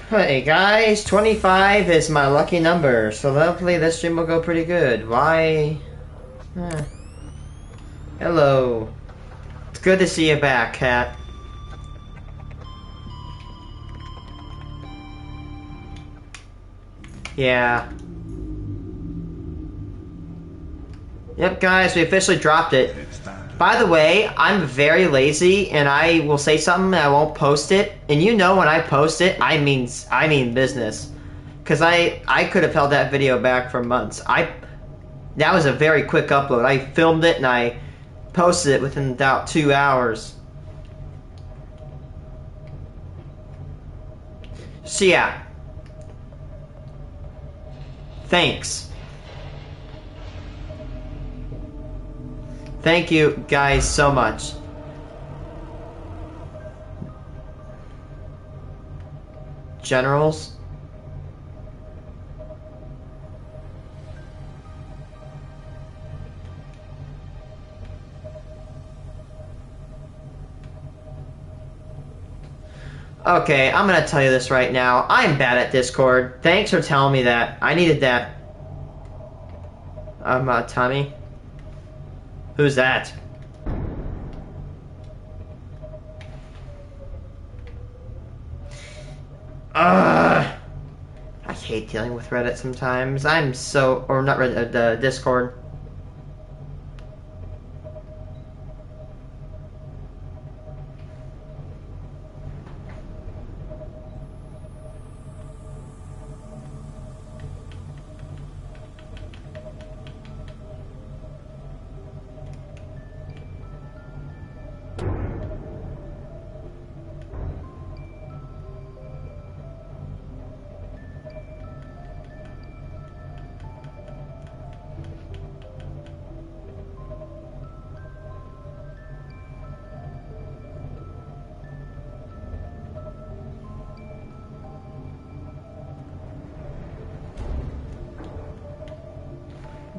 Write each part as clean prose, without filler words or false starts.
Hey guys, 25 is my lucky number, so hopefully this stream will go pretty good. Why? Huh. Hello. It's good to see you back, Cat. Yeah. Yep, guys, we officially dropped it. By the way, I'm very lazy, and I will say something and I won't post it. And you know when I post it, I mean business. Cause I could have held that video back for months. That was a very quick upload. I filmed it and I posted it within about 2 hours. So yeah. Thanks. Thank you guys so much. Generals? Okay, I'm gonna tell you this right now. I'm bad at Discord. Thanks for telling me that. I needed that. Tommy? Who's that? Ugh! I hate dealing with Reddit sometimes. Or not Reddit, Discord.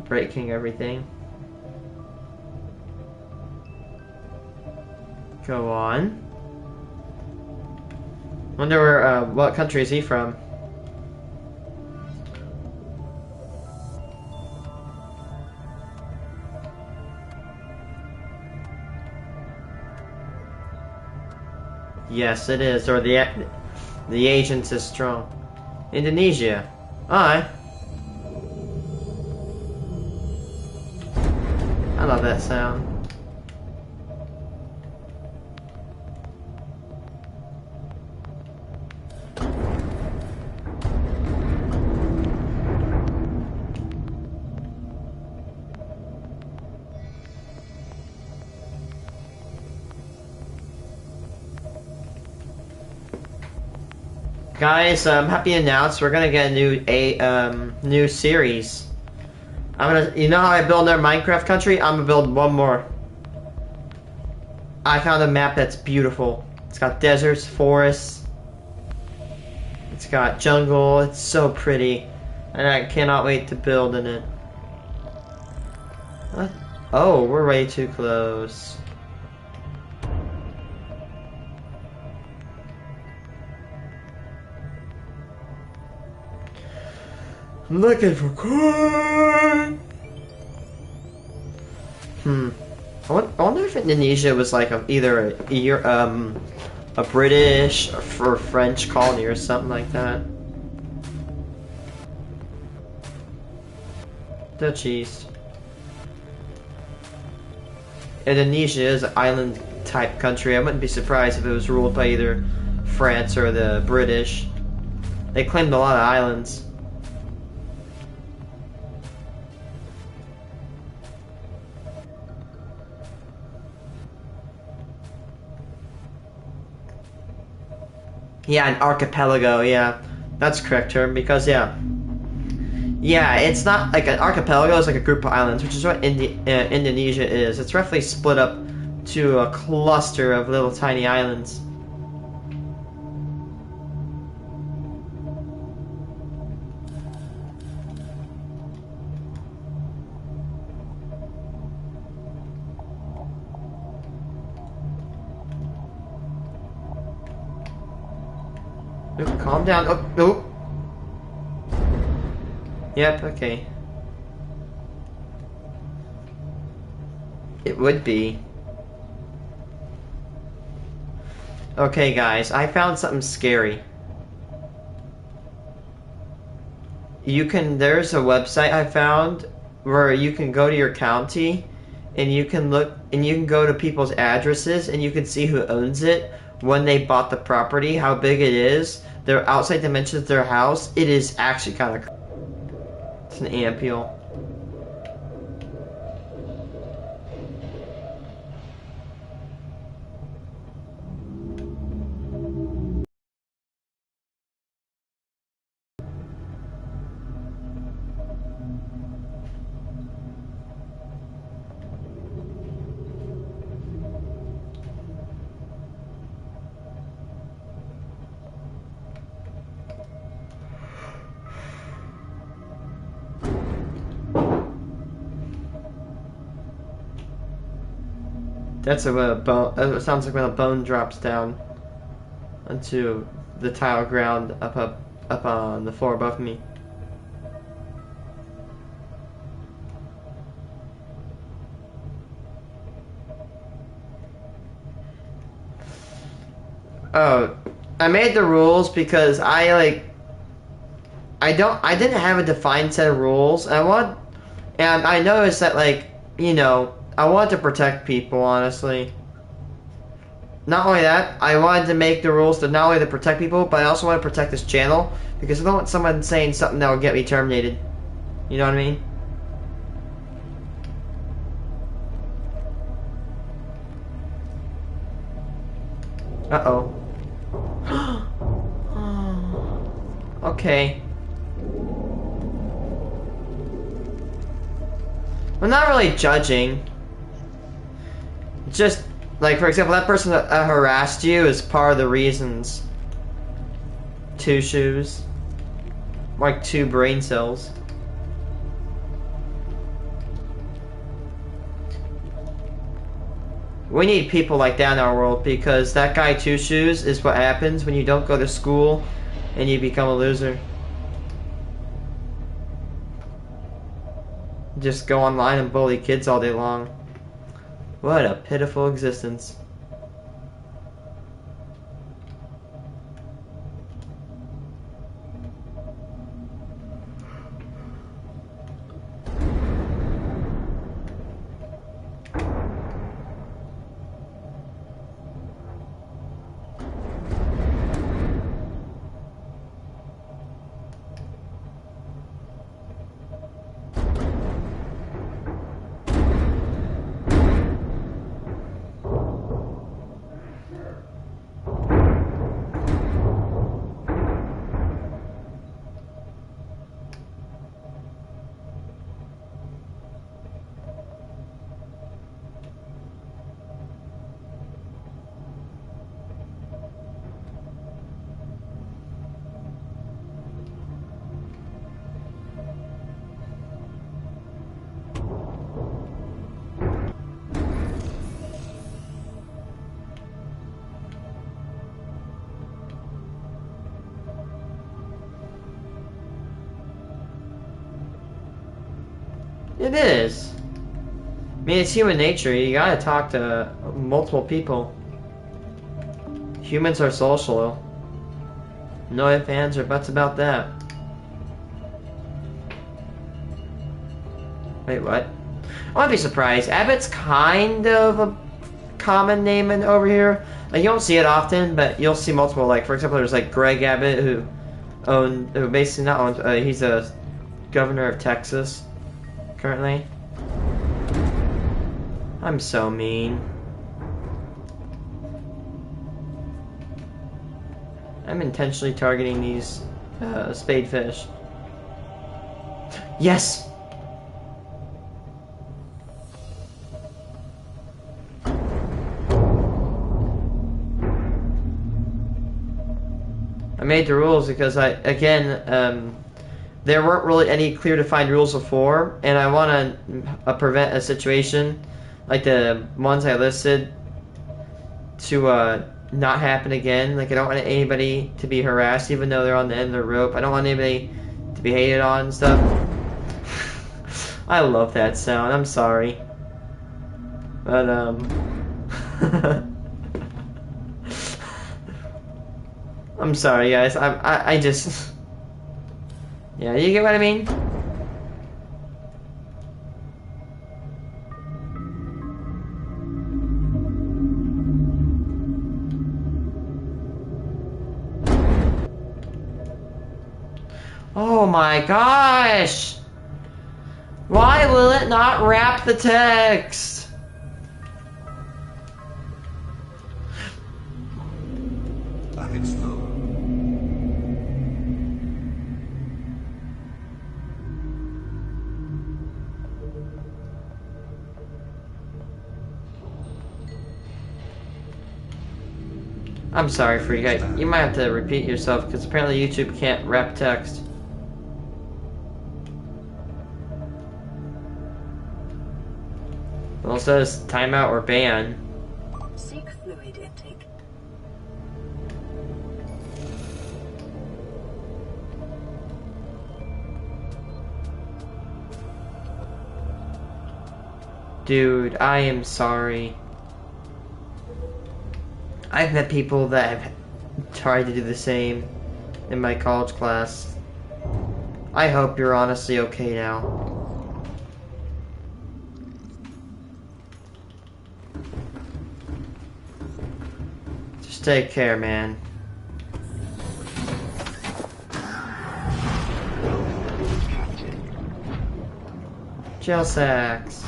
Breaking everything. Go on. Wonder where, what country is he from? Yes, it is. Or the agent is strong. Indonesia. Alright. I love that sound. Guys, I'm happy to announce we're gonna get a new series. You know how I build our Minecraft country? I'm gonna build one more. I found a map that's beautiful. It's got deserts, forests. It's got jungle. It's so pretty. And I cannot wait to build in it. What? Oh, we're way too close. I'm looking for corn. I wonder if Indonesia was like either a British or French colony or something like that. Duchies. Indonesia is an island type country. I wouldn't be surprised if it was ruled by either France or the British. They claimed a lot of islands. Yeah, an archipelago, yeah. That's the correct term, because, yeah. Yeah, it's not like an archipelago, it's like a group of islands, which is what Indonesia is. It's roughly split up to a cluster of little tiny islands. Calm down. Oh, no. Yep, okay. It would be. Okay, guys, I found something scary. There's a website I found where you can go to your county and you can go to people's addresses and you can see who owns it, when they bought the property, how big it is, their outside dimensions of their house. It is actually kind of. It's an ampule. That's a bone. It sounds like when a bone drops down onto the tile ground up on the floor above me. Oh, I made the rules because I didn't have a defined set of rules. And I noticed that, like, you know, I wanted to protect people, honestly. Not only that, I wanted to make the rules to not only to protect people, but I also want to protect this channel, because I don't want someone saying something that will get me terminated. You know what I mean? Uh-oh. Okay. I'm not really judging. Just, like, for example, that person that harassed you is part of the reasons. 2 shoes. Like 2 brain cells. We need people like that in our world, because that guy 2 shoes is what happens when you don't go to school and you become a loser. Just go online and bully kids all day long. What a pitiful existence. It is. I mean, it's human nature. You gotta talk to multiple people. Humans are social. No ifs, ands, or buts about that. Wait, what? I wouldn't be surprised. Abbott's kind of a common name over here. Like, you don't see it often, but you'll see multiple. Like, for example, there's like Greg Abbott, who basically not owned. He's a governor of Texas currently. I'm so mean. I'm intentionally targeting these spadefish. Yes! I made the rules because there weren't really any clear defined rules before, and I want to prevent a situation like the ones I listed to not happen again. Like, I don't want anybody to be harassed even though they're on the end of the rope. I don't want anybody to be hated on and stuff. I love that sound. I'm sorry. But, I'm sorry, guys. I just... Yeah, you get what I mean? Oh my gosh! Why will it not wrap the text? It's slow. I'm sorry for you guys. You might have to repeat yourself because apparently YouTube can't wrap text. Well, it says timeout or ban. Seek fluid intake. Dude, I am sorry. I've met people that have tried to do the same in my college class. I hope you're honestly okay now. Just take care, man. Jail sacks.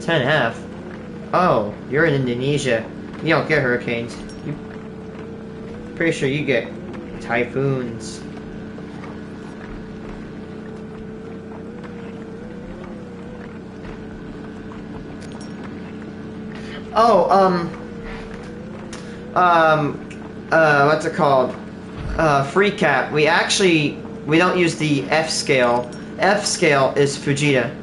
F. Oh, you're in Indonesia. You don't get hurricanes. Pretty sure you get typhoons. Oh, what's it called? Free cap. We don't use the F scale. F scale is Fujita.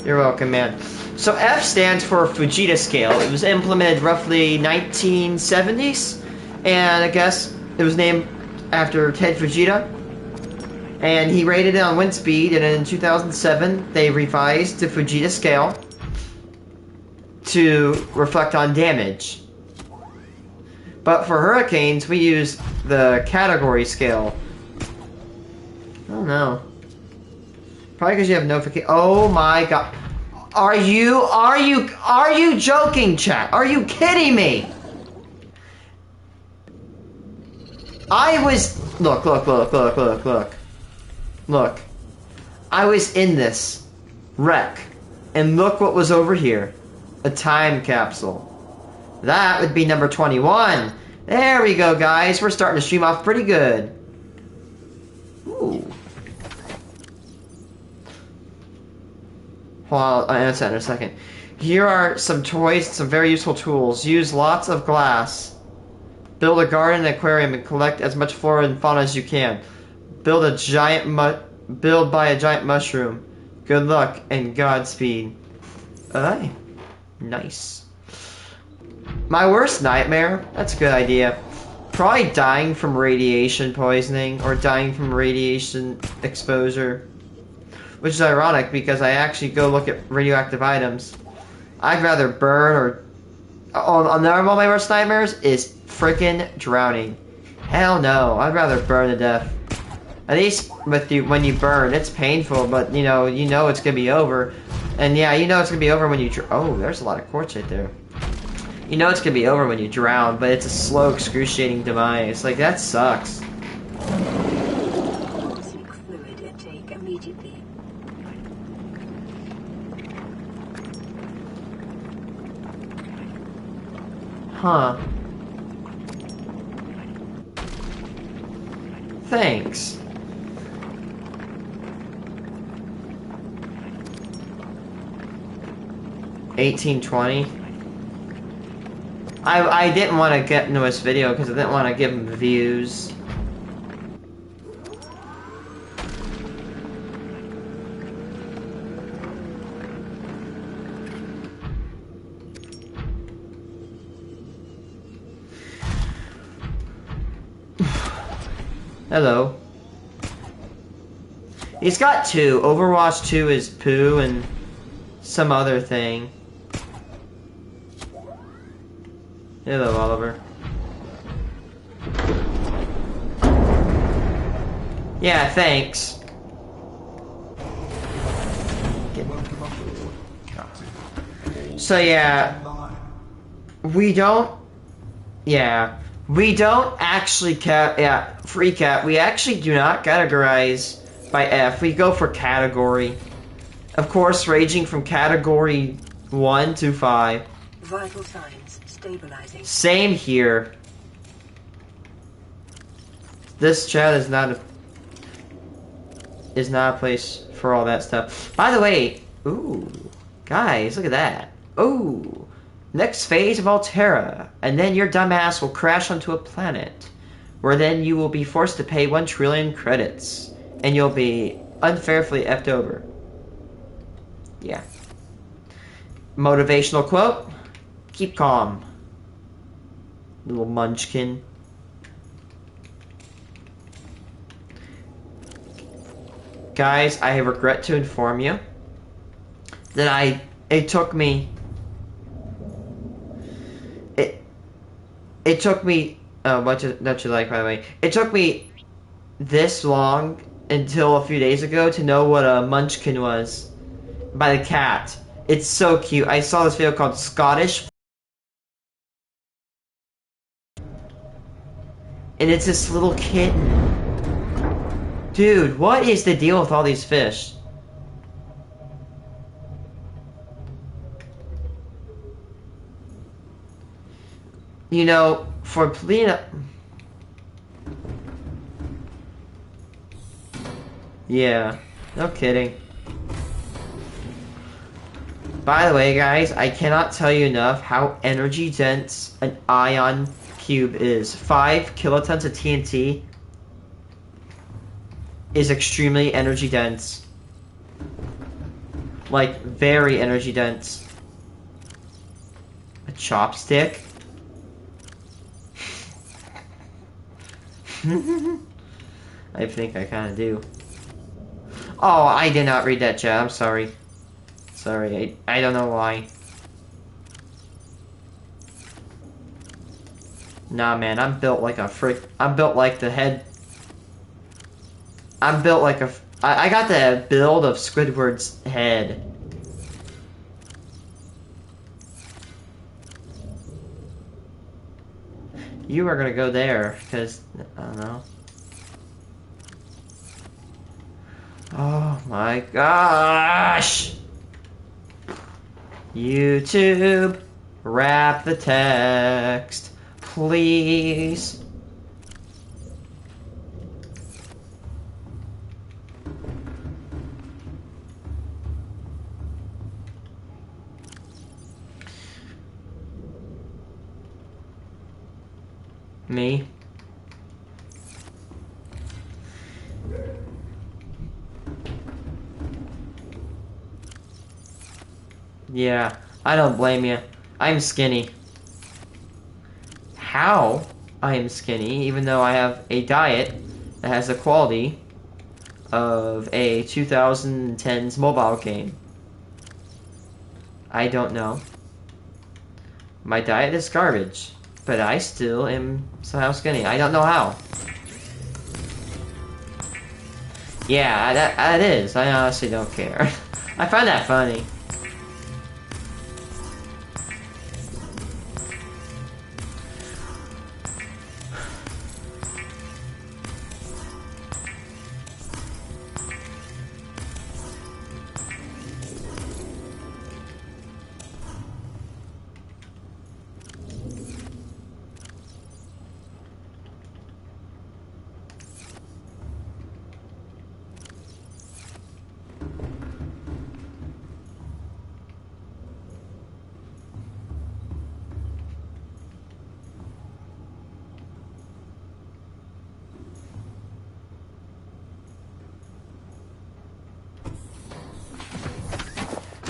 You're welcome, man. So F stands for Fujita scale. It was implemented roughly 1970s, and I guess it was named after Ted Fujita. And he rated it on wind speed, and in 2007 they revised the Fujita scale to reflect on damage. But for hurricanes, we use the category scale. I don't know. Probably because you have notification. Oh my god. Are you joking, chat? Are you kidding me? I was, look. Look. I was in this wreck, and look what was over here. A time capsule. That would be number 21. There we go, guys. We're starting to stream off pretty good. Ooh. Hold on, I'll answer that in a second. Here are some toys, some very useful tools. Use lots of glass. Build a garden and aquarium and collect as much flora and fauna as you can. Build by a giant mushroom. Good luck and Godspeed. Aye. Nice. My worst nightmare? That's a good idea. Probably dying from radiation poisoning or dying from radiation exposure. Which is ironic because I actually go look at radioactive items. I'd rather burn or... Another one of my worst nightmares is freaking drowning. Hell no, I'd rather burn to death. At least with you, when you burn, it's painful, but you know it's gonna be over. And yeah, you know it's gonna be over when you oh, there's a lot of quartz right there. You know it's gonna be over when you drown, but it's a slow, excruciating demise. Like, that sucks. Seek fluid intake immediately. Huh. Thanks. $18.20. I didn't want to get into this video because I didn't want to give him views. Hello. He's got two. Overwatch 2 is poo and some other thing. Hello, Oliver. Yeah, thanks. So yeah, we don't actually free cat. We actually do not categorize by F. We go for category. Of course, ranging from category 1 to 5. Vital signs stabilizing. Same here. This chat is not a place for all that stuff. By the way, ooh, guys, look at that. Ooh, next phase of Altera, and then your dumbass will crash onto a planet, where then you will be forced to pay 1 trillion credits, and you'll be unfairly effed over. Yeah. Motivational quote: keep calm, little munchkin. Guys, I regret to inform you that it took me what don't you like, by the way? It took me this long until a few days ago to know what a munchkin was by the cat. It's so cute. I saw this video called Scottish, and it's this little kitten. Dude, what is the deal with all these fish? You know, for Polina... Yeah, no kidding. By the way, guys, I cannot tell you enough how energy dense an ion cube is. 5 kilotons of TNT is extremely energy dense. Like, very energy dense. A chopstick? I think I kind of do. Oh, I did not read that chat. I'm sorry. Sorry, I don't know why. Nah, man, I'm built like a frick. I'm built like the head. I'm built like a. I got the build of Squidward's head. You are gonna go there, because, I don't know. Oh my gosh! YouTube, wrap the text, please. Me? Yeah, I don't blame you. I'm skinny. How I am skinny, even though I have a diet that has the quality of a 2010s mobile game? I don't know. My diet is garbage, but I still am somehow skinny. I don't know how. Yeah, that is. I honestly don't care. I find that funny.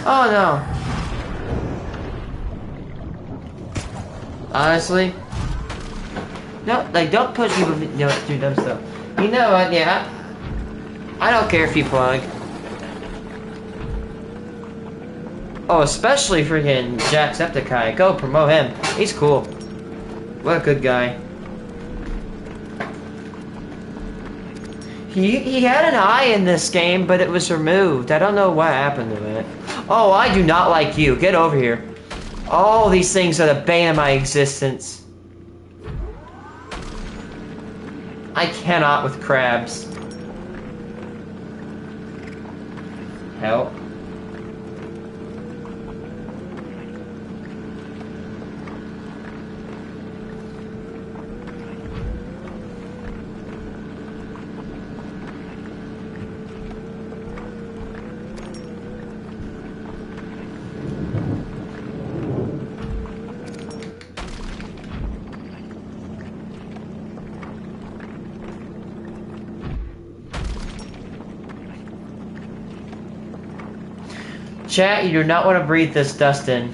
Oh no. Honestly, no, like don't push people do dumb stuff. You know what, yeah. I don't care if you plug. Oh, especially freaking Jacksepticeye. Go promote him. He's cool. What a good guy. He had an eye in this game, but it was removed. I don't know what happened to it. Oh, I do not like you. Get over here. All these things are the bane of my existence. I cannot with crabs. Help. Chat, you do not want to breathe this dust in.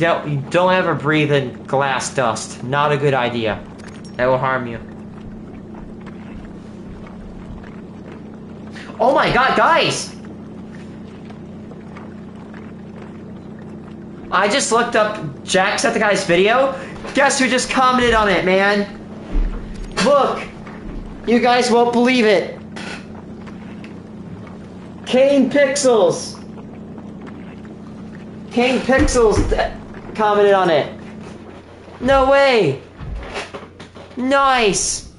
You don't ever breathe in glass dust. Not a good idea. That will harm you. Oh my god, guys! I just looked up Jacksepticeye's video. Guess who just commented on it, man? Look! You guys won't believe it. Kane Pixels! Kane Pixels commented on it. No way! Nice!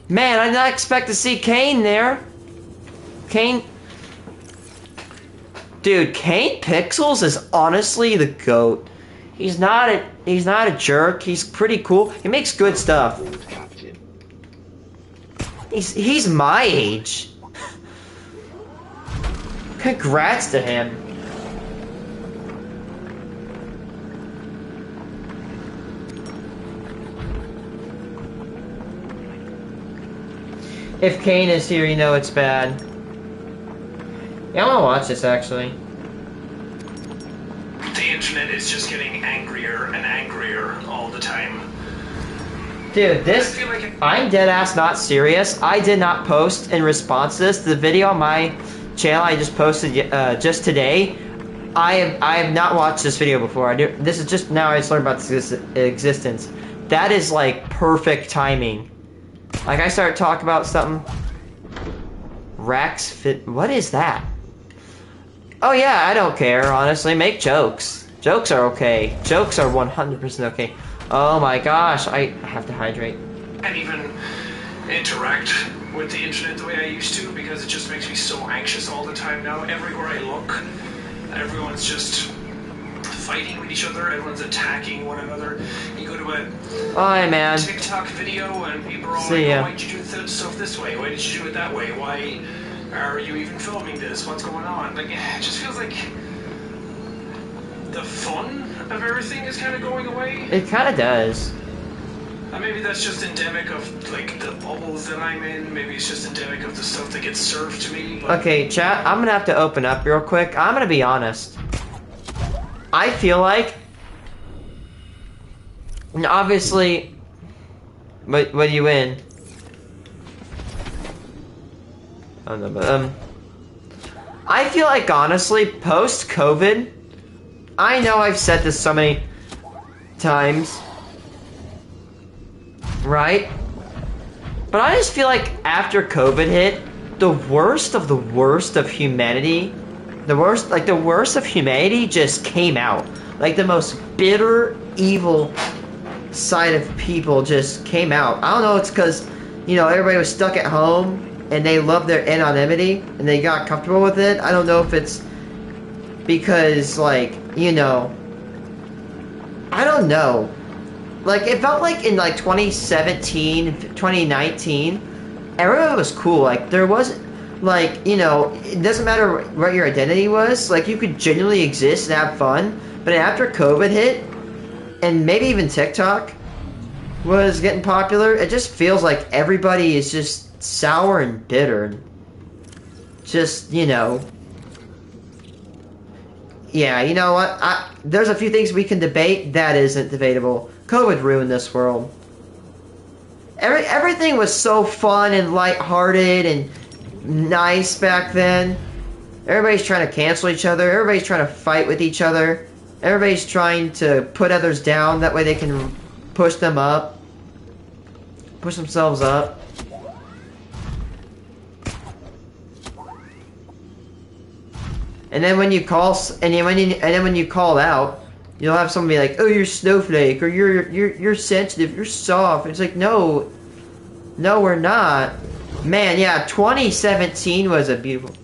Man, I did not expect to see Kane there. Kane... Dude, Kane Pixels is honestly the GOAT. He's not a jerk. He's pretty cool. He makes good stuff. He's my age. Congrats to him. If Kane is here, you know it's bad. Yeah, I wanna watch this actually. The internet is just getting angrier and angrier all the time. Dude, this, I'm dead ass not serious. I did not post in response to this. The video on my channel I just posted just today. I have not watched this video before. This is just now I just learned about this existence. That is like perfect timing. Like I started talking about something. Rax fit. What is that? Oh yeah, I don't care. Honestly, make jokes. Jokes are okay. Jokes are 100% okay. Oh my gosh, I have to hydrate. And even interact with the internet the way I used to, because it just makes me so anxious all the time now. Everywhere I look, everyone's just fighting with each other, everyone's attacking one another. You go to a Hi, man. TikTok video and people are all See like, ya. oh, why did you do stuff this way? Why did you do it that way? Why are you even filming this? What's going on? Like, it just feels like the fun of everything is kind of going away. It kind of does. And maybe that's just endemic of, like, the bubbles that I'm in. Maybe it's just endemic of the stuff that gets served to me. But Okay, chat, I'm gonna have to open up real quick. I'm gonna be honest. I feel like... And obviously... What are you in? I don't know, but, I feel like, honestly, post-COVID... I know I've said this so many times... Right? But I just feel like after COVID hit, the worst of humanity, the worst of humanity just came out. Like the most bitter, evil side of people just came out. I don't know, it's because, you know, everybody was stuck at home and they loved their anonymity and they got comfortable with it. I don't know if it's because, like, you know, I don't know. Like, it felt like in, like, 2017, 2019, everyone was cool. Like, there wasn't, like, you know, it doesn't matter what your identity was. Like, you could genuinely exist and have fun. But after COVID hit, and maybe even TikTok was getting popular, it just feels like everybody is just sour and bitter. Just, you know. Yeah, you know what? There's a few things we can debate that isn't debatable. COVID ruined this world. Everything was so fun and lighthearted and nice back then. Everybody's trying to cancel each other. Everybody's trying to fight with each other. Everybody's trying to put others down. That way they can push them up. Push themselves up. And then when you call, and then when you call out, you'll have somebody like, "Oh, you're snowflake," or "You're sensitive, you're soft." It's like, no, we're not. Man, yeah, 2017 was a beautiful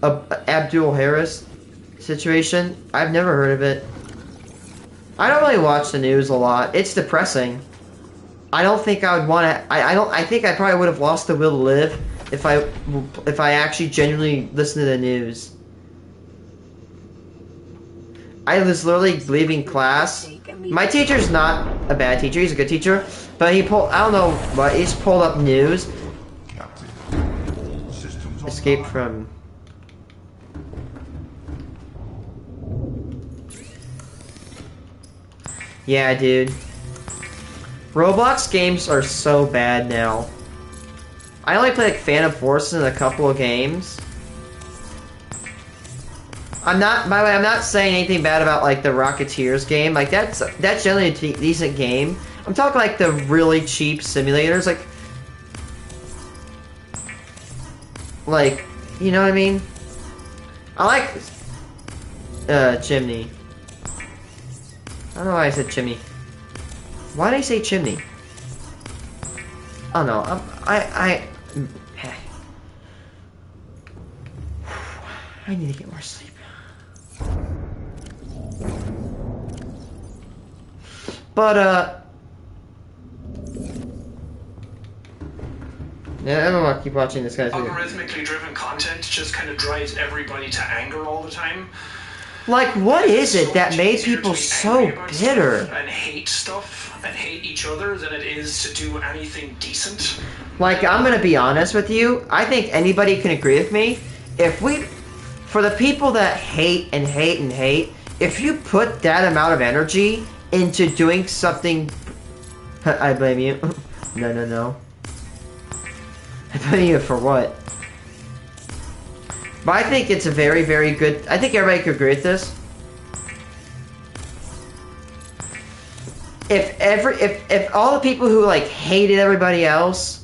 Abdul Harris situation. I've never heard of it. I don't really watch the news a lot. It's depressing. I don't think I would want to. I think I probably would have lost the will to live if I actually genuinely listened to the news. I was literally leaving class. My teacher's not a bad teacher. He's a good teacher, but I don't know what, he's pulled up news. Escape from. Yeah, dude. Roblox games are so bad now. I only play like Phantom Forces in a couple of games. By the way, I'm not saying anything bad about like the Rocketeers game. Like that's generally a decent game. I'm talking like the really cheap simulators, like, you know what I mean? I like Chimney. I don't know why I said chimney. Why did I say chimney? Oh no, I need to get more sleep. But yeah, I don't want to keep watching this guy's video. Algorithmically driven content just kind of drives everybody to anger all the time. Like, what is it that made people so bitter? And hate stuff and hate each other than it is to do anything decent. Like, I'm gonna be honest with you. I think anybody can agree with me. For the people that hate and hate and hate, if you put that amount of energy into doing something, I blame you. No. I blame you for what? But I think it's a very, very good. I think everybody could agree with this. If all the people who like hated everybody else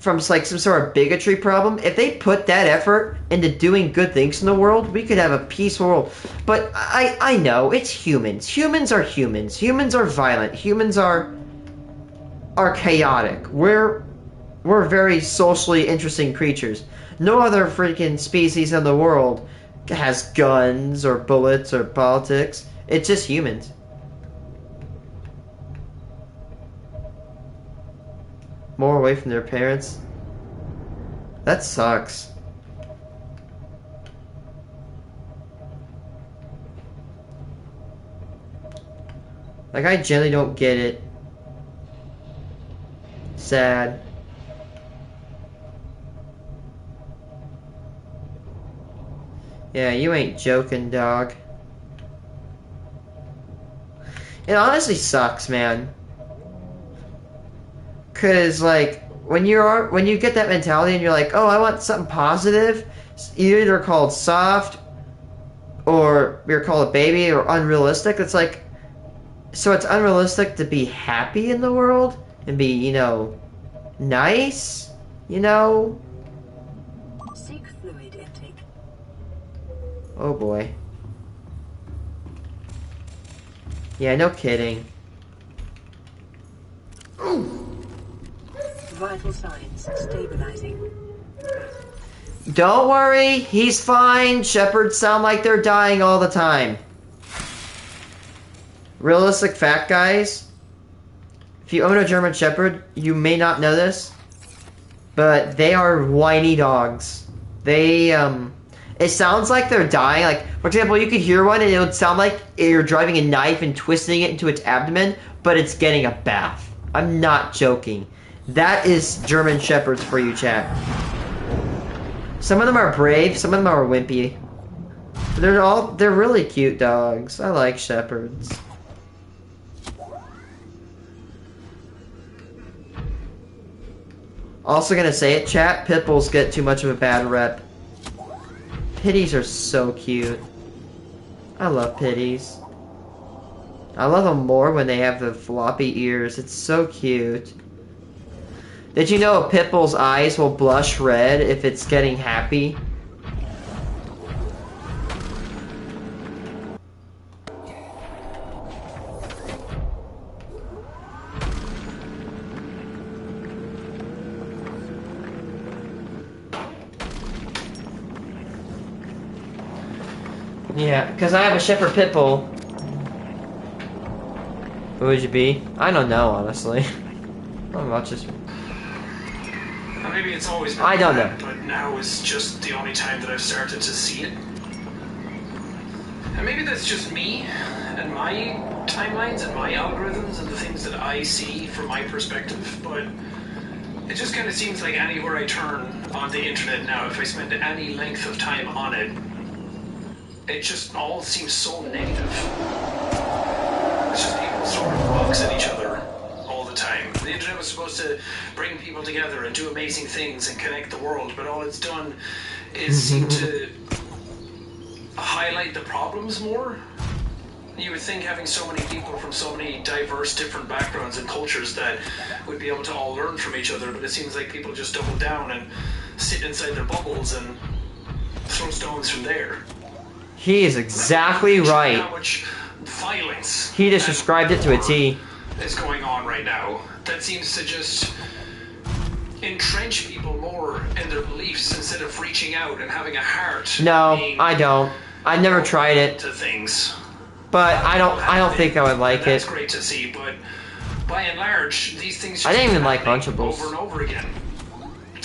from like some sort of bigotry problem, if they put that effort into doing good things in the world, we could have a peaceful world. But I know it's humans. Humans are humans. Humans are violent. Humans are chaotic. We're very socially interesting creatures. No other freaking species in the world has guns or bullets or politics. It's just humans. More away from their parents. That sucks. Like, I generally don't get it. Sad. Yeah, you ain't joking, dog. It honestly sucks, man. Cause like when you get that mentality and you're like, oh, I want something positive, you're either called soft or you're called a baby or unrealistic. It's like, so it's unrealistic to be happy in the world and be, you know, nice, you know? Seek fluid intake. Oh boy. Yeah, no kidding. Vital signs stabilizing. Don't worry, he's fine. Shepherds sound like they're dying all the time. Realistic fact, guys. If you own a German Shepherd, you may not know this, but they are whiny dogs. They, it sounds like they're dying. Like, for example, you could hear one and it would sound like you're driving a knife and twisting it into its abdomen, but it's getting a bath. I'm not joking. That is German Shepherds for you, chat. Some of them are brave, some of them are wimpy. They're really cute dogs. I like Shepherds. Also gonna say it, chat, pit bulls get too much of a bad rep. Pitties are so cute. I love pitties. I love them more when they have the floppy ears. It's so cute. Did you know a pit bull's eyes will blush red if it's getting happy? Yeah, because I have a Shepherd Pit Bull. Who would you be? I don't know, honestly. I don't know about just... Maybe it's always been I don't that, know. but now is just the only time that I've started to see it. And maybe that's just me and my timelines and my algorithms and the things that I see from my perspective, but it just kind of seems like anywhere I turn on the internet now, if I spend any length of time on it, it just all seems so negative. It's just people throwing rocks at each other all the time. The internet was supposed to bring people together and do amazing things and connect the world, but all it's done is seem to highlight the problems more. You would think having so many people from so many diverse different backgrounds and cultures that would be able to all learn from each other, but it seems like people just double down and sit inside their bubbles and throw stones from there. He is exactly right. How much violence He just described it to a T. is going on right now that seems to just entrench people more in their beliefs instead of reaching out and having a heart. No, I don't. I've never tried it, to things. but I don't think I would like That's it. great to see, but by and large, these things just I didn't even keep like happening Lunchables. over and over again.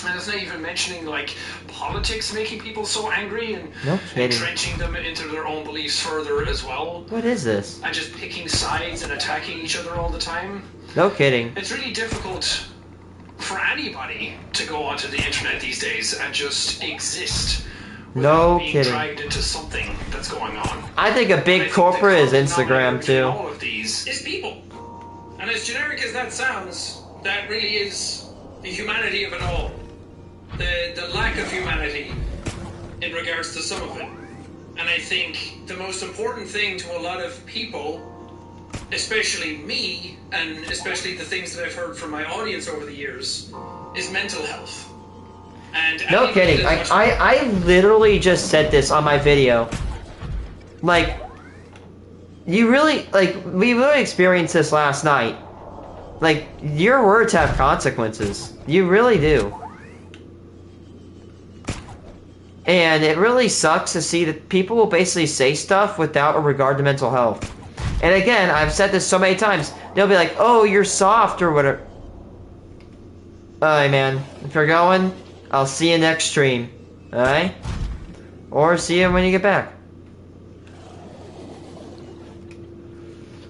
And it's not even mentioning like politics making people so angry and No kidding. entrenching them into their own beliefs further as well. What is this? And just picking sides and attacking each other all the time. No kidding. It's really difficult for anybody to go onto the internet these days and just exist No without being kidding. dragged into something that's going on. I think a I big think corporate is the common Instagram denominator in too. all of these is people. And as generic as that sounds, that really is the humanity of it all. The lack of humanity in regards to some of it. And I think the most important thing to a lot of people, especially me, and especially the things that I've heard from my audience over the years, is mental health. And No kidding. I literally just said this on my video. Like, you really, like, we really experienced this last night. Like, your words have consequences. You really do. And it really sucks to see that people will basically say stuff without a regard to mental health. And again, I've said this so many times. They'll be like, oh, you're soft or whatever. Alright, man. If you're going, I'll see you next stream. Alright? Or see you when you get back.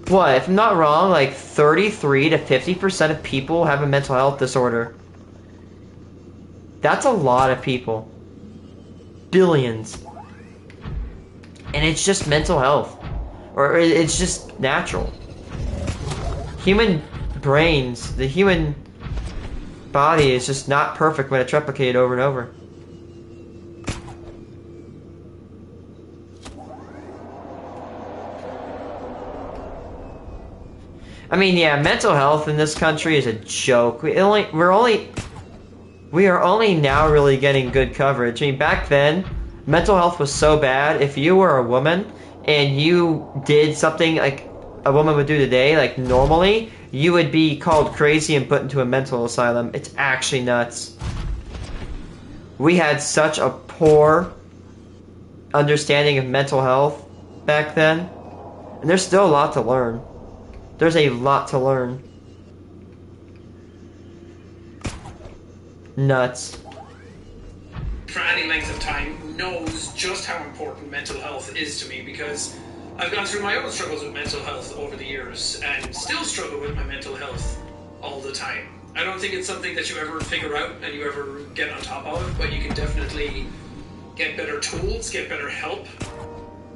What? If I'm not wrong, like 33 to 50% of people have a mental health disorder. That's a lot of people. Billions. And it's just mental health. Or it's just natural. Human brains, the human body is just not perfect when it's replicated over and over. I mean, yeah, mental health in this country is a joke. We are only now really getting good coverage. I mean, back then, mental health was so bad. If you were a woman and you did something like a woman would do today, like normally, you would be called crazy and put into a mental asylum. It's actually nuts. We had such a poor understanding of mental health back then. And there's still a lot to learn. There's a lot to learn. Nuts. For any length of time, knows just how important mental health is to me, because I've gone through my own struggles with mental health over the years and still struggle with my mental health all the time. I don't think it's something that you ever figure out and you ever get on top of, but you can definitely get better tools, get better help.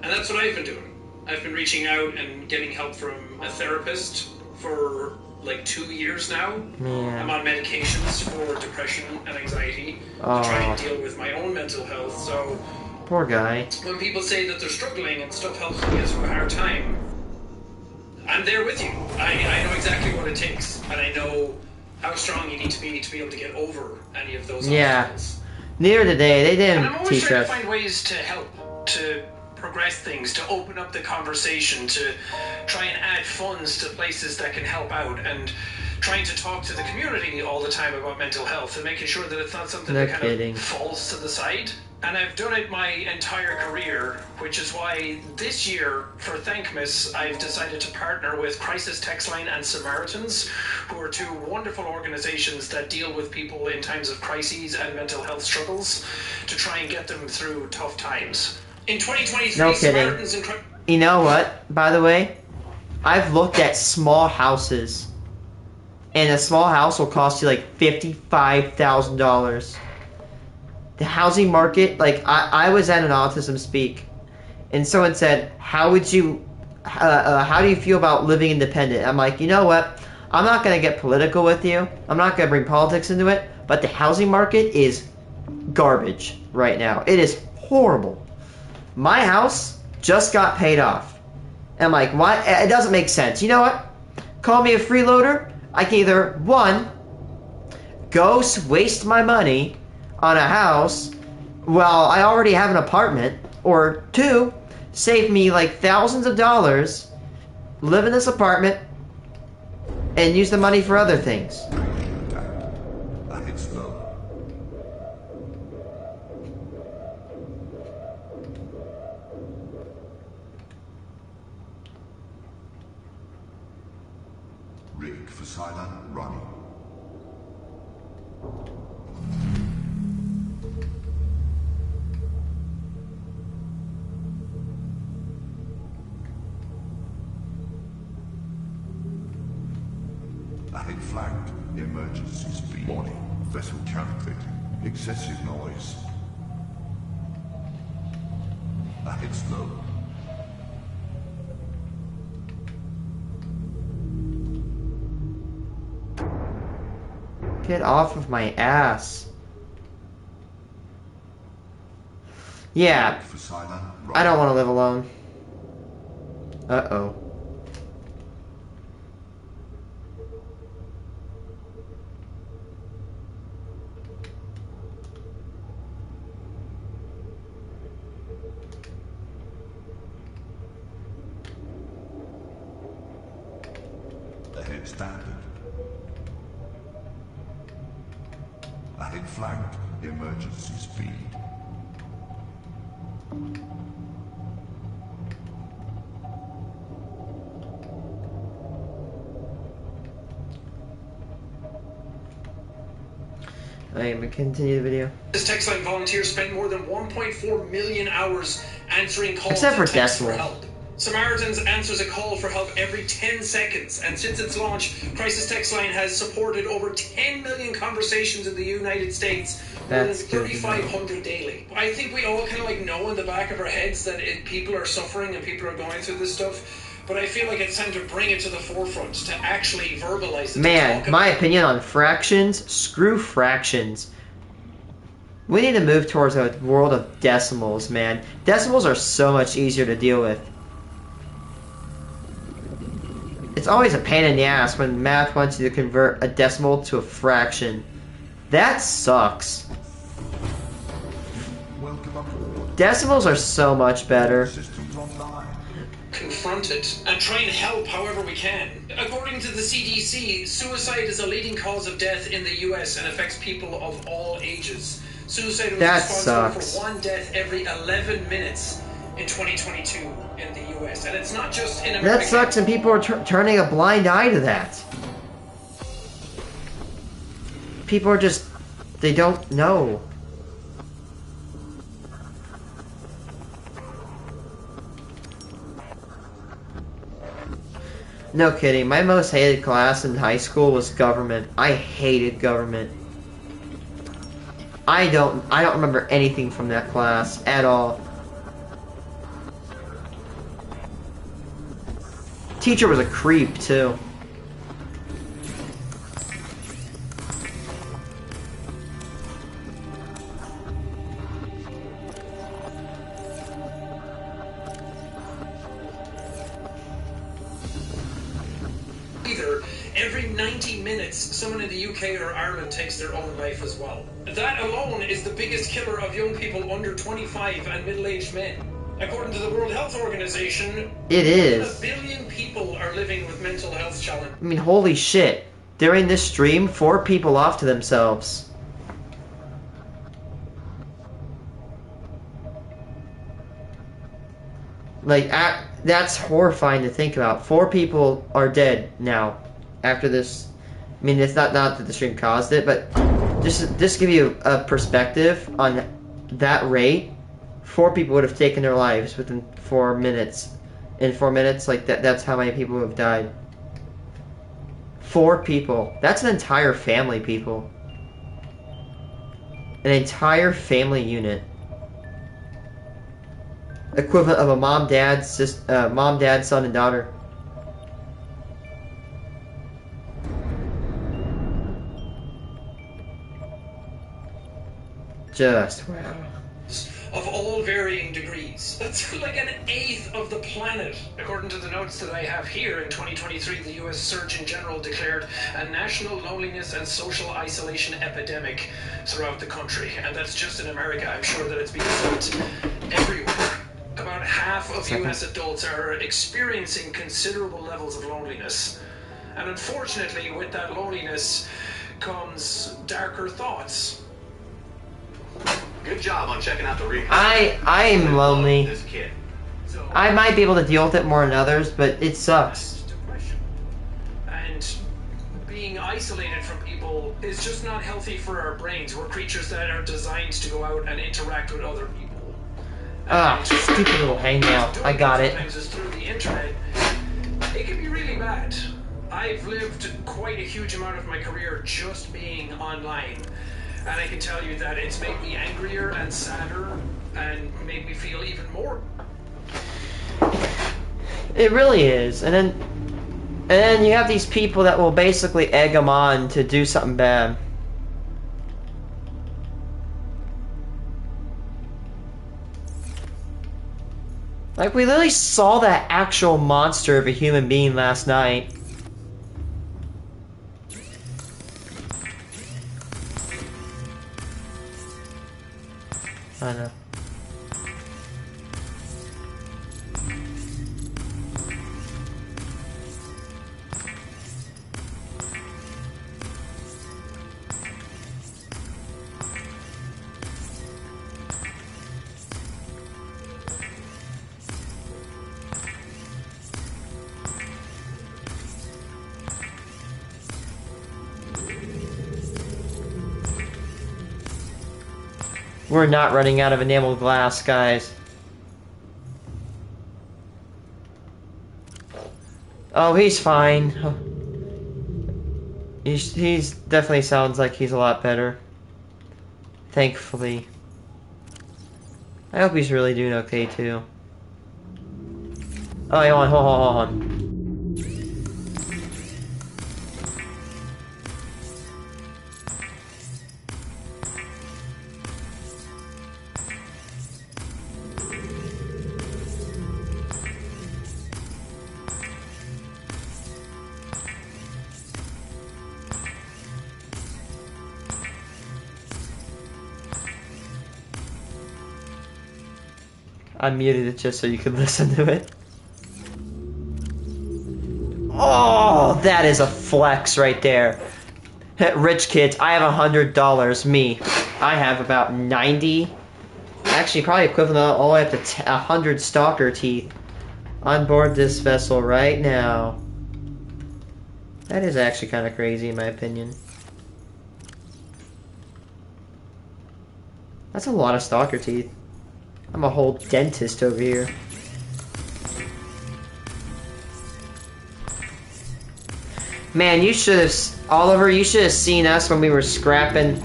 And that's what I've been doing. I've been reaching out and getting help from a therapist for like 2 years now. Man. I'm on medications for depression and anxiety to try and deal with my own mental health. So Poor guy. when people say that they're struggling and stuff helps them get through a hard time, I'm there with you. I know exactly what it takes, and I know how strong you need to be able to get over any of those obstacles. Neither did they. They And I'm didn't always teach trying us. to find ways to help, to progress things, to open up the conversation, to try and add funds to places that can help out, and trying to talk to the community all the time about mental health and making sure that it's not something No that kind kidding. of falls to the side. And I've done it my entire career, which is why this year, for Thankmas, I've decided to partner with Crisis Text Line and Samaritans, who are two wonderful organizations that deal with people in times of crises and mental health struggles to try and get them through tough times. In 2023, No kidding. Samaritans and You know what, by the way? I've looked at small houses. And a small house will cost you like $55,000. The housing market, like, I was at an autism speak. And someone said, how do you feel about living independent? I'm like, you know what? I'm not going to get political with you. I'm not going to bring politics into it. But the housing market is garbage right now. It is horrible. My house just got paid off. And I'm like, why? It doesn't make sense. You know what? Call me a freeloader. I can either, one, go waste my money on a house while I already have an apartment, or two, save me like thousands of dollars, live in this apartment, and use the money for other things. I hit slow. Rig for silent running. I hit flagged. Emergency speed. Warning. Vessel counterfeit. Excessive noise. I hit slow. Get off of my ass. Yeah, For silent running. I don't want to live alone. Uh-oh. Ahead standard. Ahead flanked. Emergency speed. I'm gonna continue the video. This text line volunteers spent more than 1.4 million hours answering calls Except for and texts for Decimal. help. Samaritans answers a call for help every 10 seconds, and since its launch, Crisis Text Line has supported over 10 million conversations in the United States, more than That's good to know. 3,500 daily. I think we all kind of like know in the back of our heads that people are suffering and people are going through this stuff, but I feel like it's time to bring it to the forefront, to actually verbalize it. to Man, talk my about it. opinion on fractions, screw fractions. We need to move towards a world of decimals, man. Decimals are so much easier to deal with. It's always a pain in the ass when math wants you to convert a decimal to a fraction. That sucks. Welcome aboard. Decimals are so much better. Systems online. Confront it and try and help however we can. According to the CDC, suicide is a leading cause of death in the US and affects people of all ages. Suicide was That responsible sucks. for one death every 11 minutes in 2022 in the US. And it's not just in America. That sucks, and people are turning a blind eye to that. People are just... they don't know. No kidding, my most hated class in high school was government. I hated government. I don't remember anything from that class at all. Teacher was a creep too. either, every 90 minutes, someone in the UK or Ireland takes their own life as well. That alone is the biggest killer of young people under 25 and middle-aged men. According to the World Health Organization, It is. 1 billion people are living with mental health challenges. I mean, holy shit. During this stream, 4 people off to themselves. Like, that's horrifying to think about. 4 people are dead now after this. I mean, it's not that the stream caused it, but just give you a perspective on that rate. 4 people would have taken their lives within 4 minutes. In 4 minutes, like that's how many people have died. 4 people. That's an entire family, people. An entire family unit. Equivalent of a mom, dad, son, and daughter. Just wow. Of all varying degrees. That's like an eighth of the planet. According to the notes that I have here, in 2023, the US Surgeon General declared a national loneliness and social isolation epidemic throughout the country. And that's just in America. I'm sure that it's being felt everywhere. About half of US adults are experiencing considerable levels of loneliness. And unfortunately, with that loneliness comes darker thoughts. Good job on checking out the recon. I'm lonely. This kid. So, I might be able to deal with it more than others, but it sucks. Depression. And being isolated from people is just not healthy for our brains. We're creatures that are designed to go out and interact with other people. Ah, stupid little hangout. I got it. Sometimes it's through the internet. It can be really bad. I've lived quite a huge amount of my career just being online. And I can tell you that it's made me angrier and sadder and made me feel even more. It really is. And then you have these people that will basically egg them on to do something bad. Like, we literally saw that actual monster of a human being last night. I know. We're not running out of enameled glass, guys. Oh, he's fine. He's definitely sounds like he's a lot better. Thankfully. I hope he's really doing okay, too. Oh, hold on. I muted it just so you could listen to it. Oh, that is a flex right there. Rich kids, I have $100. Me, I have about 90. Actually, probably equivalent all the way up to 100 stalker teeth on board this vessel right now. That is actually kind of crazy in my opinion. That's a lot of stalker teeth. I'm a whole dentist over here. Man, you should have, Oliver, you should have seen us when we were scrapping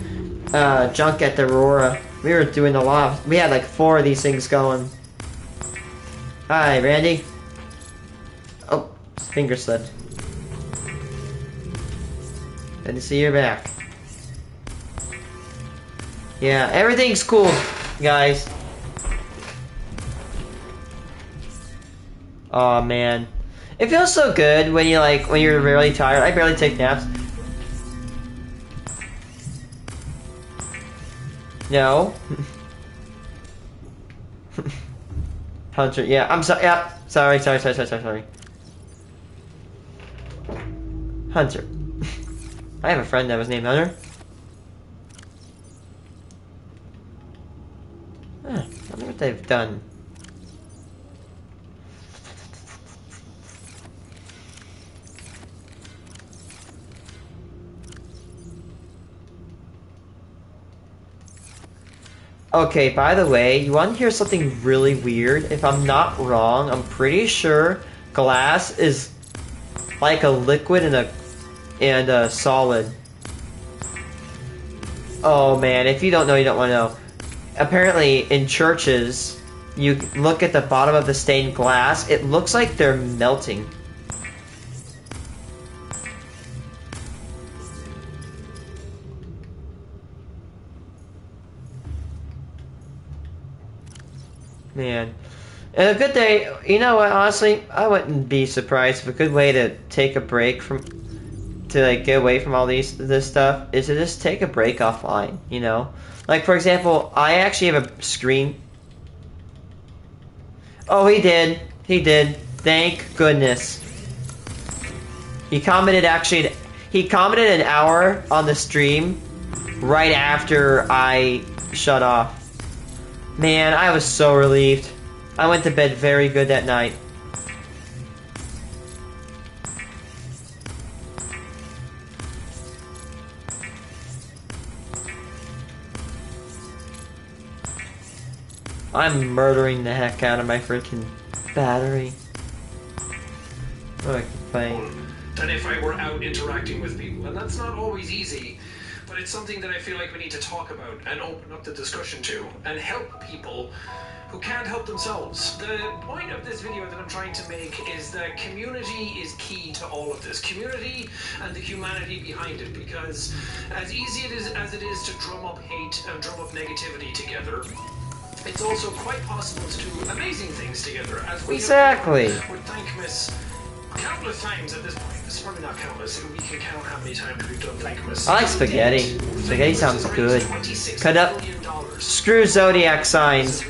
junk at the Aurora. We were doing a lot. We had like 4 of these things going. Hi, Randy. Oh, finger slipped. Good to see you're back. Yeah, everything's cool, guys. Oh man, It feels so good when you like when you're really tired. I barely take naps. No. Hunter, yeah, I'm sorry. Yeah, sorry. Hunter. I have a friend that was named Hunter. Huh, I wonder what they've done. Okay, by the way, you want to hear something really weird? If I'm not wrong, I'm pretty sure glass is like a liquid and a solid. Oh man, if you don't know, you don't want to know. Apparently, in churches, you look at the bottom of the stained glass, it looks like they're melting. Man. And a good day, you know what, honestly, I wouldn't be surprised if a good way to take a break to like get away from all this stuff is to just take a break offline, you know? Like for example, I actually have a screen. Oh, he did. Thank goodness. He commented an hour on the stream right after I shut off. Man, I was so relieved. I went to bed very good that night. I'm murdering the heck out of my freaking battery. What am I playing? Than if I were out interacting with people. And that's not always easy, but it's something that I feel like we need to talk about and open up the discussion to and help people who can't help themselves. The point of this video that I'm trying to make is that community is key to all of this. Community and the humanity behind it, because as easy as it is to drum up hate and drum up negativity together, it's also quite possible to do amazing things together, as we exactly have with Thankmas countless times at this point. It's probably not countless. We can count how many times we've done Thankmas. I like spaghetti. Spaghetti sounds good. Cut up. Screw zodiac signs.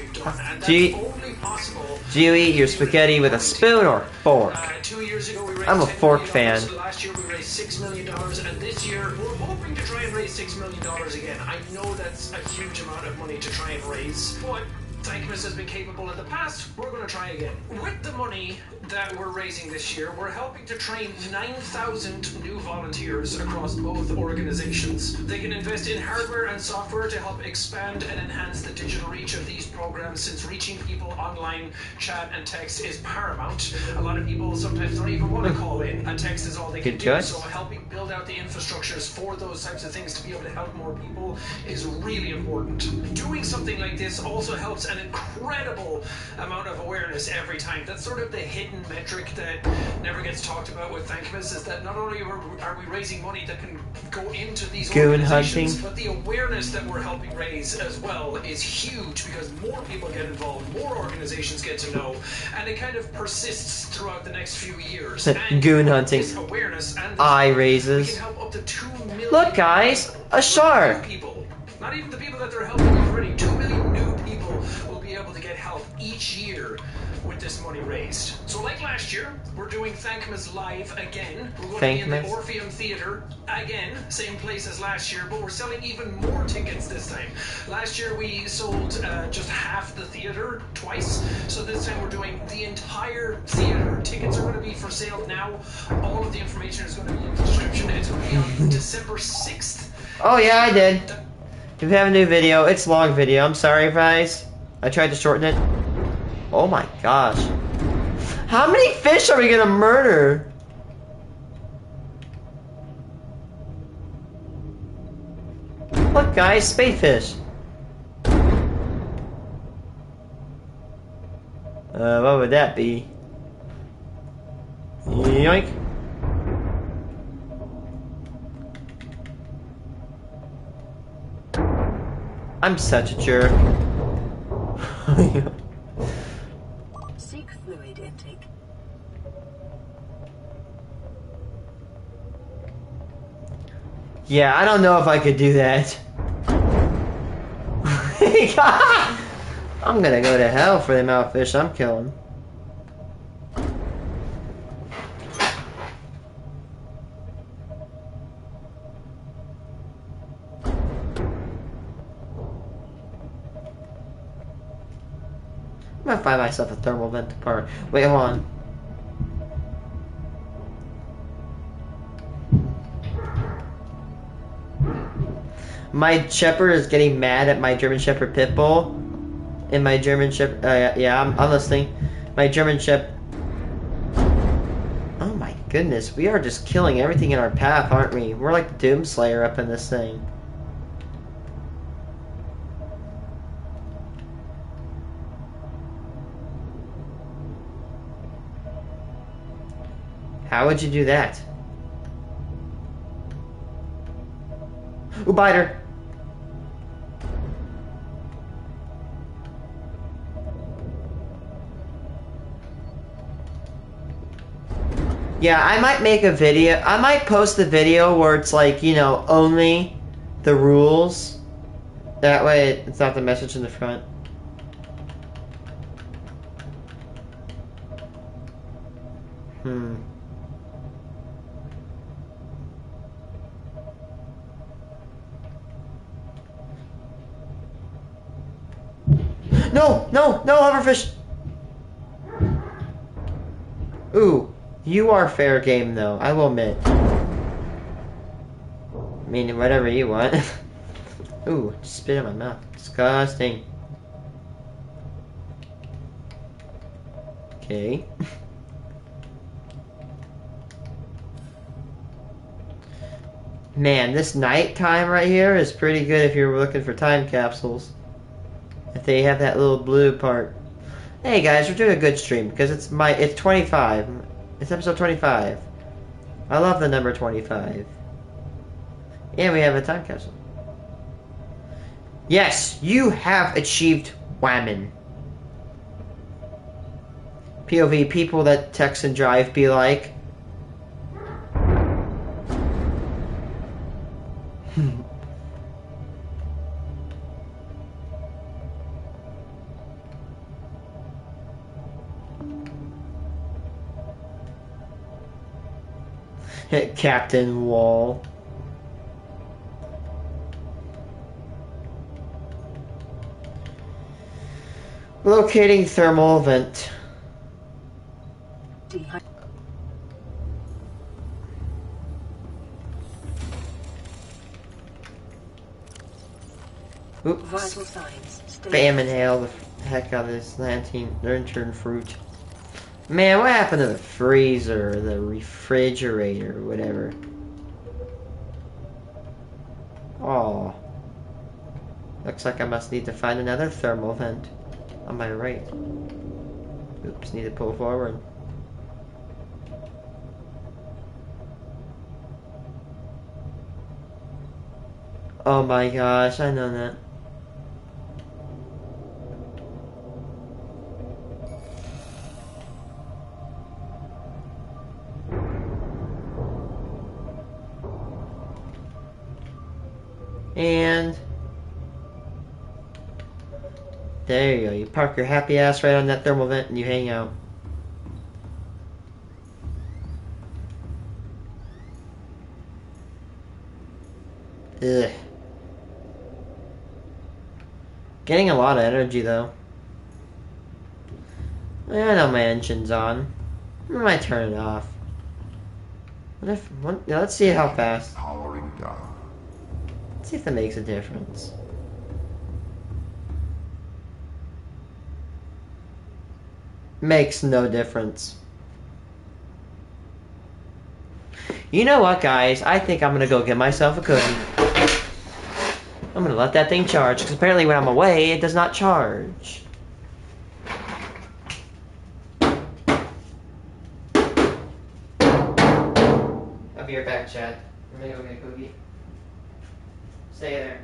Do you eat your spaghetti with a spoon or fork? 2 years ago we raised I'm a fork fan. Last year we raised $6 million, and this year we're hoping to try and raise $6 million again. I know that's a huge amount of money to try and raise, but Thankmas has been capable in the past. We're going to try again. With the money that we're raising this year, we're helping to train 9,000 new volunteers across both organizations. They can invest in hardware and software to help expand and enhance the digital reach of these programs, since reaching people online, chat and text is paramount. A lot of people sometimes don't even want to call in. A text is all they can do. So helping build out the infrastructures for those types of things to be able to help more people is really important. Doing something like this also helps an incredible amount of awareness every time. That's sort of the hidden metric that never gets talked about with Thankmas, is that not only are we raising money that can go into these organizations, but the awareness that we're helping raise as well is huge, because more people get involved, more organizations get to know, and it kind of persists throughout the next few years. And goon hunting. This awareness and this eye raises. we can help up to 2 million. Look, guys, a shark. People. Not even the people that they're helping already. 2 million new people will be able to get help each year with this money raised. So like last year, we're doing Thankmas live again. We're going to be in the Orpheum Theatre again, same place as last year, but we're selling even more tickets this time. Last year we sold just half the theatre twice, so this time we're doing the entire theatre. Tickets are going to be for sale now. All of the information is going to be in the description. It's going to be on December 6th. Oh yeah, I did. If you have a new video, it's a long video. I'm sorry, guys. I tried to shorten it. Oh my gosh. How many fish are we gonna murder? Look, guys, spadefish. What would that be? Yoink. I'm such a jerk. Seek fluid intake. Yeah, I don't know if I could do that. I'm gonna go to hell for the amount of fish I'm killing. I'm gonna find myself a thermal vent to park. Wait, hold on. My Shepherd is getting mad at my German Shepherd pit bull. And my German Shepherd, yeah, I'm listening. My German Shepherd. Oh my goodness, we are just killing everything in our path, aren't we? We're like the Doomslayer up in this thing. How would you do that? Ooh, biter. Yeah, I might make a video. I might post the video where it's like, you know, only the rules. That way it's not the message in the front. No, no, no, hoverfish! Ooh, you are fair game though, I will admit. I mean, whatever you want. Ooh, just spit in my mouth. Disgusting. Okay. Man, this nighttime right here is pretty good if you're looking for time capsules. If they have that little blue part. Hey guys, we're doing a good stream because it's 25. It's episode 25. I love the number 25. And we have a time capsule. Yes, you have achieved whammon. POV, people that text and drive be like. Captain Wall. Locating thermal vent. Oops. Vital signs. Bam, inhale the heck out of this lantern fruit. Man, what happened to the freezer, the refrigerator, whatever? Oh. Looks like I must need to find another thermal vent. On my right. Oops, need to pull forward. Oh my gosh, I know that. And there you go. You park your happy ass right on that thermal vent and you hang out. Ugh. Getting a lot of energy though. I know my engine's on. I might turn it off. Let's see how fast. Powering down. Let's see if that makes a difference. Makes no difference. You know what, guys? I think I'm gonna go get myself a cookie. I'm gonna let that thing charge, because apparently when I'm away, it does not charge. I'll be right back, Chad. I'm gonna go get a cookie. Stay there.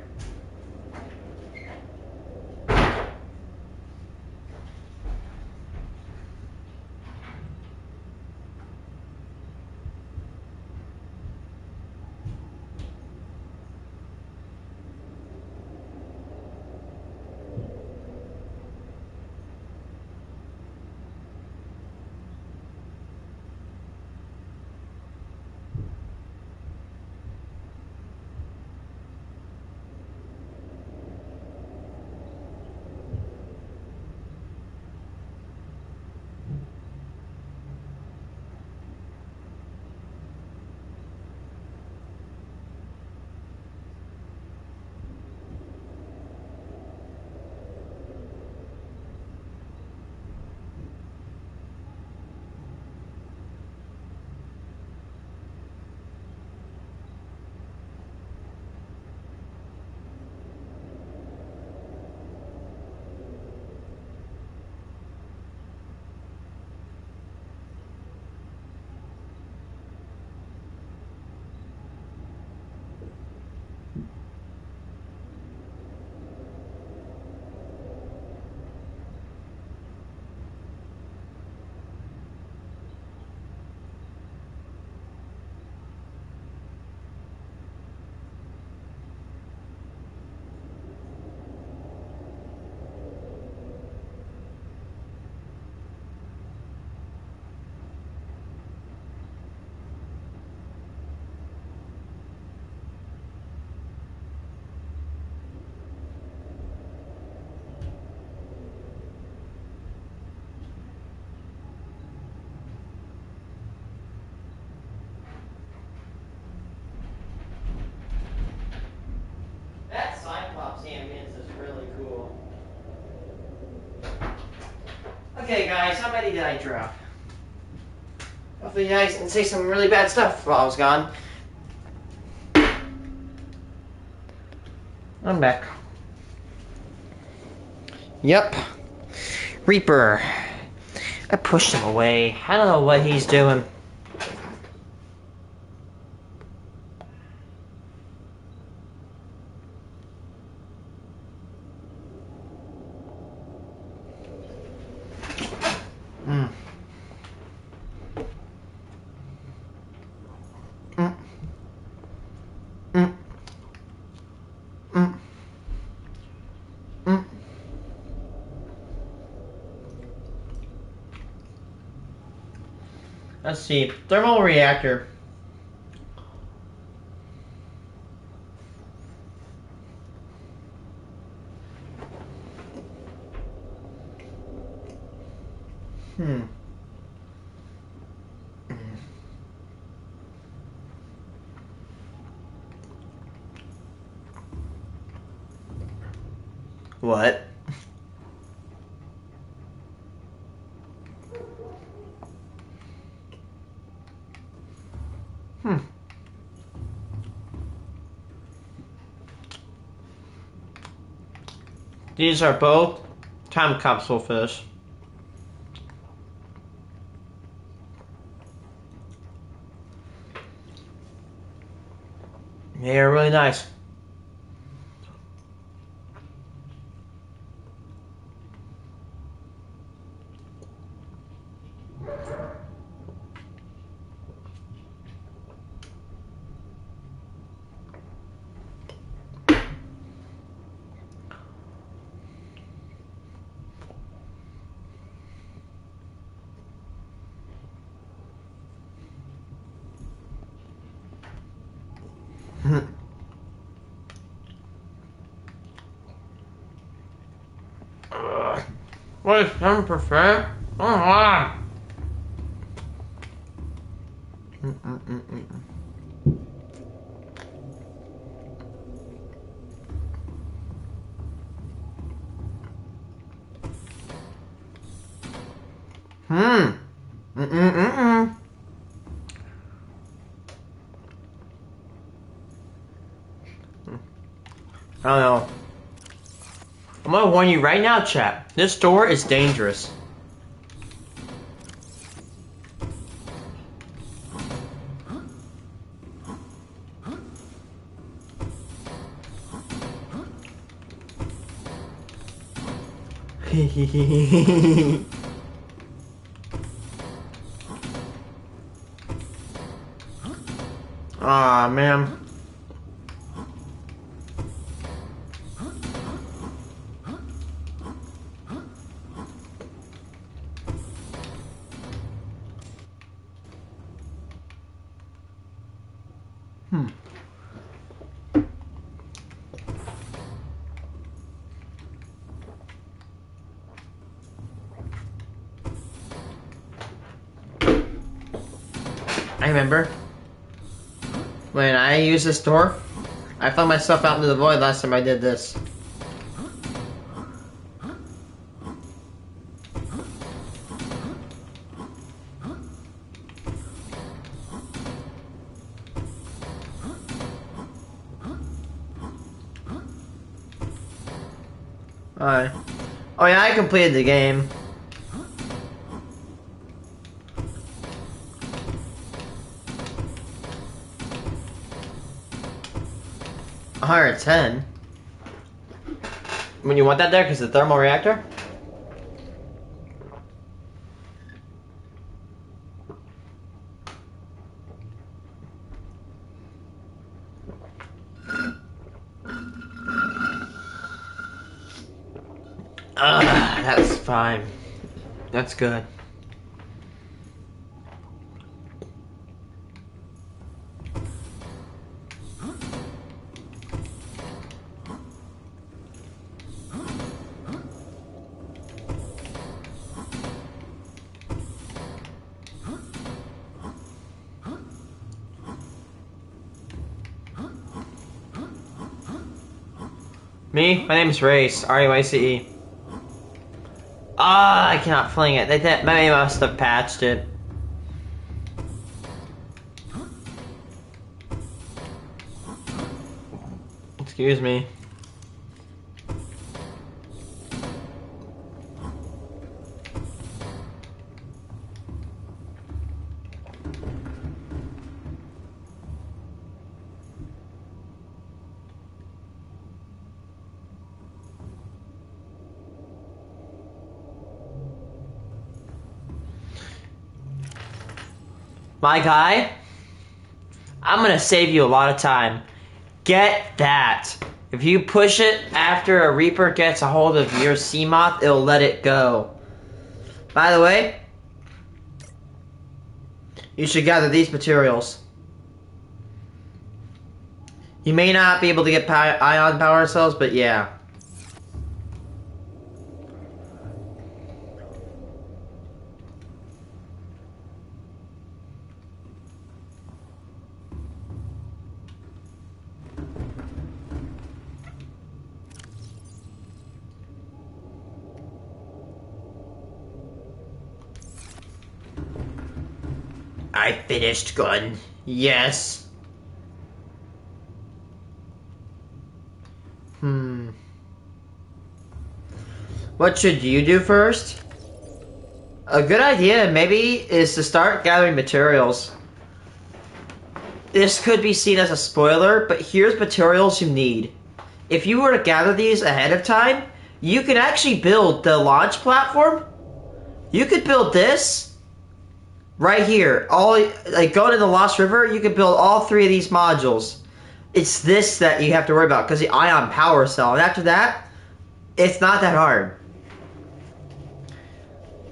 Okay, guys, how many did I drop? Hopefully you guys didn't say some really bad stuff while I was gone. I'm back. Yep. Reaper. I pushed him away. I don't know what he's doing. Mm. Mm. Mm. Mm. Mm. Let's see. Thermal reactor. Hmm. What? Hmm. These are both time capsule fish. They are really nice. What is 10%? Come on! Hmm. I don't know. I'm gonna warn you right now, chat. This door is dangerous. Aw, man. I remember when I used this door, I found myself out into the void last time I did this. Alright. Oh yeah, I completed the game. $110. When you want that there, because the thermal reactor? That's fine. That's good. Me? My name is Race. R-A-Y-C-E. I cannot fling it. They must have patched it. Excuse me. My guy, I'm gonna save you a lot of time. Get that. If you push it after a Reaper gets a hold of your Seamoth, it'll let it go. By the way, you should gather these materials. You may not be able to get ion power cells, but yeah. I finished gun. Yes. What should you do first? A good idea, maybe, is to start gathering materials. This could be seen as a spoiler, but here's materials you need. If you were to gather these ahead of time, you can actually build the launch platform. You could build this right here. Like going to the Lost River, you could build all 3 of these modules. It's this that you have to worry about because the ion power cell. And after that, it's not that hard.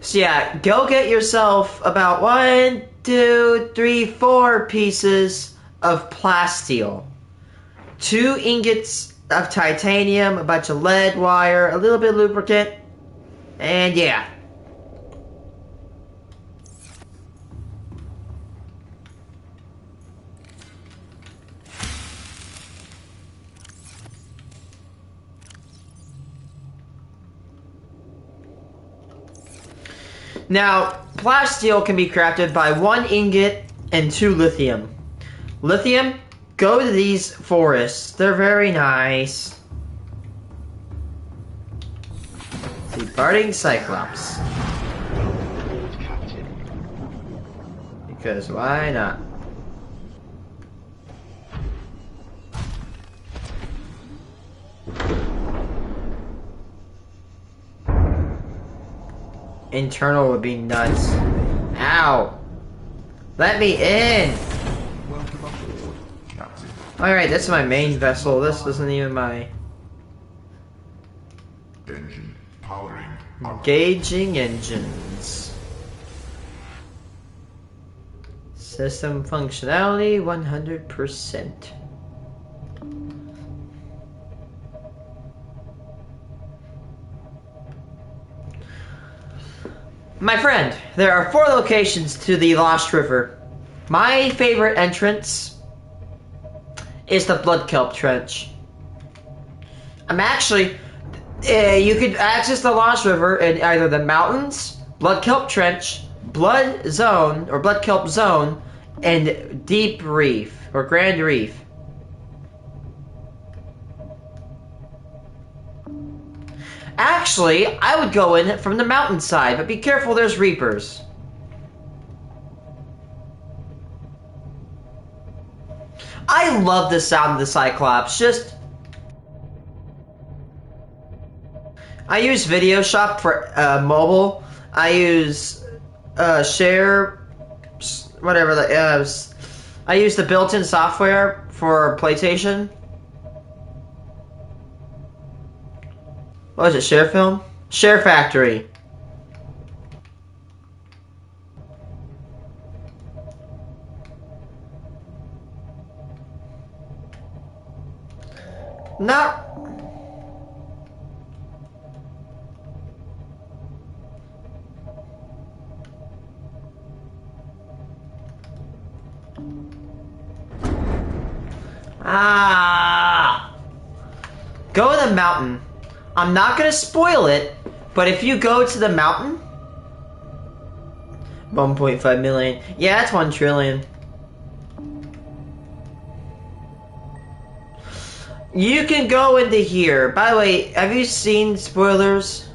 So yeah, go get yourself about 1, 2, 3, 4 pieces of plasteel. 2 ingots of titanium, a bunch of lead wire, a little bit of lubricant, and yeah. Now, plasteel can be crafted by 1 ingot and 2 lithium. Lithium, go to these forests. They're very nice. Departing Cyclops. Because why not? Internal would be nuts. Ow! Let me in! Welcome aboard, Captain. Alright, this is my main vessel. This isn't even my... Engine powering up. Engaging engines. System functionality 100%. My friend, there are 4 locations to the Lost River. My favorite entrance is the Blood Kelp Trench. You could access the Lost River in either the mountains, Blood Kelp Trench, Blood Zone, or Blood Kelp Zone, and Deep Reef, or Grand Reef. Actually, I would go in from the mountainside, but be careful, there's Reapers. I love the sound of the Cyclops, I use Video Shop for mobile. I use Share, whatever that is. I use the built-in software for PlayStation. What was it, Share Film? Share Factory. Not... Go to the mountain. I'm not gonna spoil it, But if you go to the mountain, 1.5 million. Yeah, that's 1 trillion. You can go into here. By the way, have you seen spoilers?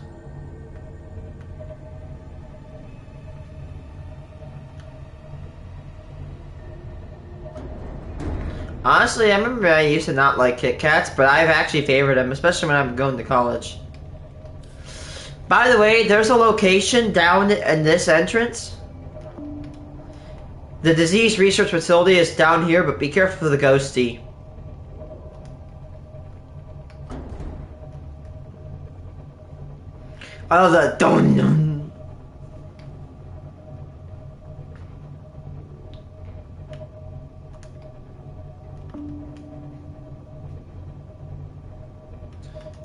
Honestly, I remember I used to not like Kit Kats, but I've actually favored them, especially when I'm going to college. By the way, there's a location down in this entrance. The disease research facility is down here, but be careful for the ghosty. Oh, the dun.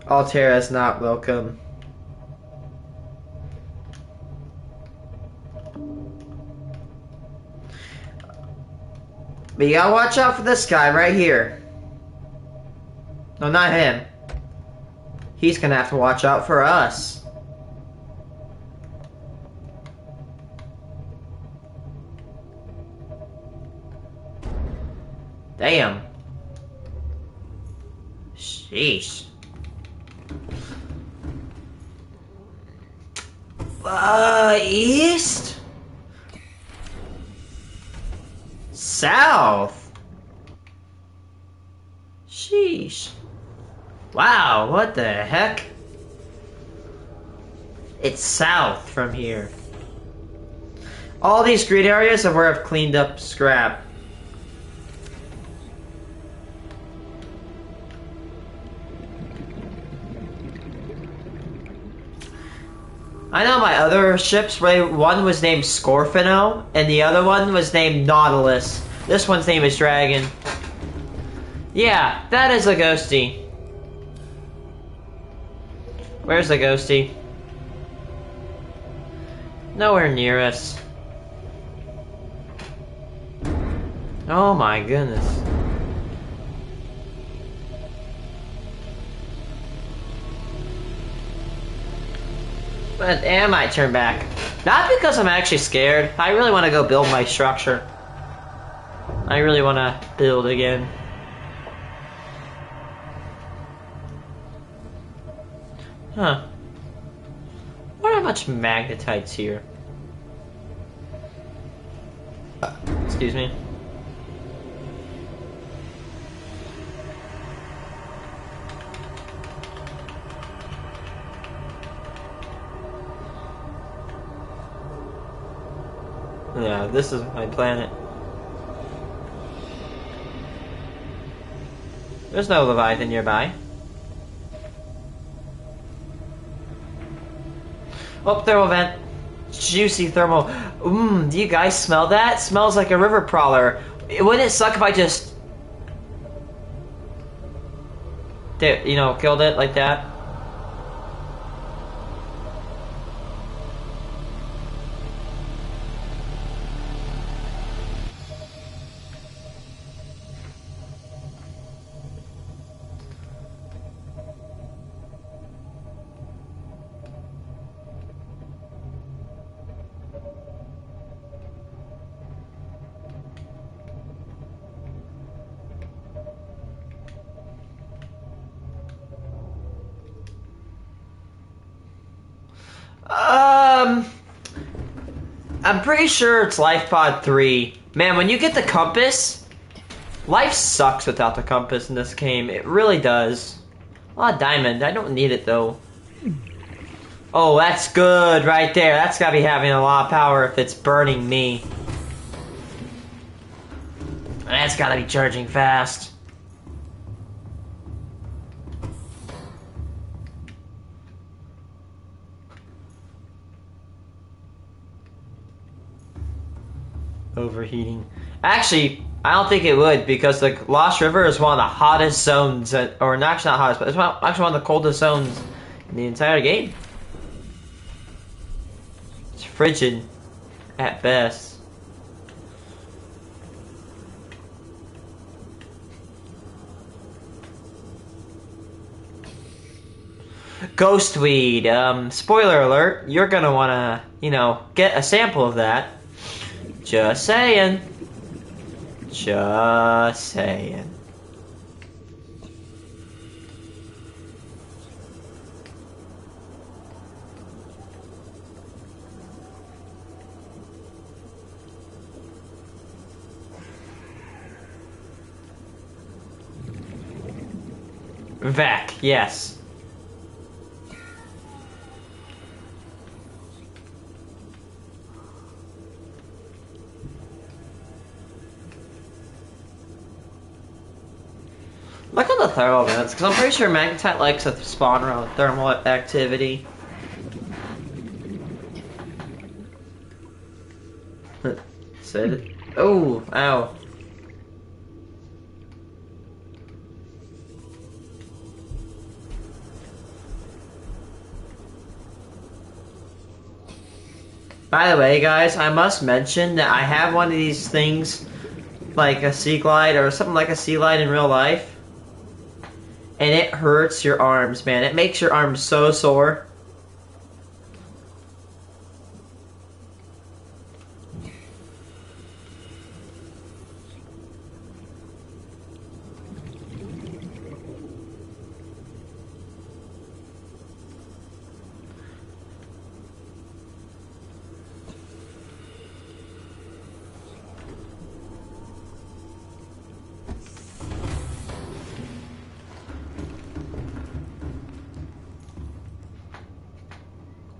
Altera is not welcome. But you gotta watch out for this guy right here. No, not him. He's gonna have to watch out for us. Damn. Sheesh. East? South? Sheesh. Wow, what the heck? It's south from here. All these green areas are where I've cleaned up scrap. I know my other ships, right? One was named Scorfino, and the other one was named Nautilus. This one's name is Dragon. Yeah, that is a ghosty. Where's the ghosty? Nowhere near us. Oh my goodness. But I might turn back. Not because I'm actually scared. I really want to go build my structure. I really want to build again. Huh. What are much magnetites here? Excuse me. Yeah, this is my planet. There's no Leviathan nearby. Oh, thermal vent. Juicy thermal. Do you guys smell that? Smells like a river prowler. Wouldn't it suck if I just... you know, killed it like that? I'm pretty sure it's Life Pod 3. Man, when you get the compass, life sucks without the compass in this game. It really does. A lot of diamond. I don't need it though. Oh, that's good right there. That's gotta be having a lot of power if it's burning me. That's gotta be charging fast. Overheating. Actually, I don't think it would because the Lost River is one of the hottest zones, or actually not hottest, but it's actually one of the coldest zones in the entire game. It's frigid at best. Ghostweed. Spoiler alert, you're gonna wanna, you know, get a sample of that. Just saying. Just saying. Vac, yes. Look at the thermal vents, because I'm pretty sure Magnetite likes to spawn around thermal activity. Said it. Oh, ow. By the way, guys, I must mention that I have one of these things, like a sea glide or something like a sea glide in real life. And it hurts your arms, man. It makes your arms so sore.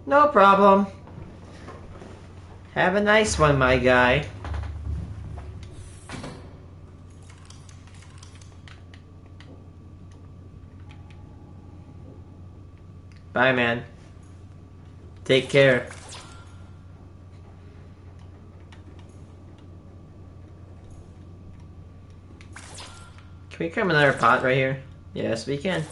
No problem. Have a nice one, my guy. Bye, man. Take care. Can we cram another pot right here? Yes, we can.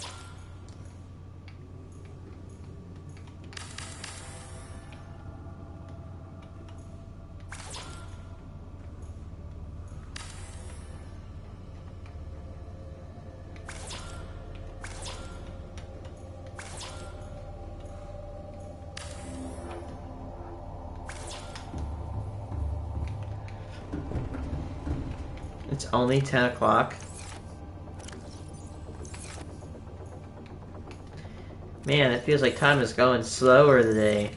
It's only 10 o'clock. Man, it feels like time is going slower today.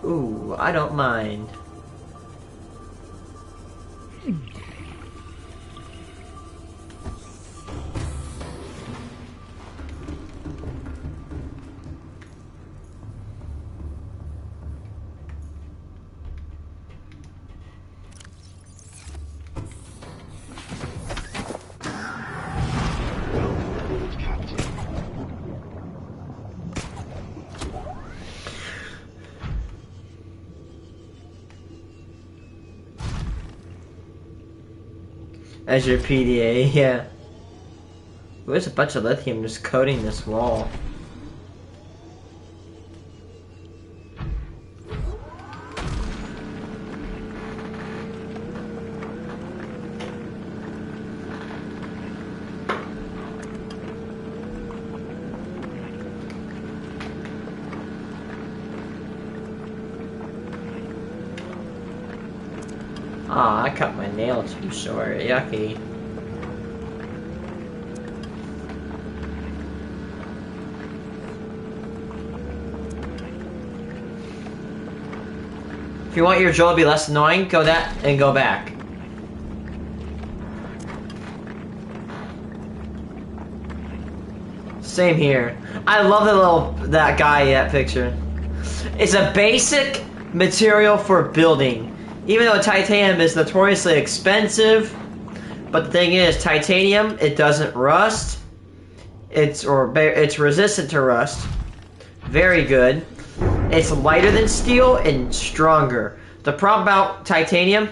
Ooh, I don't mind. As your PDA, yeah. There's a bunch of lithium just coating this wall. Aw, I cut my nail too short. Yucky. If you want your Joel to be less annoying, go that and go back. Same here. I love that guy in that picture. It's a basic material for building. Even though titanium is notoriously expensive, but the thing is, titanium, it doesn't rust. It's resistant to rust. Very good. It's lighter than steel and stronger. The problem about titanium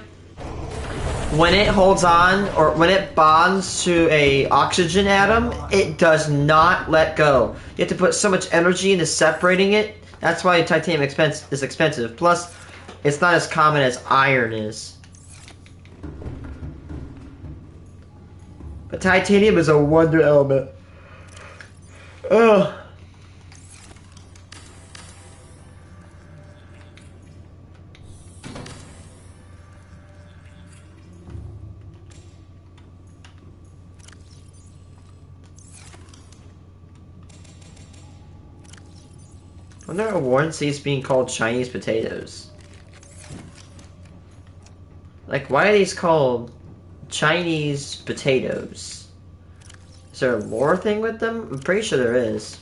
when it holds on, or when it bonds to a oxygen atom, it does not let go. You have to put so much energy into separating it. That's why titanium is expensive. Plus, it's not as common as iron is. But titanium is a wonder element. Ugh. I wonder why Warren sees being called Chinese potatoes. Like, why are these called Chinese potatoes? Is there a lore thing with them? I'm pretty sure there is.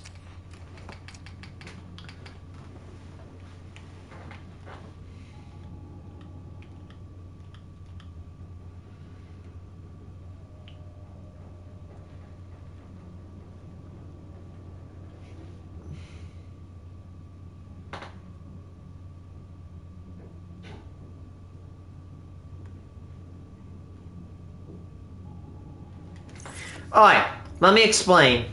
Alright, let me explain.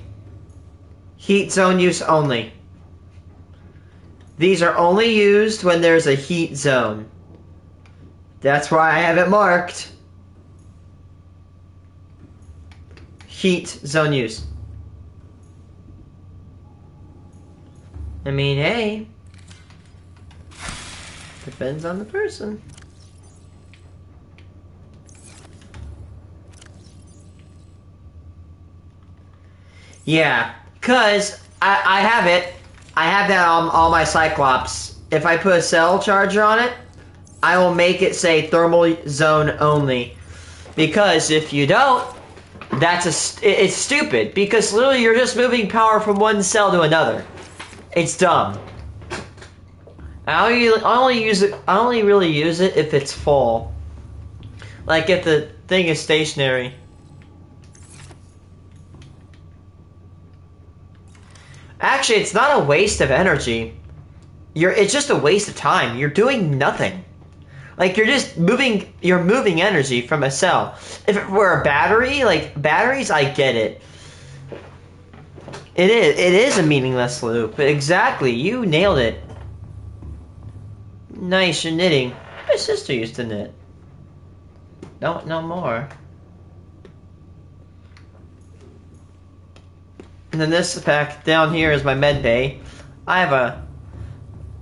Heat zone use only. These are only used when there's a heat zone. That's why I have it marked. Heat zone use. I mean, hey. Depends on the person. Yeah, cause I have it. I have that on all my Cyclops. If I put a cell charger on it, I will make it say thermal zone only. Because if you don't, it's stupid. Because literally you're just moving power from one cell to another. It's dumb. I only really use it if it's full. Like if the thing is stationary. Actually, it's not a waste of energy. It's just a waste of time. You're doing nothing. Like you're moving energy from a cell. If it were a battery, like batteries, I get it. It is a meaningless loop. Exactly, you nailed it. Nice, you're knitting. My sister used to knit. Don't know more. And then this pack down here is my med bay. I have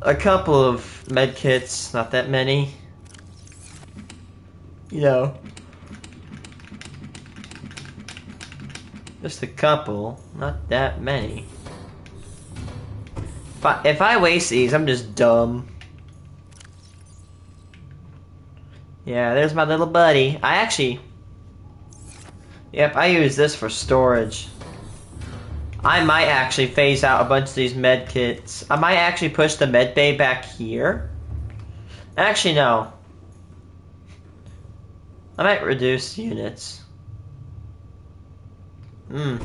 a couple of med kits, not that many. You know. Just a couple, not that many. If I waste these, I'm just dumb. Yeah, there's my little buddy. Yep, I use this for storage. I might actually phase out a bunch of these med kits. I might actually push the med bay back here. Actually, no. I might reduce units. I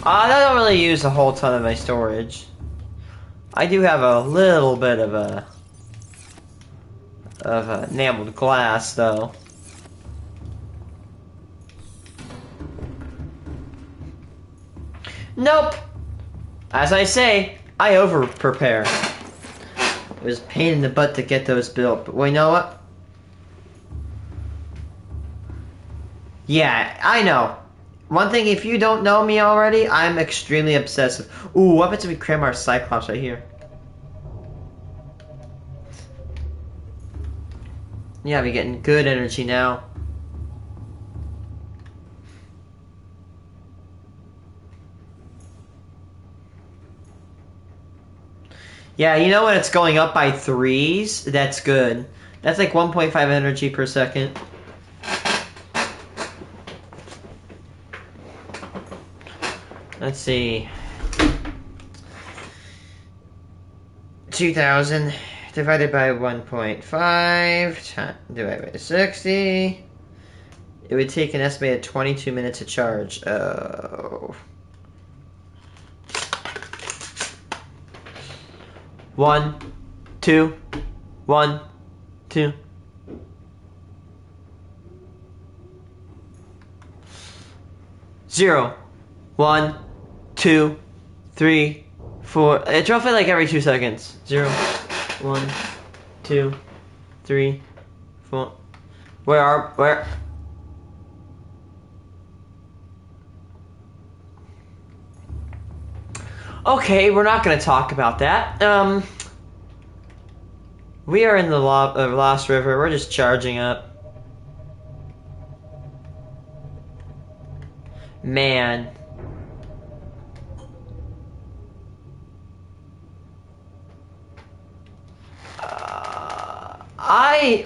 don't really use a whole ton of my storage. I do have a little bit of enameled glass, though. Nope. As I say, I over-prepare. It was a pain in the butt to get those built, but well, you know what? Yeah, I know. One thing, if you don't know me already, I'm extremely obsessive. Ooh, what happens if we cram our Cyclops right here? Yeah, we're getting good energy now. Yeah, you know when it's going up by 3s? That's good. That's like 1.5 energy per second. Let's see. 2,000 divided by 1.5 divided by 60. It would take an estimated 22 minutes to charge. Oh. 1, 2, 1, 2. 0, 1, 2, 3, 4. It's roughly like every 2 seconds. 0, 1, 2, 3, 4. Where? Okay, we're not gonna talk about that. We are in the Lost River. We're just charging up. Man.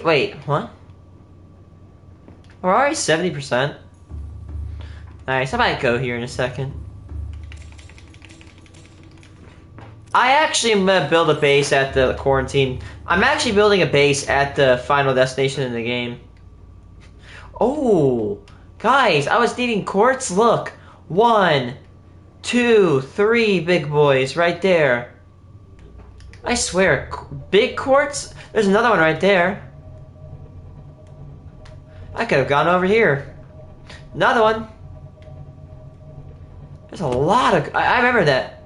Wait, what? We're already 70%. Nice, I might go here in a second. I actually am gonna build a base at the quarantine. I'm actually building a base at the final destination in the game. Oh, guys, I was needing quartz. Look, 1, 2, 3 big boys right there. I swear, big quartz? There's another one right there. I could have gone over here. Another one. There's a lot of... I remember that.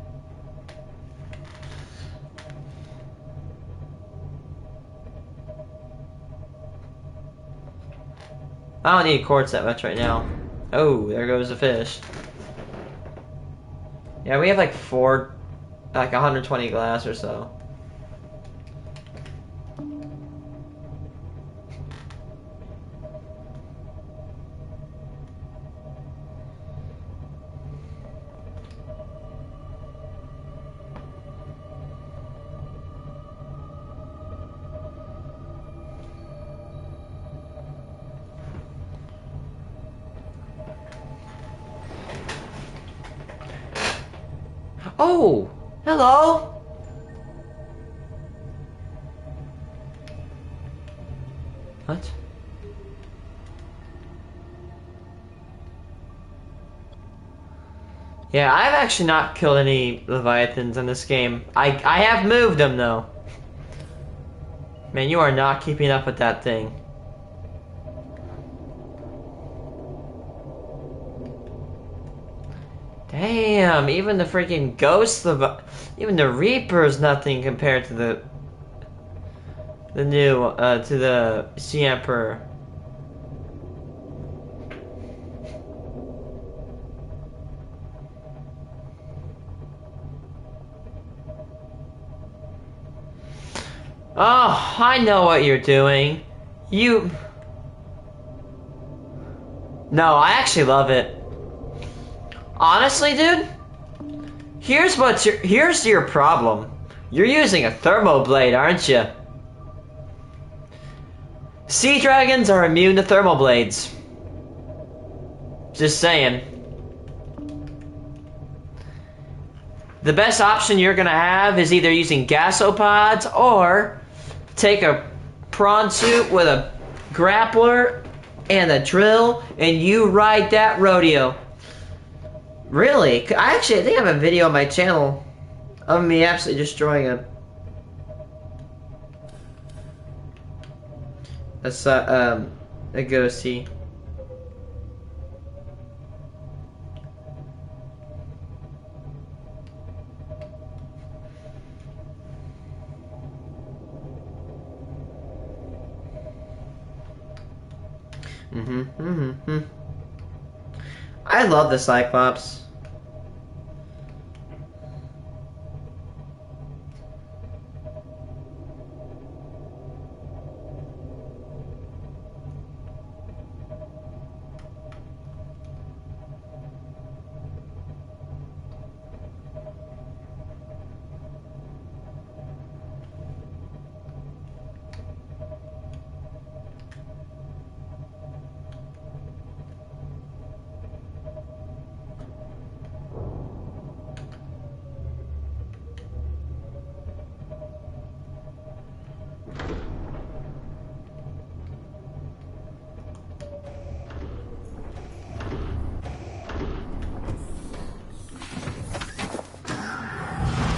I don't need quartz that much right now. Oh, there goes the fish. Yeah, we have like 120 glass or so. Oh, hello. What? Yeah, I've actually not killed any Leviathans in this game. I have moved them though. Man, you are not keeping up with that thing. Damn, even the freaking ghost even the Reaper is nothing compared to the new to the Sea Emperor. Oh, I know what you're doing. No, I actually love it. Honestly, dude, here's your problem. You're using a thermo blade, aren't you? Sea dragons are immune to thermal blades. Just saying. The best option you're gonna have is either using gasopods or take a prawn suit with a grappler and a drill and you ride that rodeo. Really? I think I have a video on my channel of me absolutely destroying a ghostie. I love the Cyclops.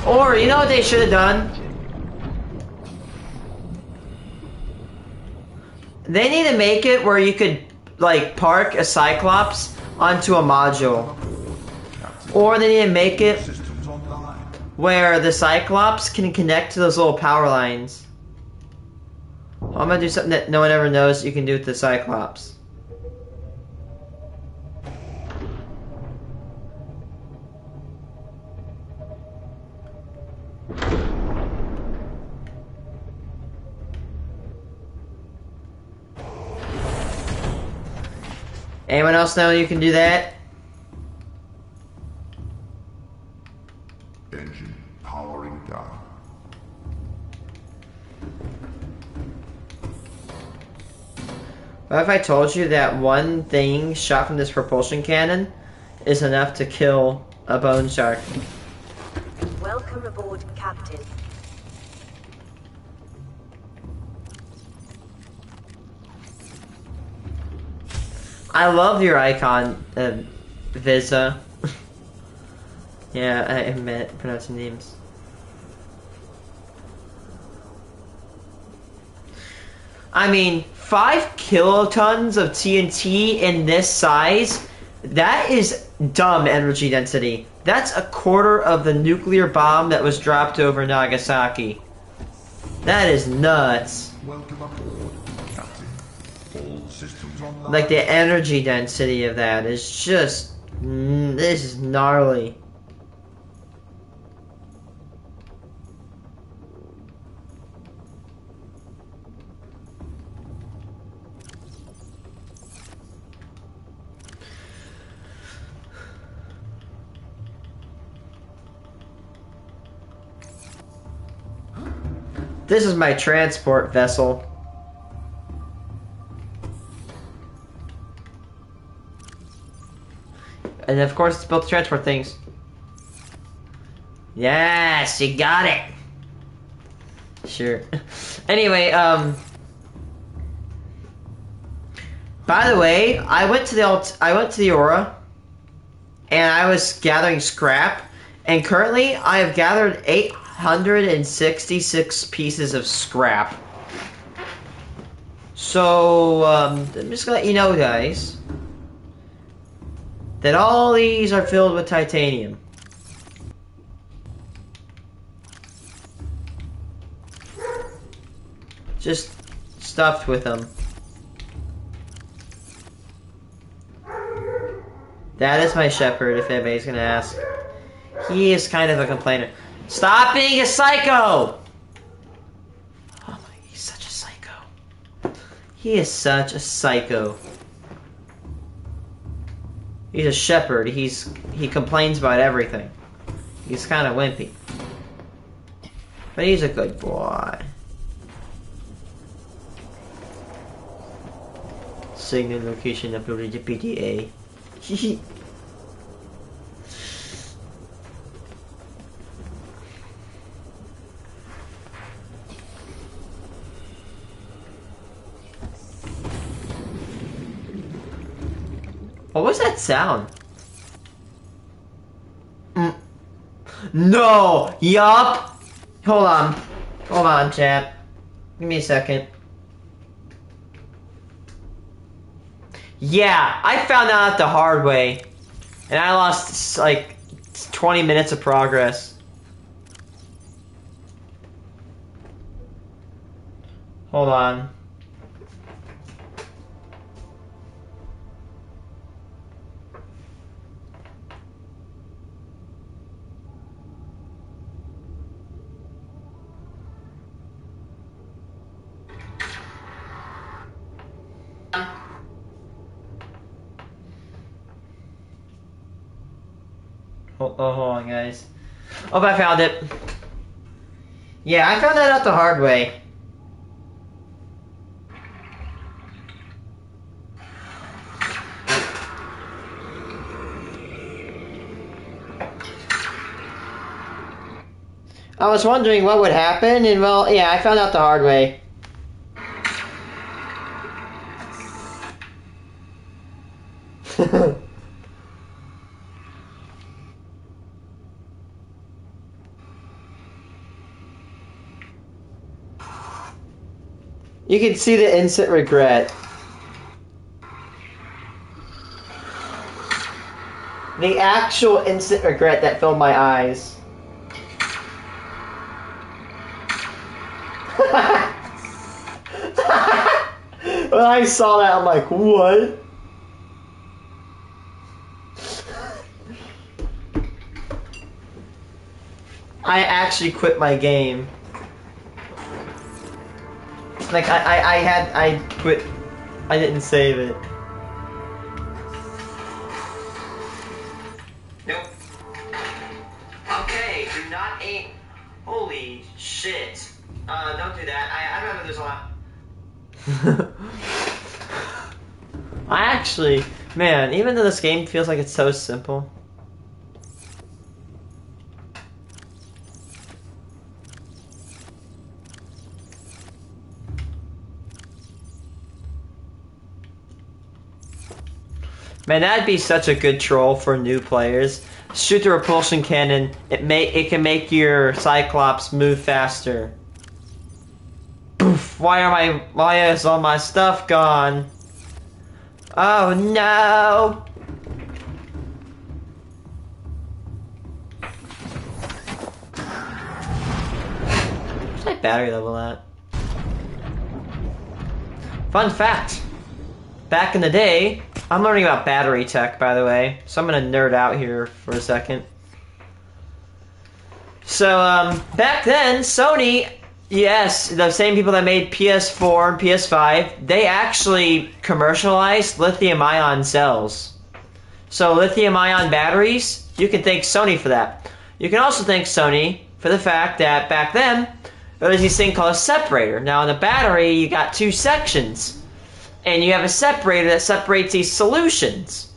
Or, you know what they should have done? They need to make it where you could, like, park a Cyclops onto a module. Or they need to make it Systems online. where the Cyclops can connect to those little power lines. I'm gonna do something that no one ever knows you can do with the Cyclops. Anyone else know you can do that? Engine powering down. What if I told you that one thing shot from this propulsion cannon is enough to kill a bone shark? Welcome aboard, Captain. I love your icon, Visa. Yeah, I meant pronouncing names. I mean, 5 kilotons of TNT in this size, that is dumb energy density. That's a quarter of the nuclear bomb that was dropped over Nagasaki. That is nuts. Welcome aboard, Captain. All systems online. Like, the energy density of that is just... this is gnarly. This is my transport vessel. And of course it's built to transport things. Yes, you got it. Sure. Anyway, by the way, I went to the Aura and I was gathering scrap, and currently I have gathered 866 pieces of scrap. So, I'm just gonna let you know, guys, that all these are filled with titanium. Just stuffed with them. That is my shepherd, if anybody's gonna ask. He is kind of a complainer. Stop being a psycho! Oh my, he's such a psycho. He is such a psycho. He's a shepherd. He complains about everything. He's kind of wimpy. But he's a good boy. Signal location uploaded to PTA. What was that sound? No! Yup! Hold on. Hold on, chat. Give me a second. Yeah, I found out the hard way. And I lost, like, 20 minutes of progress. Hold on. Hold on, guys. Oh, I found it. Yeah, I found that out the hard way. I was wondering what would happen, and well, yeah, I found out the hard way. You can see the instant regret. The actual instant regret that filled my eyes. When I saw that, I'm like, what? I actually quit my game. Like, I quit. I didn't save it. Nope. Okay, do not aim. Holy shit. Don't do that. I remember there's a lot. I actually, man, even though this game feels like it's so simple. Man, that'd be such a good troll for new players. Shoot the repulsion cannon. It can make your Cyclops move faster. Poof! Why is all my stuff gone? Oh no! What's my battery level at? Fun fact. Back in the day, I'm learning about battery tech, by the way, so I'm gonna nerd out here for a second. So, back then, Sony, yes, the same people that made PS4 and PS5, they actually commercialized lithium-ion cells. So, lithium-ion batteries, you can thank Sony for that. You can also thank Sony for the fact that back then, there was this thing called a separator. Now, in the battery, you got two sections. And you have a separator that separates these solutions.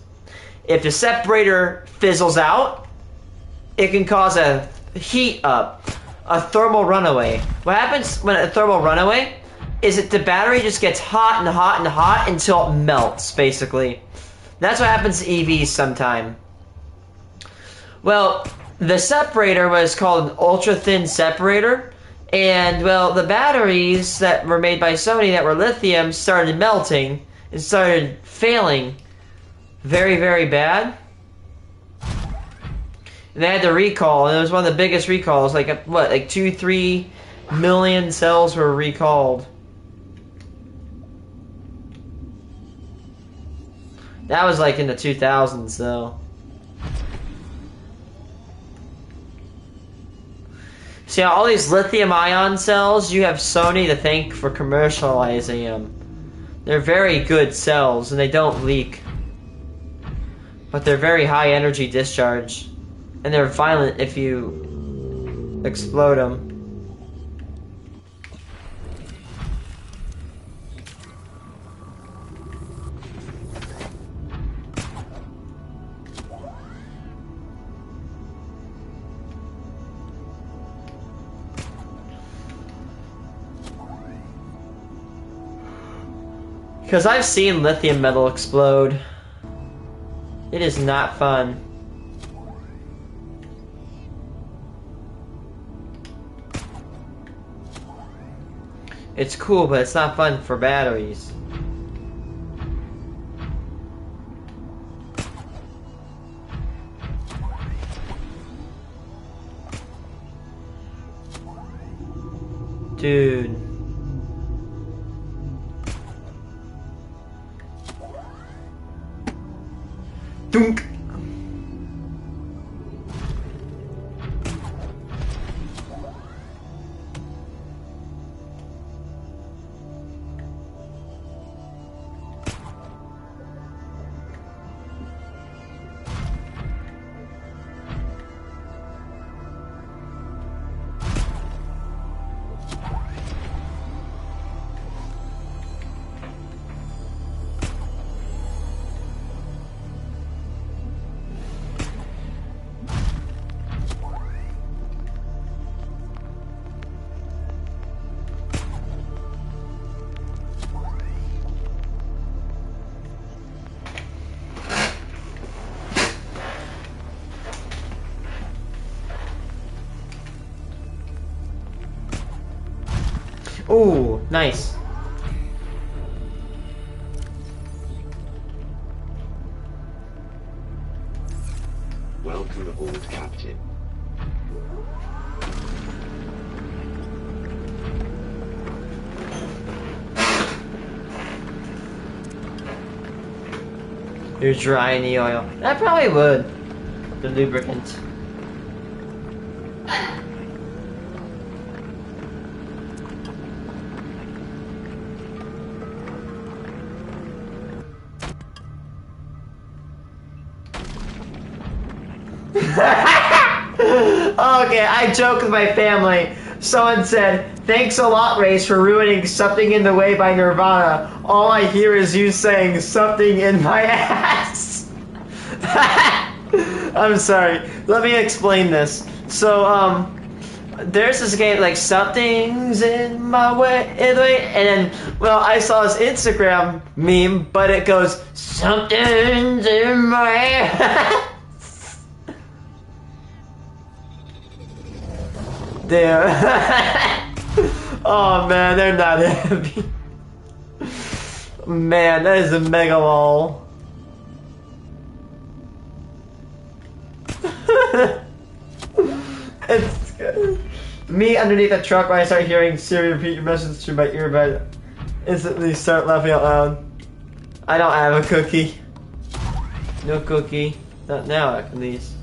If the separator fizzles out, it can cause a heat up, a thermal runaway. What happens when a thermal runaway is that the battery just gets hot and hot and hot until it melts, basically. That's what happens to EVs sometime. Well, the separator was called an ultra-thin separator. And, well, the batteries that were made by Sony that were lithium started melting and started failing very, very bad. And they had to recall, and it was one of the biggest recalls. Like, what, like 2-3 million cells were recalled. That was like in the 2000s, though. See, all these lithium-ion cells, you have Sony to thank for commercializing them. They're very good cells, and they don't leak. But they're very high energy discharge. And they're violent if you explode them. Because I've seen lithium metal explode. It is not fun. It's cool, but it's not fun for batteries. Dude. Dunk. Ooh, nice. You're drying the oil. I probably would. The lubricant. Okay, I joke with my family. Someone said, "Thanks a lot, Race, for ruining Something in the Way by Nirvana. All I hear is you saying something in my ass." I'm sorry. Let me explain this. So, there's this game like something's in my way, and then, well, I saw this Instagram meme, but it goes, "Something's in my ass." Damn. Oh man, they're not happy. Man, that is a mega lol. It's good. Me underneath a truck when I start hearing Siri repeat your message through my earbud. Instantly start laughing out loud. I don't have a cookie. No cookie. Not now, at least.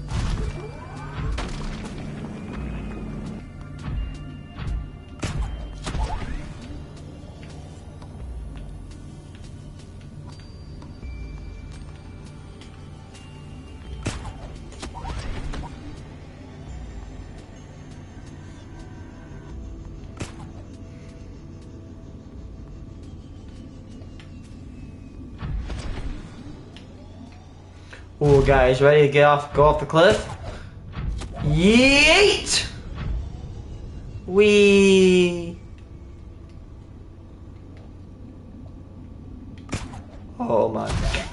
Ooh, guys, ready to go off the cliff? Yeet! Wee! Oh my god.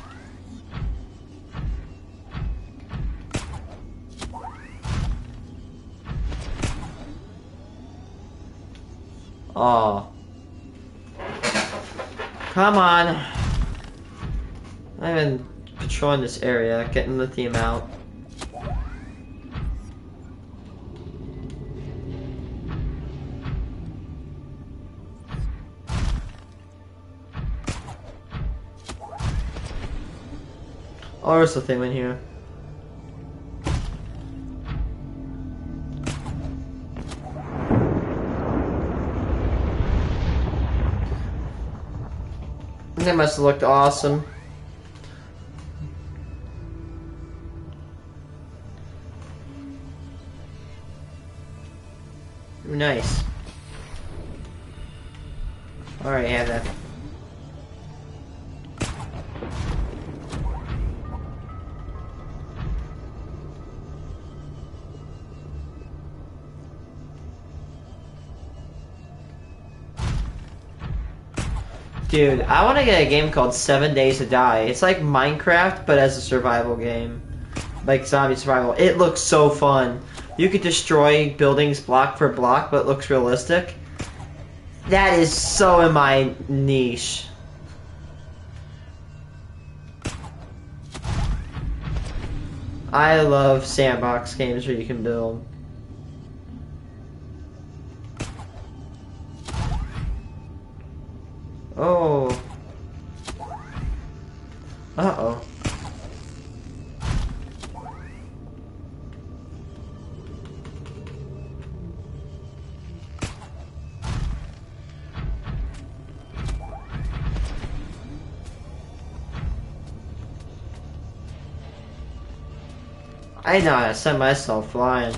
Oh. Come on. I've been patrolling this area, getting lithium out. Oh, there's lithium in here. That must have looked awesome. Ooh, nice. Alright, have that. Dude, I want to get a game called 7 Days to Die. It's like Minecraft, but as a survival game. Like zombie survival. It looks so fun. You could destroy buildings block for block, but it looks realistic. That is so in my niche. I love sandbox games where you can build. Oh. Uh-oh. I know how to send myself flying.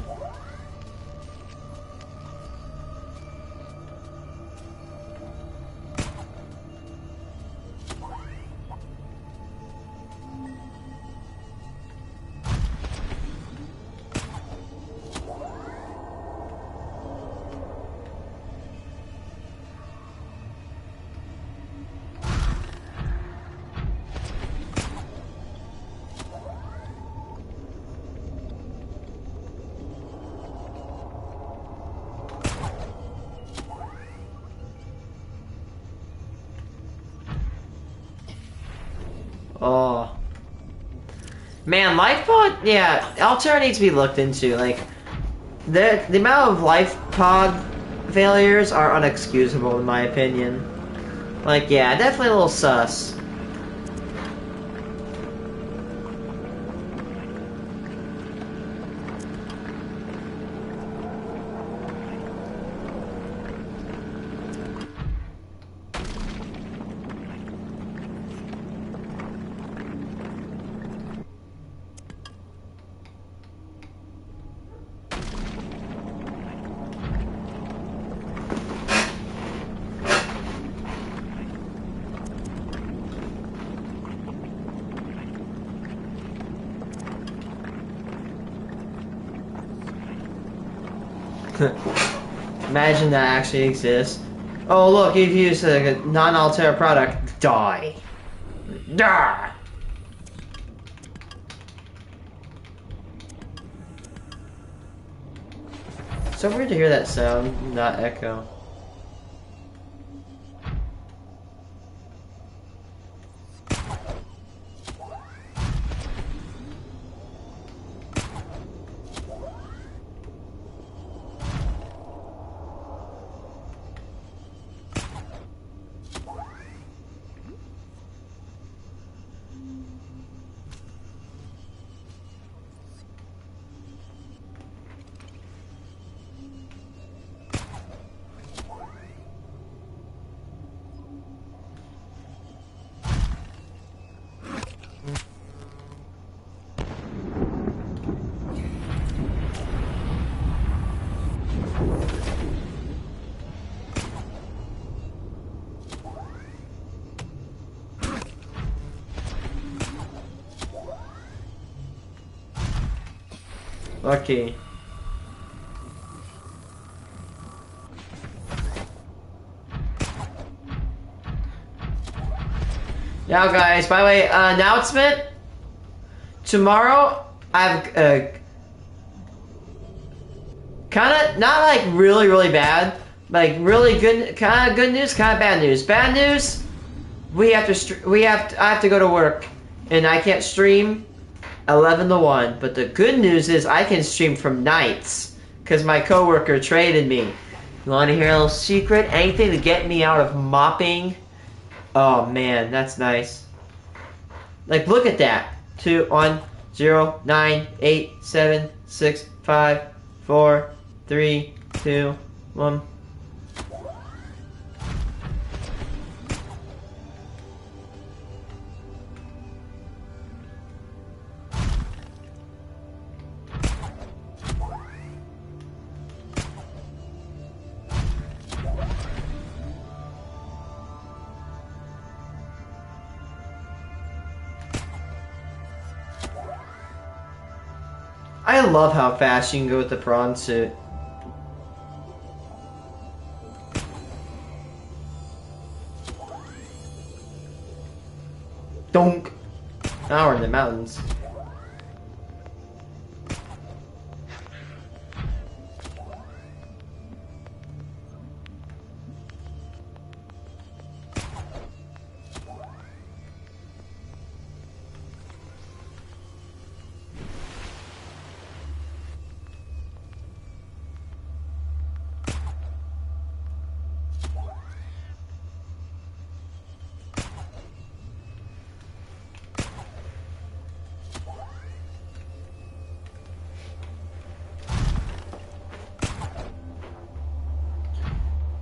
Oh. Man, life pod, yeah, Altera needs to be looked into. Like, the amount of life pod failures are unexcusable in my opinion. Like, yeah, definitely a little sus. Imagine that actually exists. Oh look, you've used a non-Altera product. Die. Die! So weird to hear that sound, not echo. Okay. Now guys, by the way, announcement. Tomorrow, I have kind of, not like really, really bad, like really good, kind of good news, kind of bad news. Bad news, I have to go to work, and I can't stream 11 to 1. But the good news is I can stream from nights, because my coworker traded me. You want to hear a little secret? Anything to get me out of mopping? Oh man, that's nice. Like, look at that. 2, 1, 0, 9, 8, 7, 6, 5, 4, 3, 2, 1. I love how fast you can go with the prawn suit. Donk. Now we're in the mountains.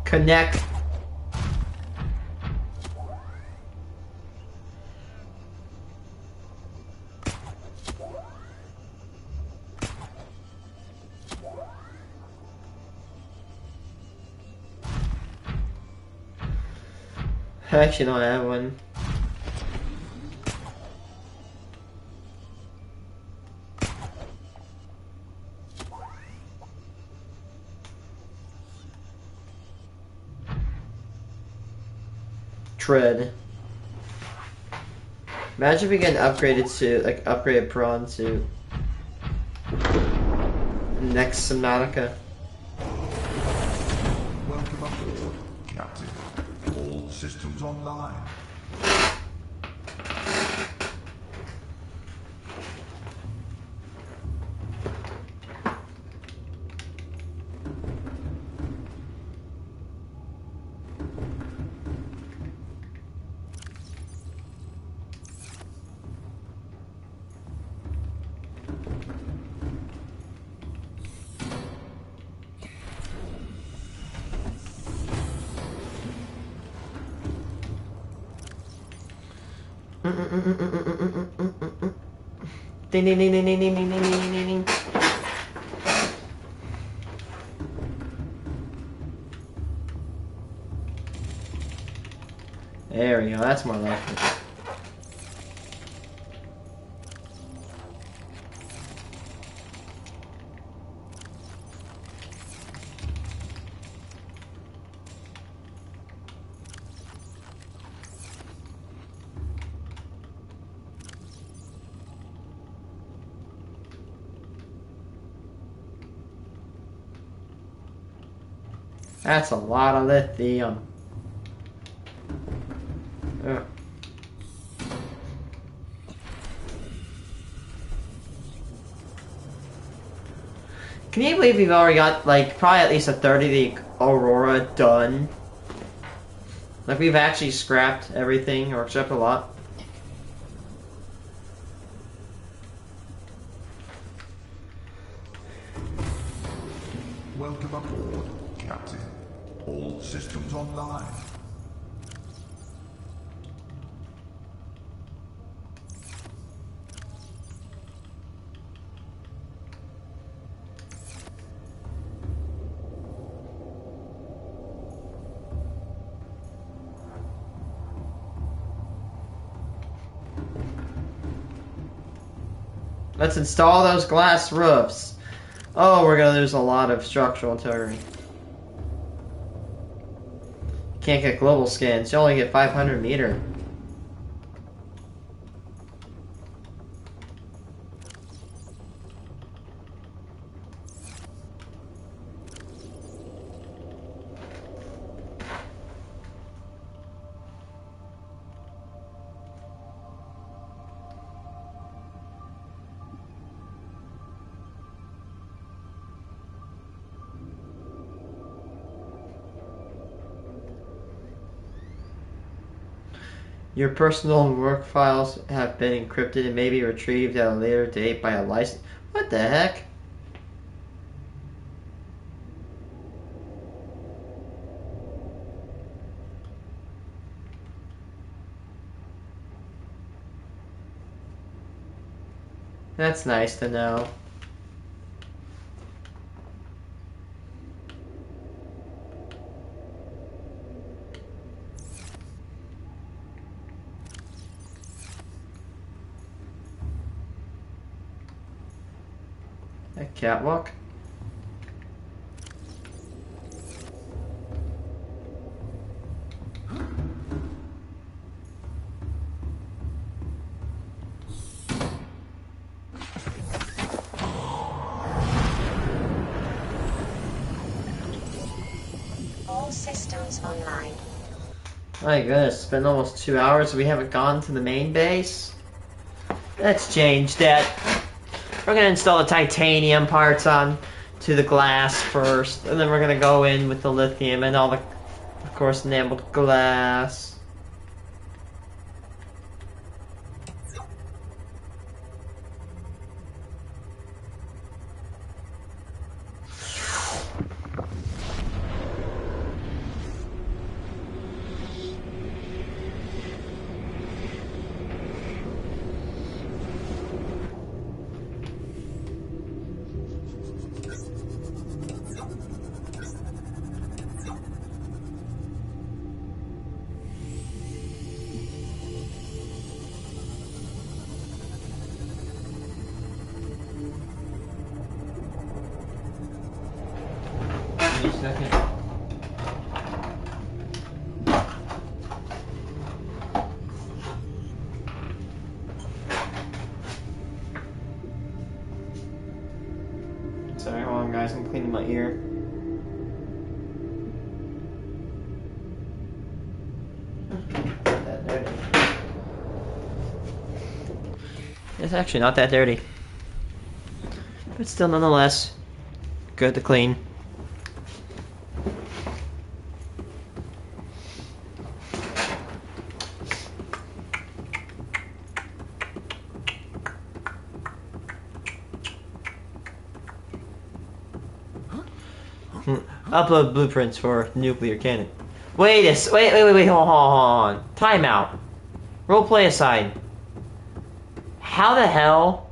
Connect. I actually don't have one. Tread. Imagine if we get an upgraded suit, like upgraded prawn suit. Next Subnautica. Welcome aboard, Captain. All systems online. Ding ding ding ding ding ding ding ding ding ding. There we go, that's more like it. That's a lot of lithium. Ugh. Can you believe we've already got, like, probably at least a third of the Aurora done? Like, we've actually scrapped everything, or scrapped a lot. Welcome aboard, Captain. All systems online. Let's install those glass roofs. Oh, we're gonna lose a lot of structural integrity. Can't get global scans. You only get 500 meter. Your personal work files have been encrypted and may be retrieved at a later date by a license. What the heck? That's nice to know. A catwalk? All systems online. My goodness, it's been almost 2 hours. We haven't gone to the main base. Let's change that. We're gonna install the titanium parts on to the glass first, and then we're gonna go in with the lithium and all the, of course, enameled glass. Wait a second. Sorry, hold on guys, I'm cleaning my ear. Not that dirty. It's actually not that dirty. But still nonetheless, good to clean. Upload blueprints for nuclear cannon. Wait, hold on. Timeout. Roleplay aside. How the hell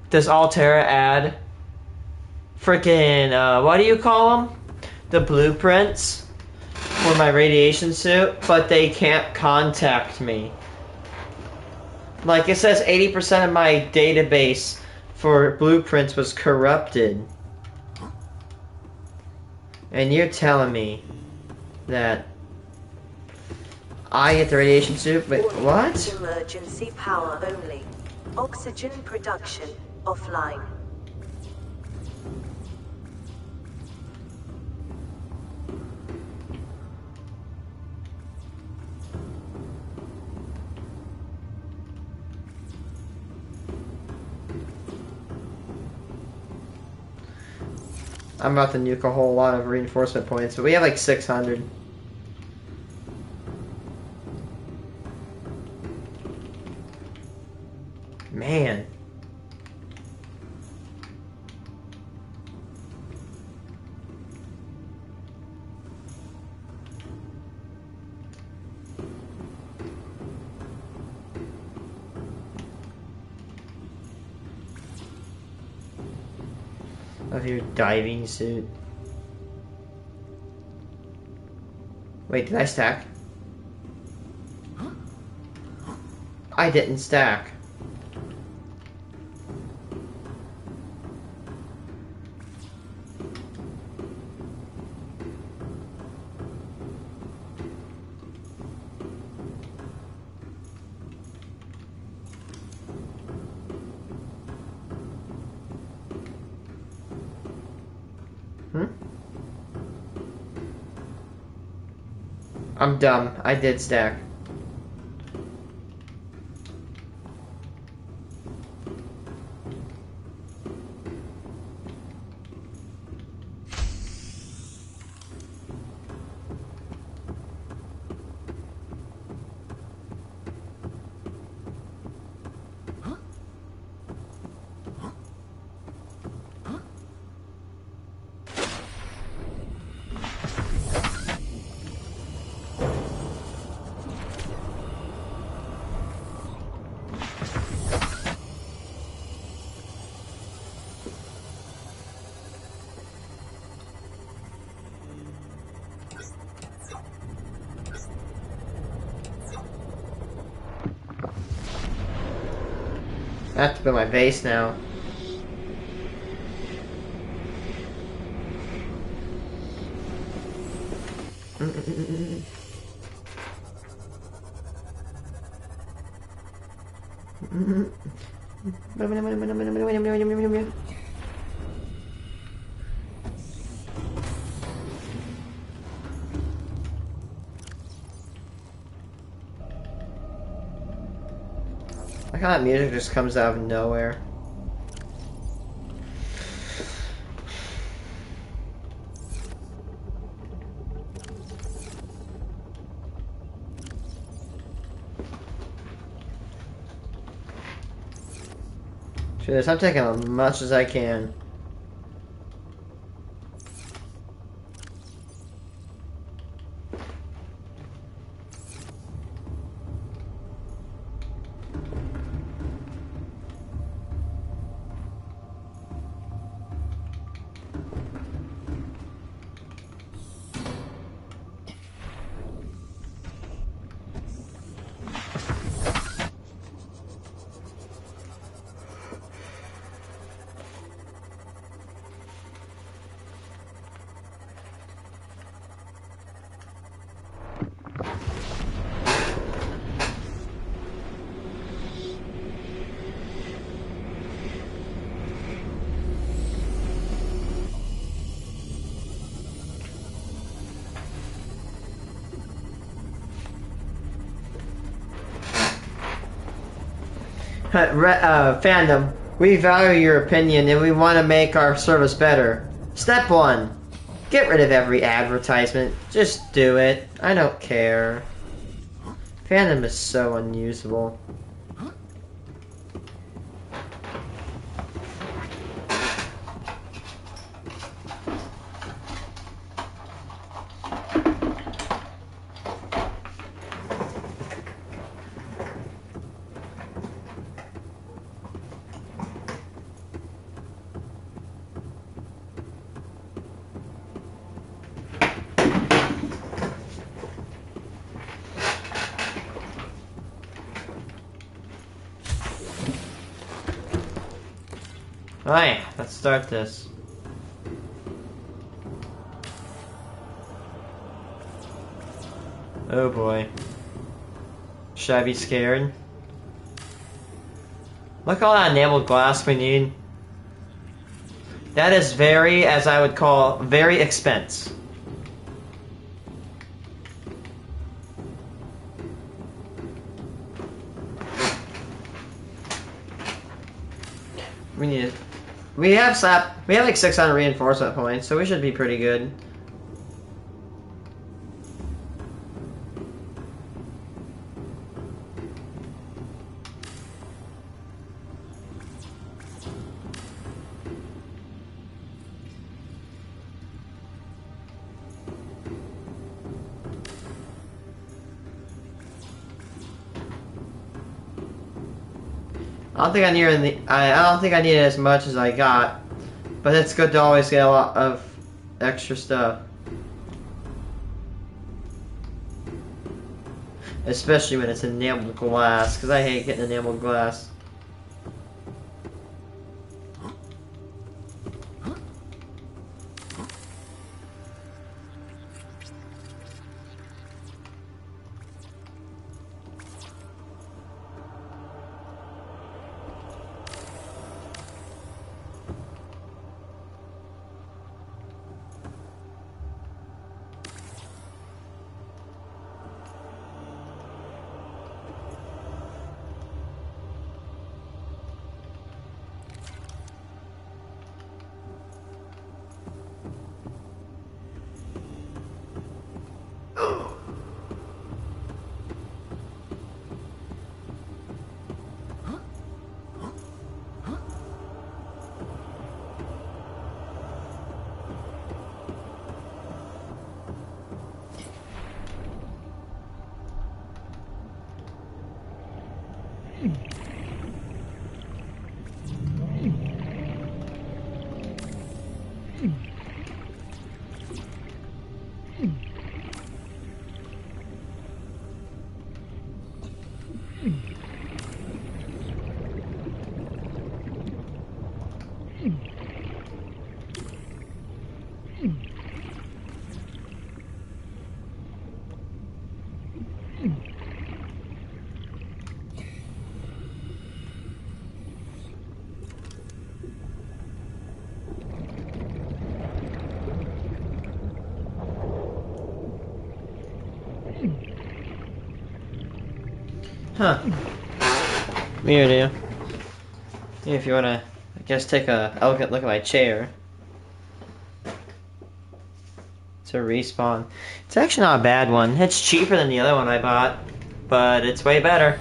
does Altera add freaking, what do you call them? The blueprints for my radiation suit, but they can't contact me. Like, it says 80% of my database for blueprints was corrupted. And you're telling me that I get the radiation suit? Wait, what? Emergency power only. Oxygen production offline. I'm about to nuke a whole lot of reinforcement points, but we have like 600. Man. Of your diving suit. Wait, did I stack? I didn't stack. I'm dumb. I did stack. I have to build my base now. Like how that music just comes out of nowhere. Screw this, I'm taking as much as I can. Fandom, we value your opinion and we want to make our service better. Step 1. Get rid of every advertisement. Just do it. I don't care. Fandom is so unusable. Alright, let's start this. Oh boy. Should I be scared? Look at all that enameled glass we need. That is very, as I would call, very expense. We need it. We have like 600 reinforcement points, so we should be pretty good. I don't think I need I don't think I need as much as I got, but it's good to always get a lot of extra stuff, especially when it's enameled glass. Because I hate getting enameled glass. Huh. Weird, yeah. If you wanna, I guess, take a elegant look at my chair. It's a respawn. It's actually not a bad one. It's cheaper than the other one I bought, but it's way better.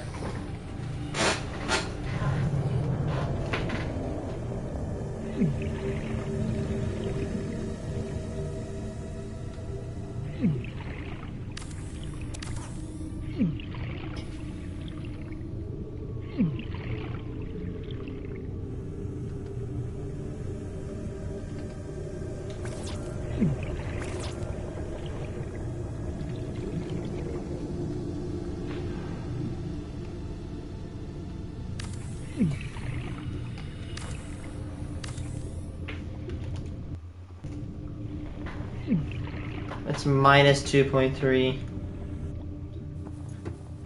It's minus 2.3.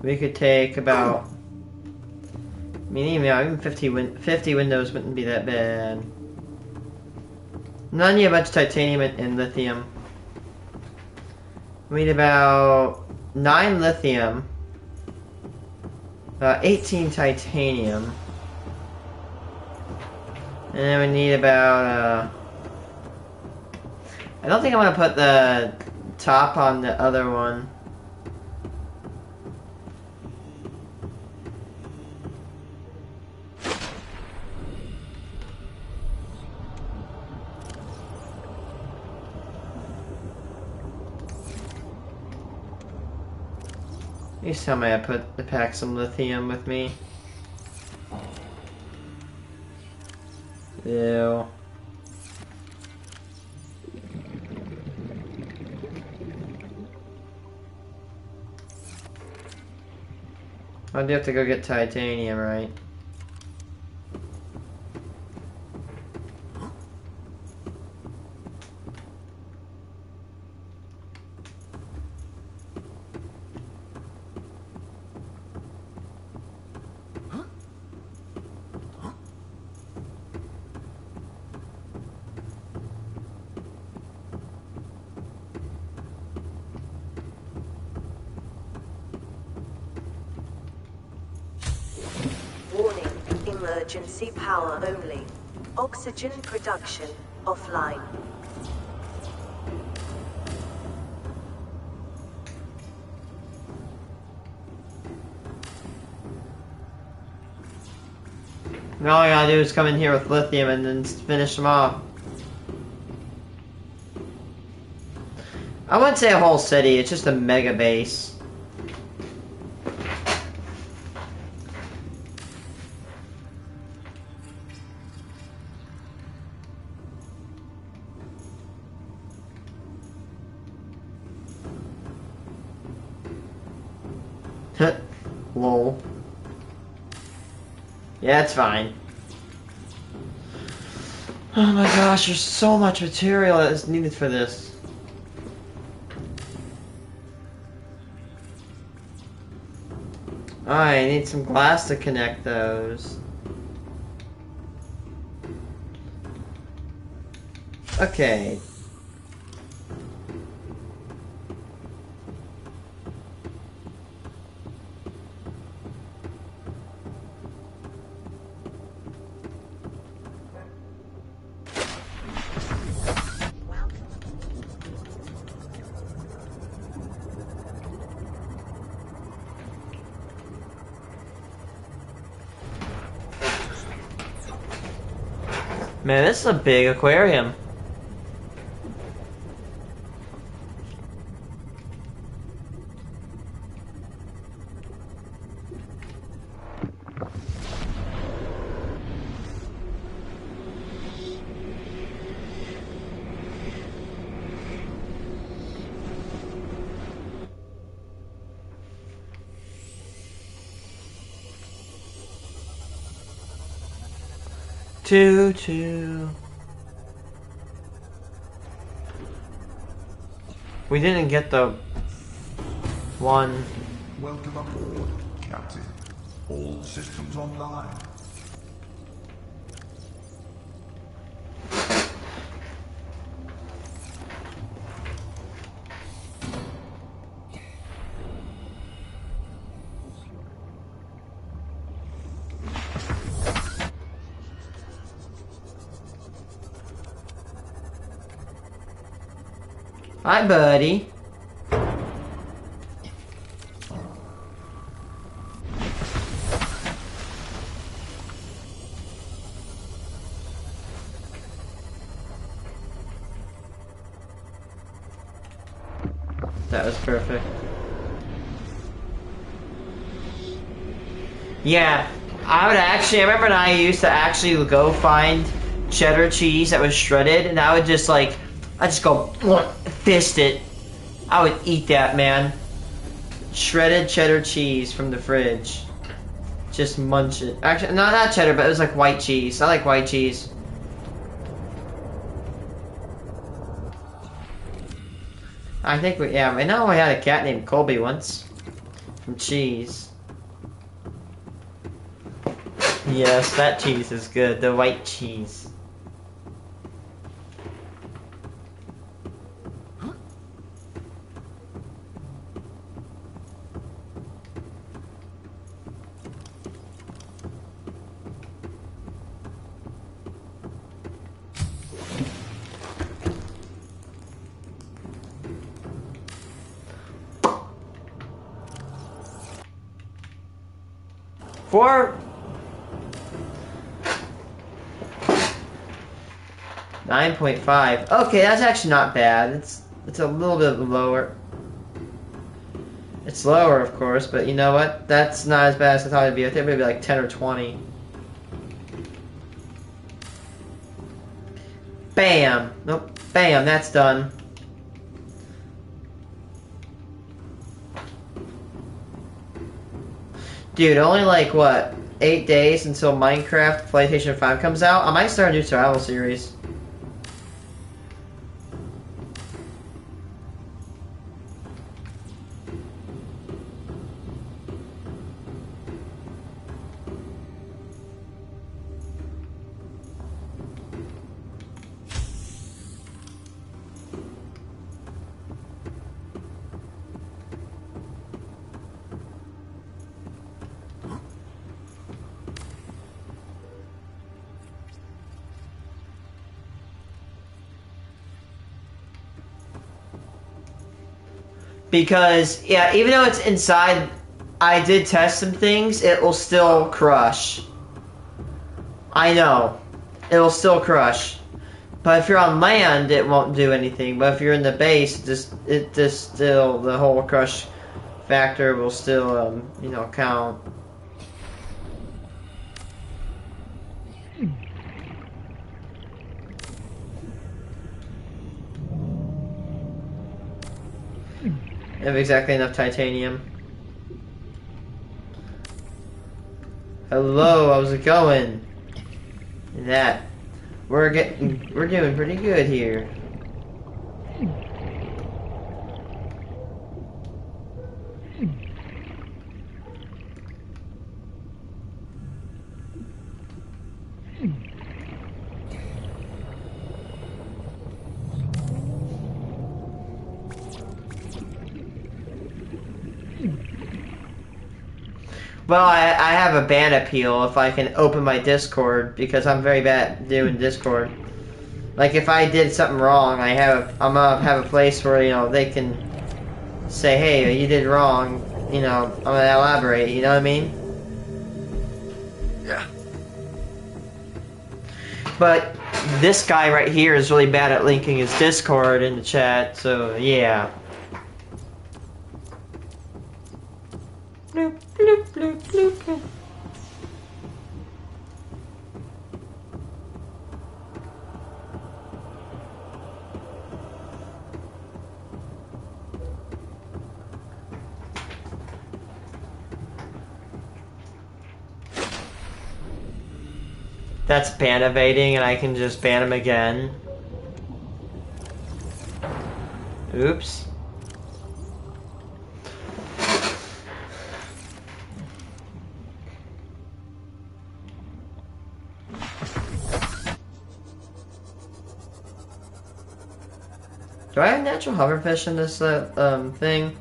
We could take about... I mean, even 50 windows wouldn't be that bad. Not need a bunch of titanium and lithium. We need about 9 lithium. 18 titanium. And then we need about... I don't think I'm gonna put the top on the other one. Please tell me I put the pack some lithium with me. Ew. I do have to go get titanium, right? Warning, emergency power only. Oxygen production offline. And all I gotta do is come in here with lithium and then finish them off. I wouldn't say a whole city, it's just a mega base. Lol. Yeah, it's fine. Oh my gosh, there's so much material that is needed for this. I need some glass to connect those. Okay. Man, this is a big aquarium. Two. We didn't get the one. Welcome aboard, Captain. All systems online. Hi, buddy. That was perfect. Yeah, I remember when I used to actually go find cheddar cheese that was shredded, and I would just I just go fist it. I would eat that, man. Shredded cheddar cheese from the fridge. Just munch it. Actually, no, not cheddar, but it was like white cheese. I like white cheese. I think we know we had a cat named Colby once. From cheese. Yes, that cheese is good. The white cheese. For 9.5. Okay, that's actually not bad. It's a little bit lower. It's lower, of course, but you know what? That's not as bad as I thought it'd be. I think maybe like 10 or 20. Bam! Nope. Bam, that's done. Dude, only like, what, 8 days until Minecraft PlayStation 5 comes out? I might start a new survival series. Because, yeah, even though it's inside, I did test some things, it will still crush. I know. It will still crush. But if you're on land, it won't do anything. But if you're in the base, it just still, the whole crush factor will still, you know, count. I have exactly enough titanium. Hello, how's it going? That we're doing pretty good here. Well, I have a ban appeal if I can open my Discord, because I'm very bad at doing Discord. Like, if I did something wrong, I'm gonna have a place where, you know, they can say, hey, you did wrong, you know, I'm gonna elaborate, you know what I mean? Yeah. But this guy right here is really bad at linking his Discord in the chat, so yeah. Bloop, bloop, bloop, bloop, bloop. That's ban evading, and I can just ban him again. Oops. Do I have natural hoverfish in this thing?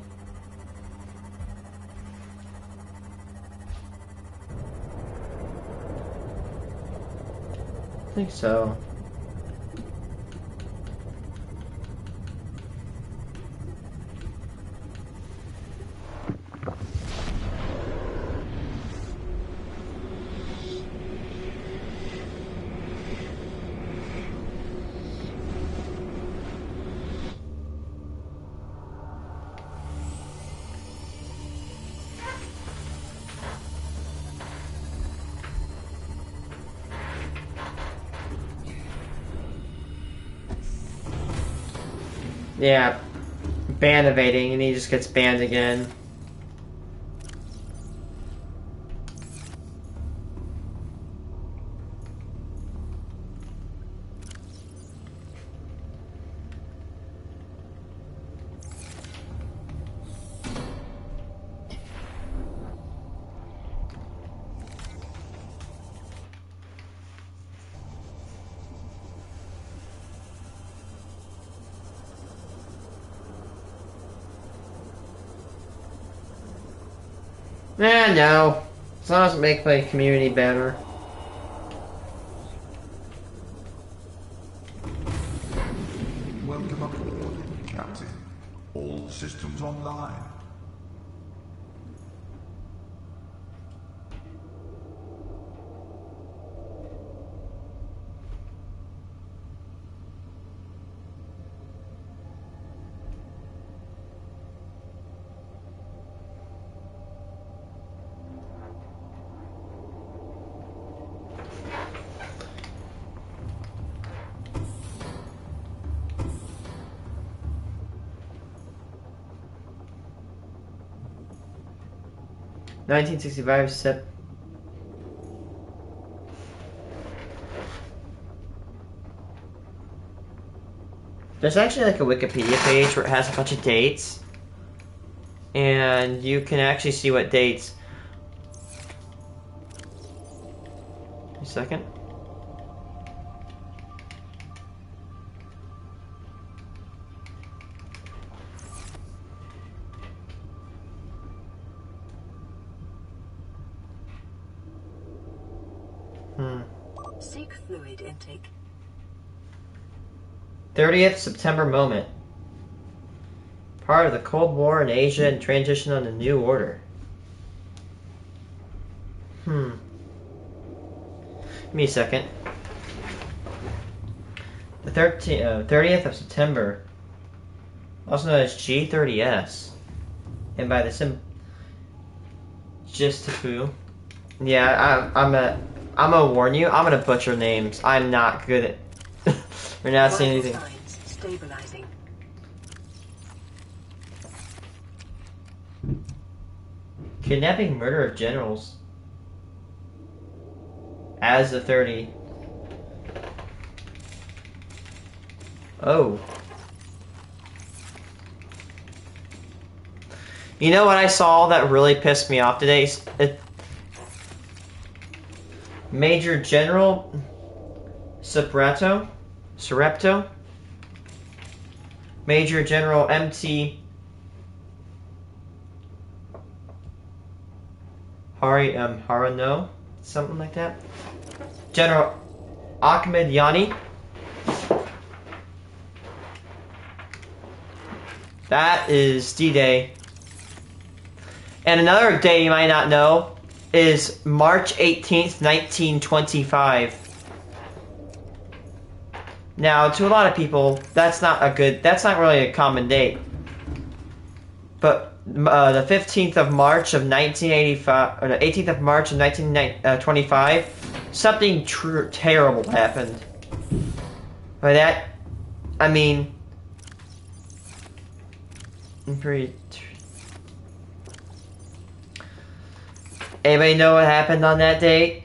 I think so. Yeah, ban evading, and he just gets banned again. No. As long as it makes my community better. Welcome aboard, Captain. All systems online. $19.65 SIP. There's actually like a Wikipedia page where it has a bunch of dates. And you can actually see what dates. A second. Seek fluid intake. 30th September moment. Part of the Cold War in Asia and transition on the New Order. Give me a second. The 30th of September, also known as G30S, and by the Jistafu. Yeah, I'm gonna warn you. I'm gonna butcher names. I'm not good at pronouncing anything. Signs stabilizing. Kidnapping, murder of generals. As the 30. Oh. You know what I saw that really pissed me off today? Major General Surrepto? Major General MT Harano? Something like that. General Ahmed Yani. That is D-Day. And another day you might not know is March 18th, 1925. Now, to a lot of people, that's not really a common date. But the 15th of March of 1985, or the 18th of March of 1925, something terrible happened. By that, I mean, anybody know what happened on that date?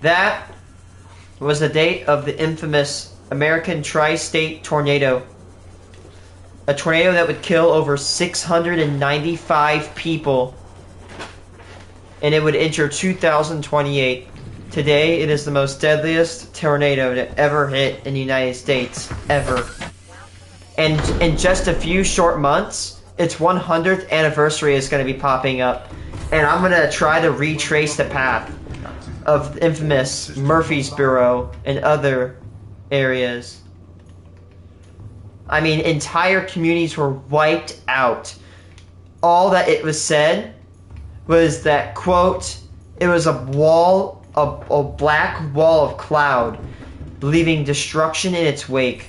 That was the date of the infamous American tri-state tornado. A tornado that would kill over 695 people. And it would injure 2,028. Today, it is the most deadliest tornado to ever hit in the United States. Ever. And in just a few short months, its 100th anniversary is going to be popping up. And I'm going to try to retrace the path of the infamous Murfreesboro and other areas. I mean, entire communities were wiped out. All that it was said was that, quote, it was a black wall of cloud, leaving destruction in its wake.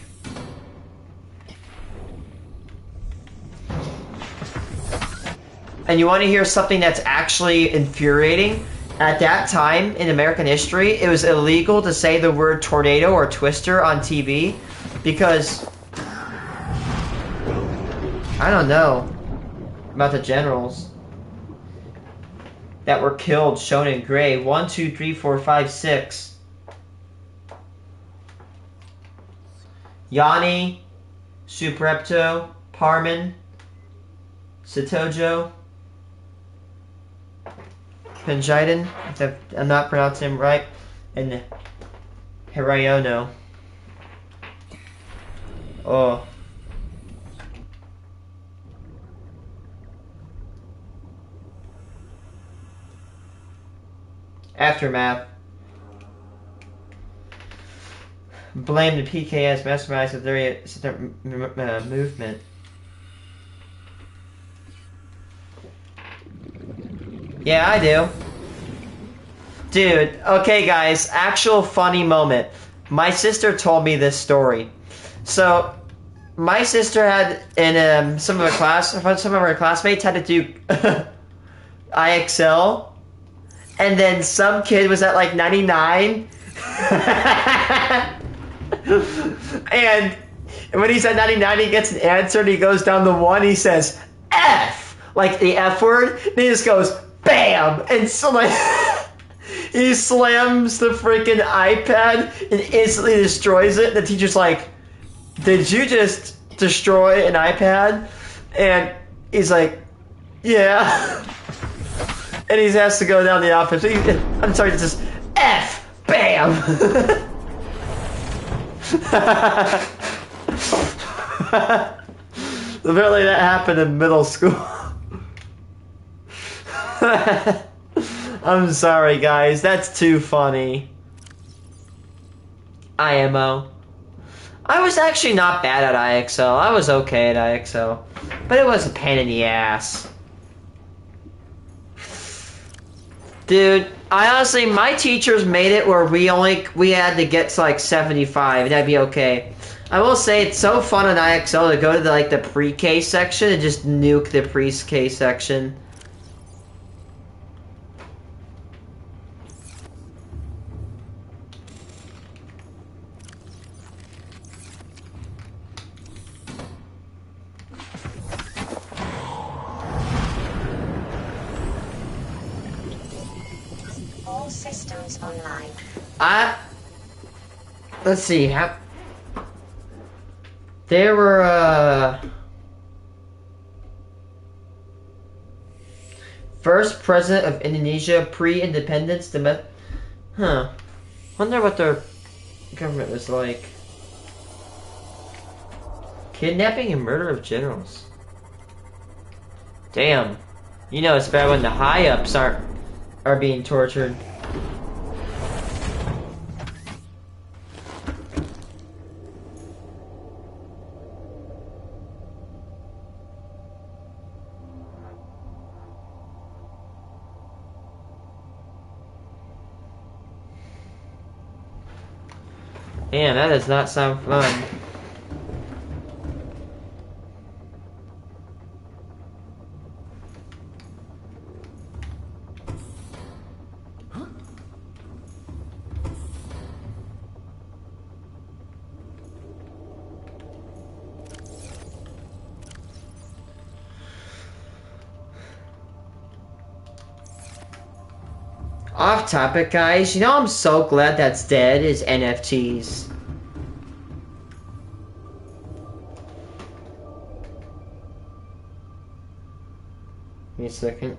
And you want to hear something that's actually infuriating? At that time in American history, it was illegal to say the word tornado or twister on TV because I don't know about the generals that were killed, shown in gray. 1, 2, 3, 4, 5, 6. Yanni, Suprepto, Parman, Sitojo, Penjiden, if I'm not pronouncing him right, and Hirayono. Oh. Aftermath. Blame the PKS masterminds of their movement. Yeah, I do. Dude, okay guys, actual funny moment. My sister told me this story. So, my sister had, in some of her classmates had to do IXL, and then some kid was at like 99, and when he's at 99, he gets an answer, and he goes down the one, he says, F! Like the F word, and he just goes, BAM! And so like, he slams the freaking iPad and instantly destroys it. The teacher's like, did you just destroy an iPad? And he's like, yeah. And he has to go down the office. I'm sorry, it's just F! BAM! Apparently that happened in middle school. I'm sorry, guys. That's too funny. IMO. I was actually not bad at IXL. I was okay at IXL. But it was a pain in the ass. Dude, I honestly, my teachers made it where we had to get to like 75, and that'd be okay. I will say it's so fun on IXL to go to the pre-K section and just nuke the pre-K section. All systems online. Let's see, there were, first president of Indonesia, pre-independence, wonder what their government was like. Kidnapping and murder of generals. Damn. You know it's bad when the high-ups are being tortured. Man, that does not sound fun. Off topic, guys. You know I'm so glad that's dead is NFTs. Give me a second.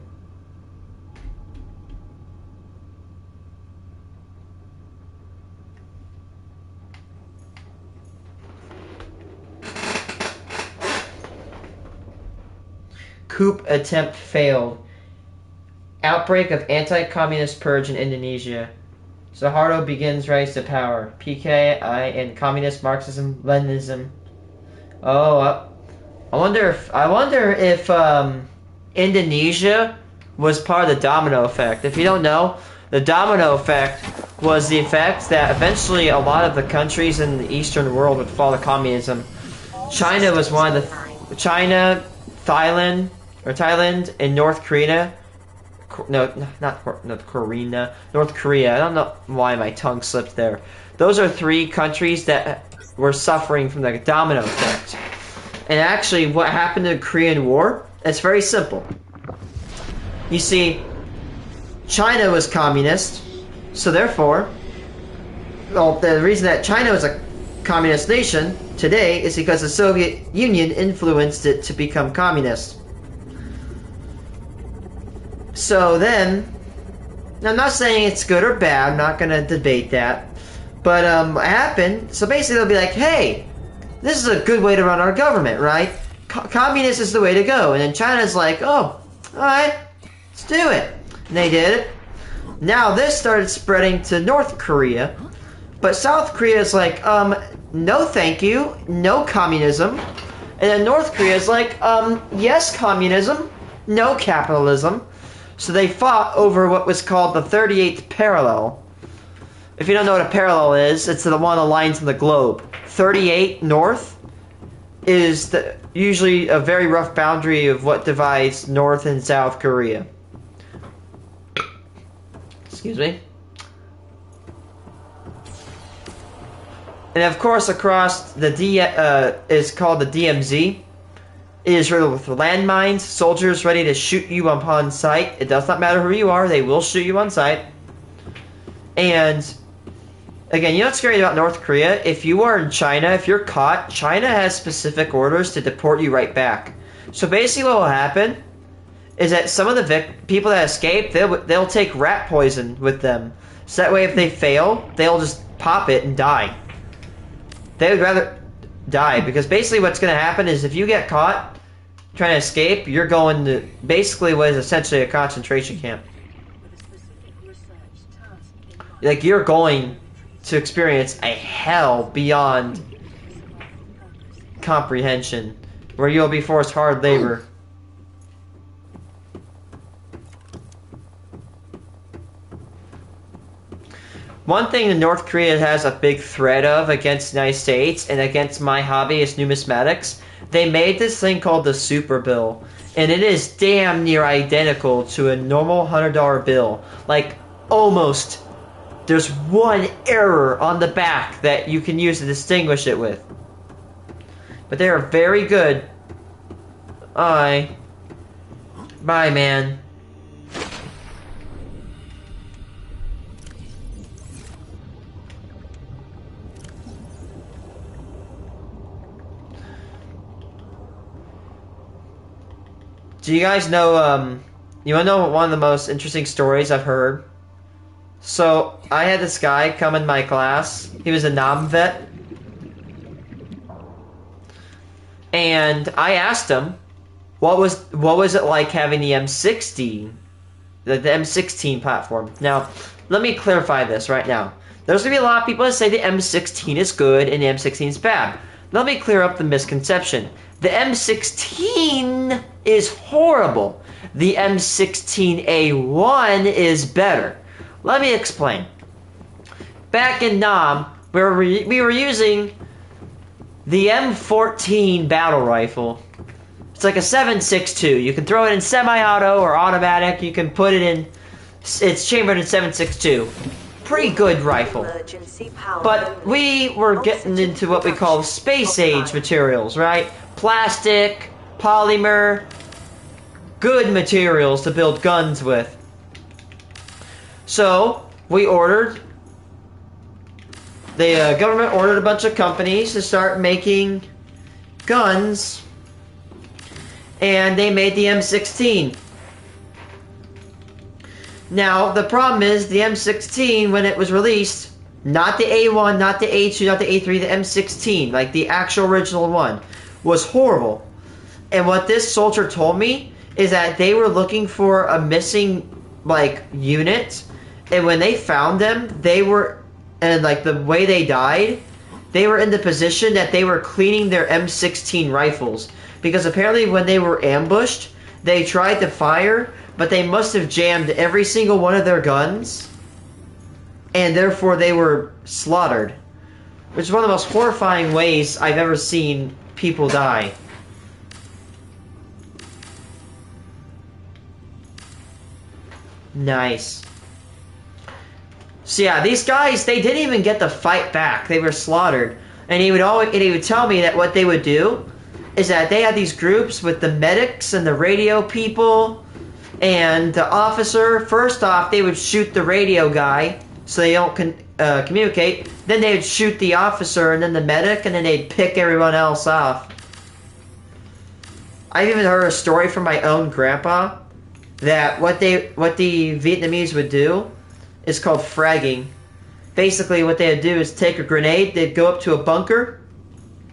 Coup attempt failed. Outbreak of anti-communist purge in Indonesia. Suharto begins rise to power. PKI and communist Marxism, Leninism. Oh, I wonder if Indonesia was part of the domino effect. If you don't know, the domino effect was the effect that eventually a lot of the countries in the Eastern world would fall to communism. China was one of the China, Thailand, and North Korea. No, not North Korea. North Korea. I don't know why my tongue slipped there. Those are three countries that were suffering from the domino effect. And actually, what happened in the Korean War? It's very simple. You see, China was communist, so therefore, well, the reason that China was a communist nation today is because the Soviet Union influenced it to become communist. So then, I'm not saying it's good or bad, I'm not going to debate that, but what happened, so basically they'll be like, hey, this is a good way to run our government, right? Communist is the way to go. And then China's like, oh, alright, let's do it. And they did it. Now this started spreading to North Korea, but South Korea is like, no thank you, no communism. And then North Korea is like, yes communism, no capitalism. So they fought over what was called the 38th parallel. If you don't know what a parallel is, it's the one of the lines in the globe. 38 north is usually a very rough boundary of what divides North and South Korea. Excuse me. And of course, across the is called the DMZ. It is riddled with landmines, soldiers ready to shoot you upon sight. It does not matter who you are, they will shoot you on sight. And again, you know what's scary about North Korea? If you are in China, if you're caught, China has specific orders to deport you right back. So basically what will happen is that some of the people that escape, they'll take rat poison with them. So that way if they fail, they'll just pop it and die. They would rather die, because basically what's going to happen is if you get caught trying to escape, you're going to basically what is essentially a concentration camp. Like, you're going to experience a hell beyond comprehension, where you'll be forced hard labor. One thing that North Korea has a big threat of against the United States and against my hobby is numismatics. They made this thing called the Super Bill, and it is damn near identical to a normal $100 bill. Like, almost. There's one error on the back that you can use to distinguish it with. But they are very good. Bye, man. Do you guys know, you wanna know one of the most interesting stories I've heard? So, I had this guy come in my class. He was a Nam vet. And I asked him, what was it like having the M16? The M16 platform. Now, let me clarify this right now. There's gonna be a lot of people that say the M16 is good and the M16 is bad. Let me clear up the misconception. The M16 is horrible. The M16A1 is better. Let me explain. Back in Nam, we were using the M14 battle rifle. It's like a 7.62. You can throw it in semi-auto or automatic. You can put it in... It's chambered in 7.62. Pretty good rifle. But we were getting into what we call space age materials, right? Plastic, polymer, good materials to build guns with. So, we ordered... The government ordered a bunch of companies to start making guns. And they made the M16. Now, the problem is, the M16, when it was released, not the A1, not the A2, not the A3, the M16, like the actual original one, was horrible. And what this soldier told me is that they were looking for a missing, like, unit, and when they found them, they were, and like the way they died, they were in the position that they were cleaning their M16 rifles. Because apparently when they were ambushed, they tried to fire, but they must have jammed every single one of their guns, and therefore they were slaughtered. Which is one of the most horrifying ways I've ever seen people die. Nice. So yeah, these guys, they didn't even get to fight back. They were slaughtered. And he would tell me that what they would do is that they had these groups with the medics and the radio people and the officer. First off, they would shoot the radio guy so they don't communicate. Then they would shoot the officer and then the medic, and then they'd pick everyone else off. I've even heard a story from my own grandpa that what the Vietnamese would do is called fragging. Basically, what they'd do is take a grenade, they'd go up to a bunker,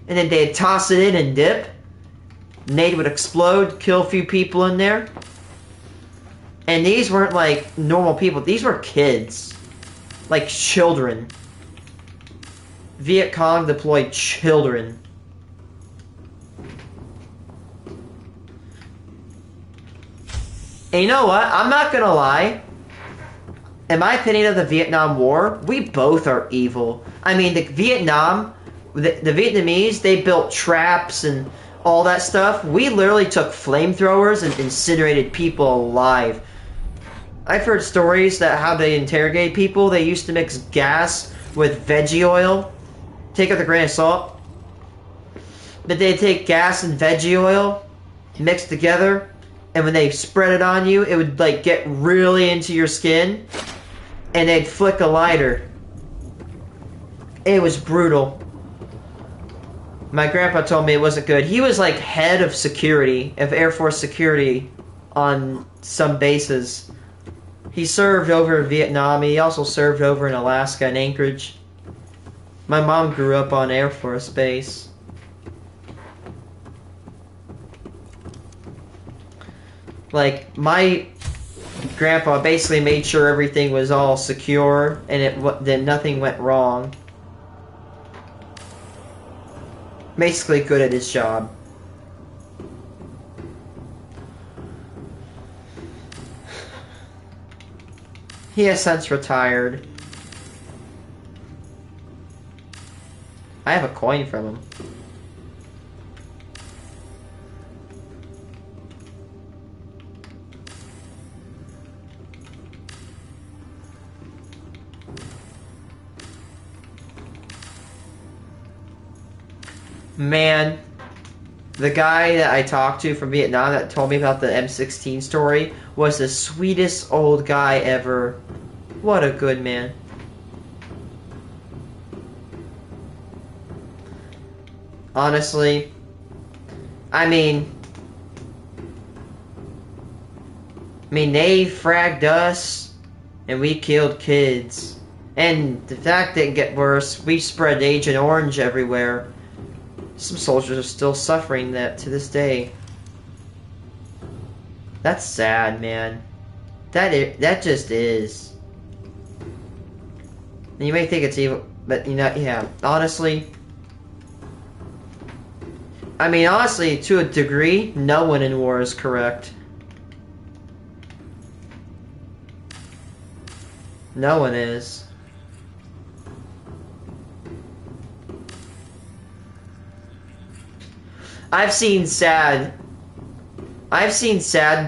and then they'd toss it in and dip. Nade would explode, kill a few people in there. And these weren't like normal people, these were kids. Like children. Viet Cong deployed children. And you know what? I'm not gonna lie. In my opinion of the Vietnam War, we both are evil. I mean, the Vietnamese, they built traps and all that stuff. We literally took flamethrowers and incinerated people alive. I've heard stories that how they interrogate people. They used to mix gas with veggie oil. Take it with a grain of salt. But they'd take gas and veggie oil, mixed together, and when they spread it on you, it would like get really into your skin, and they'd flick a lighter. It was brutal. My grandpa told me it wasn't good. He was like head of security, of Air Force security on some bases. He served over in Vietnam. He also served over in Alaska and Anchorage. My mom grew up on Air Force Base. Like, my Grandpa basically made sure everything was all secure and that nothing went wrong. Basically good at his job. He has since retired. I have a coin from him. Man, the guy that I talked to from Vietnam that told me about the M16 story was the sweetest old guy ever. What a good man. Honestly, I mean, they fragged us, and we killed kids. And the fact didn't get worse. We spread Agent Orange everywhere. Some soldiers are still suffering that to this day. That's sad, man. That just is. And you may think it's evil, but you know, yeah. Honestly, I mean, honestly, to a degree, no one in war is correct. No one is. I've seen sad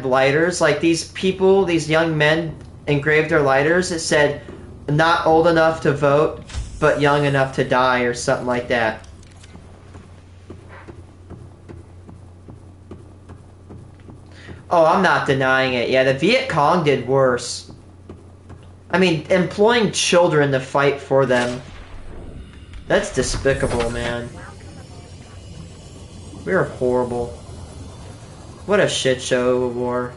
lighters, like these people, these young men engraved their lighters. It said, not old enough to vote, but young enough to die, or something like that. Oh, I'm not denying it. Yeah, the Viet Cong did worse. I mean, employing children to fight for them. That's despicable, man. We are horrible. What a shit show of a war.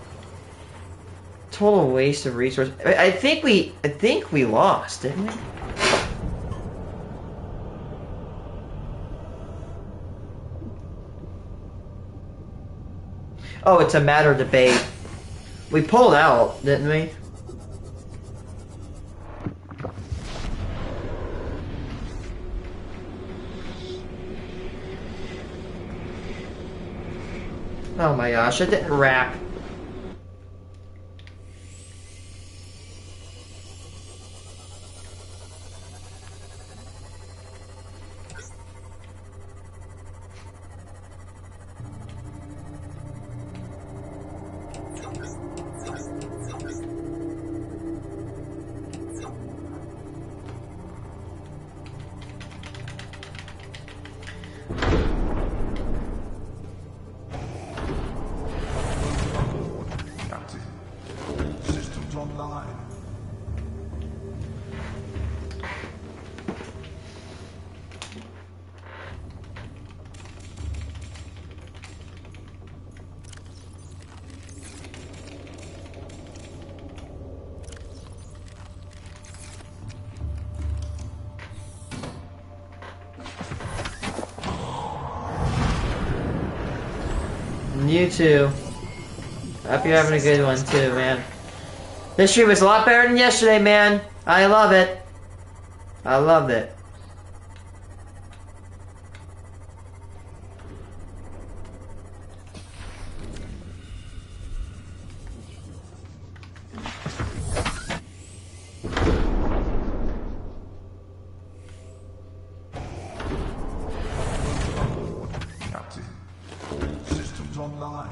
Total waste of resources. I think we lost, didn't we? Oh, it's a matter of debate. We pulled out, didn't we? Oh my gosh, it didn't wrap. Captain, all systems online. You too. Hope you're having a good one too, man. This stream was a lot better than yesterday, man. I love it. I loved it. Captain, all systems online.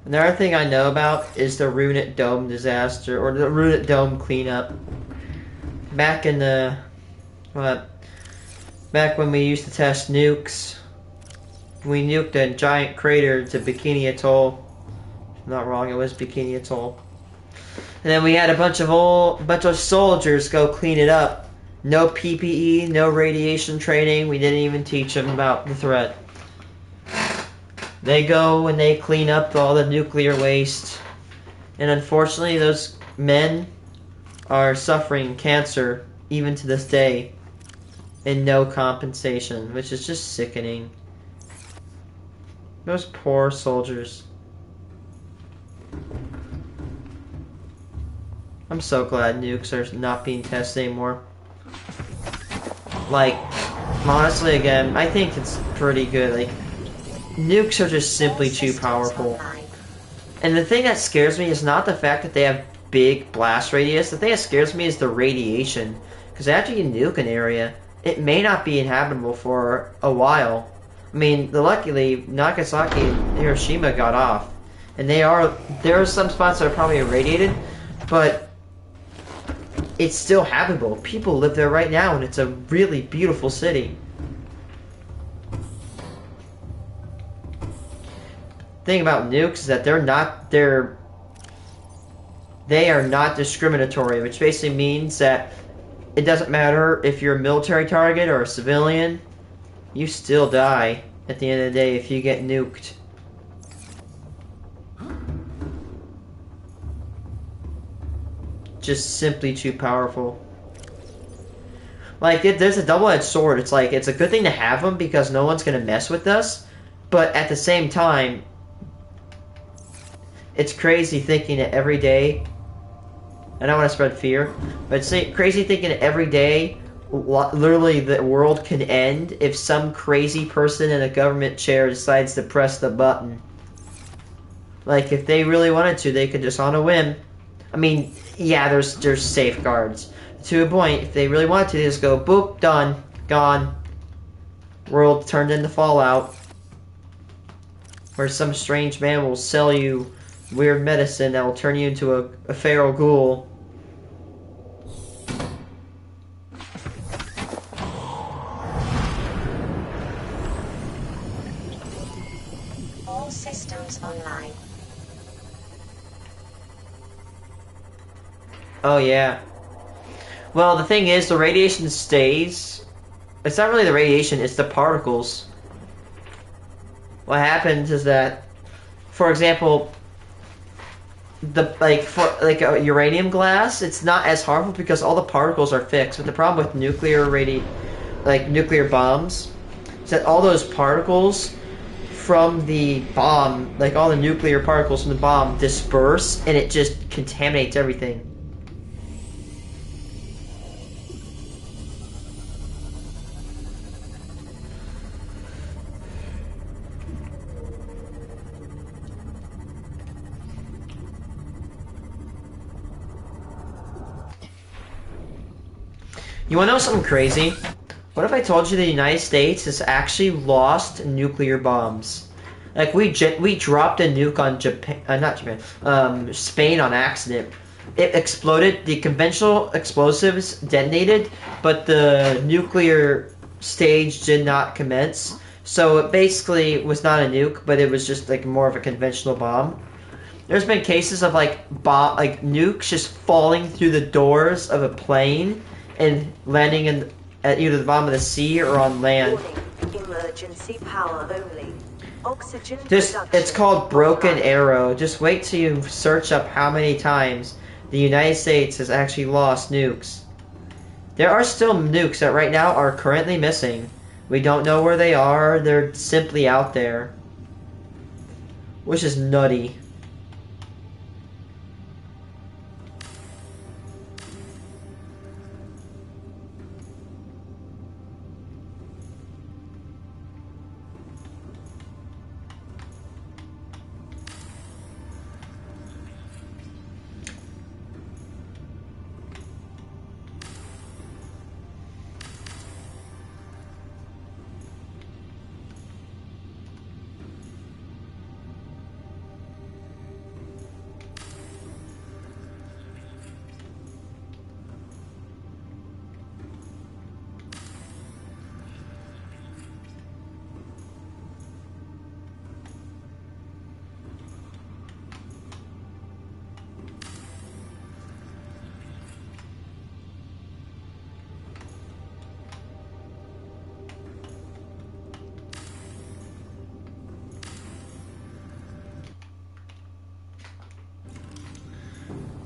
Another thing I know about is the Runit Dome disaster, or the Runit Dome cleanup. Back in the, back when we used to test nukes, we nuked a giant crater to Bikini Atoll. If I'm not wrong, it was Bikini Atoll. And then we had a bunch of soldiers go clean it up. No PPE, no radiation training. We didn't even teach them about the threat. They go and they clean up all the nuclear waste. And unfortunately, those men are suffering cancer even to this day. And no compensation, which is just sickening. Those poor soldiers. I'm so glad nukes are not being tested anymore. Like, honestly, again, I think it's pretty good. Like, nukes are just simply too powerful. And the thing that scares me is not the fact that they have big blast radius. The thing that scares me is the radiation. Because after you nuke an area, it may not be inhabitable for a while. I mean, luckily, Nagasaki and Hiroshima got off. And there are some spots that are probably irradiated, but it's still habitable. People live there right now, and it's a really beautiful city. Thing about nukes is that they are not discriminatory, which basically means that it doesn't matter if you're a military target or a civilian, you still die at the end of the day if you get nuked. Just simply too powerful. Like, there's a double-edged sword. It's like, it's a good thing to have them because no one's gonna mess with us, but at the same time, it's crazy thinking that every day, I don't want to spread fear, but it's crazy thinking that every day, literally the world can end if some crazy person in a government chair decides to press the button. Like, if they really wanted to, they could just on a whim. I mean, yeah, there's safeguards. To a point, if they really wanted to, they just go, boop, done, gone. World turned into Fallout. Where some strange man will sell you weird medicine that will turn you into a feral ghoul. All systems online. Oh, yeah. Well, the thing is, the radiation stays. It's not really the radiation, it's the particles. What happens is that, for example, a uranium glass, it's not as harmful because all the particles are fixed. But the problem with nuclear bombs is that all those particles from the bomb, like all the nuclear particles from the bomb, disperse and it just contaminates everything. You wanna know something crazy? What if I told you the United States has actually lost nuclear bombs? Like, we dropped a nuke on Spain on accident. It exploded, the conventional explosives detonated, but the nuclear stage did not commence. So it basically was not a nuke, but it was just like more of a conventional bomb. There's been cases of like nukes just falling through the doors of a plane and landing at either the bottom of the sea or on land. Warning, emergency power only. Oxygen It's called Broken Arrow. Just wait till you search up how many times the United States has actually lost nukes. There are still nukes that right now are currently missing. We don't know where they are. They're simply out there. Which is nutty.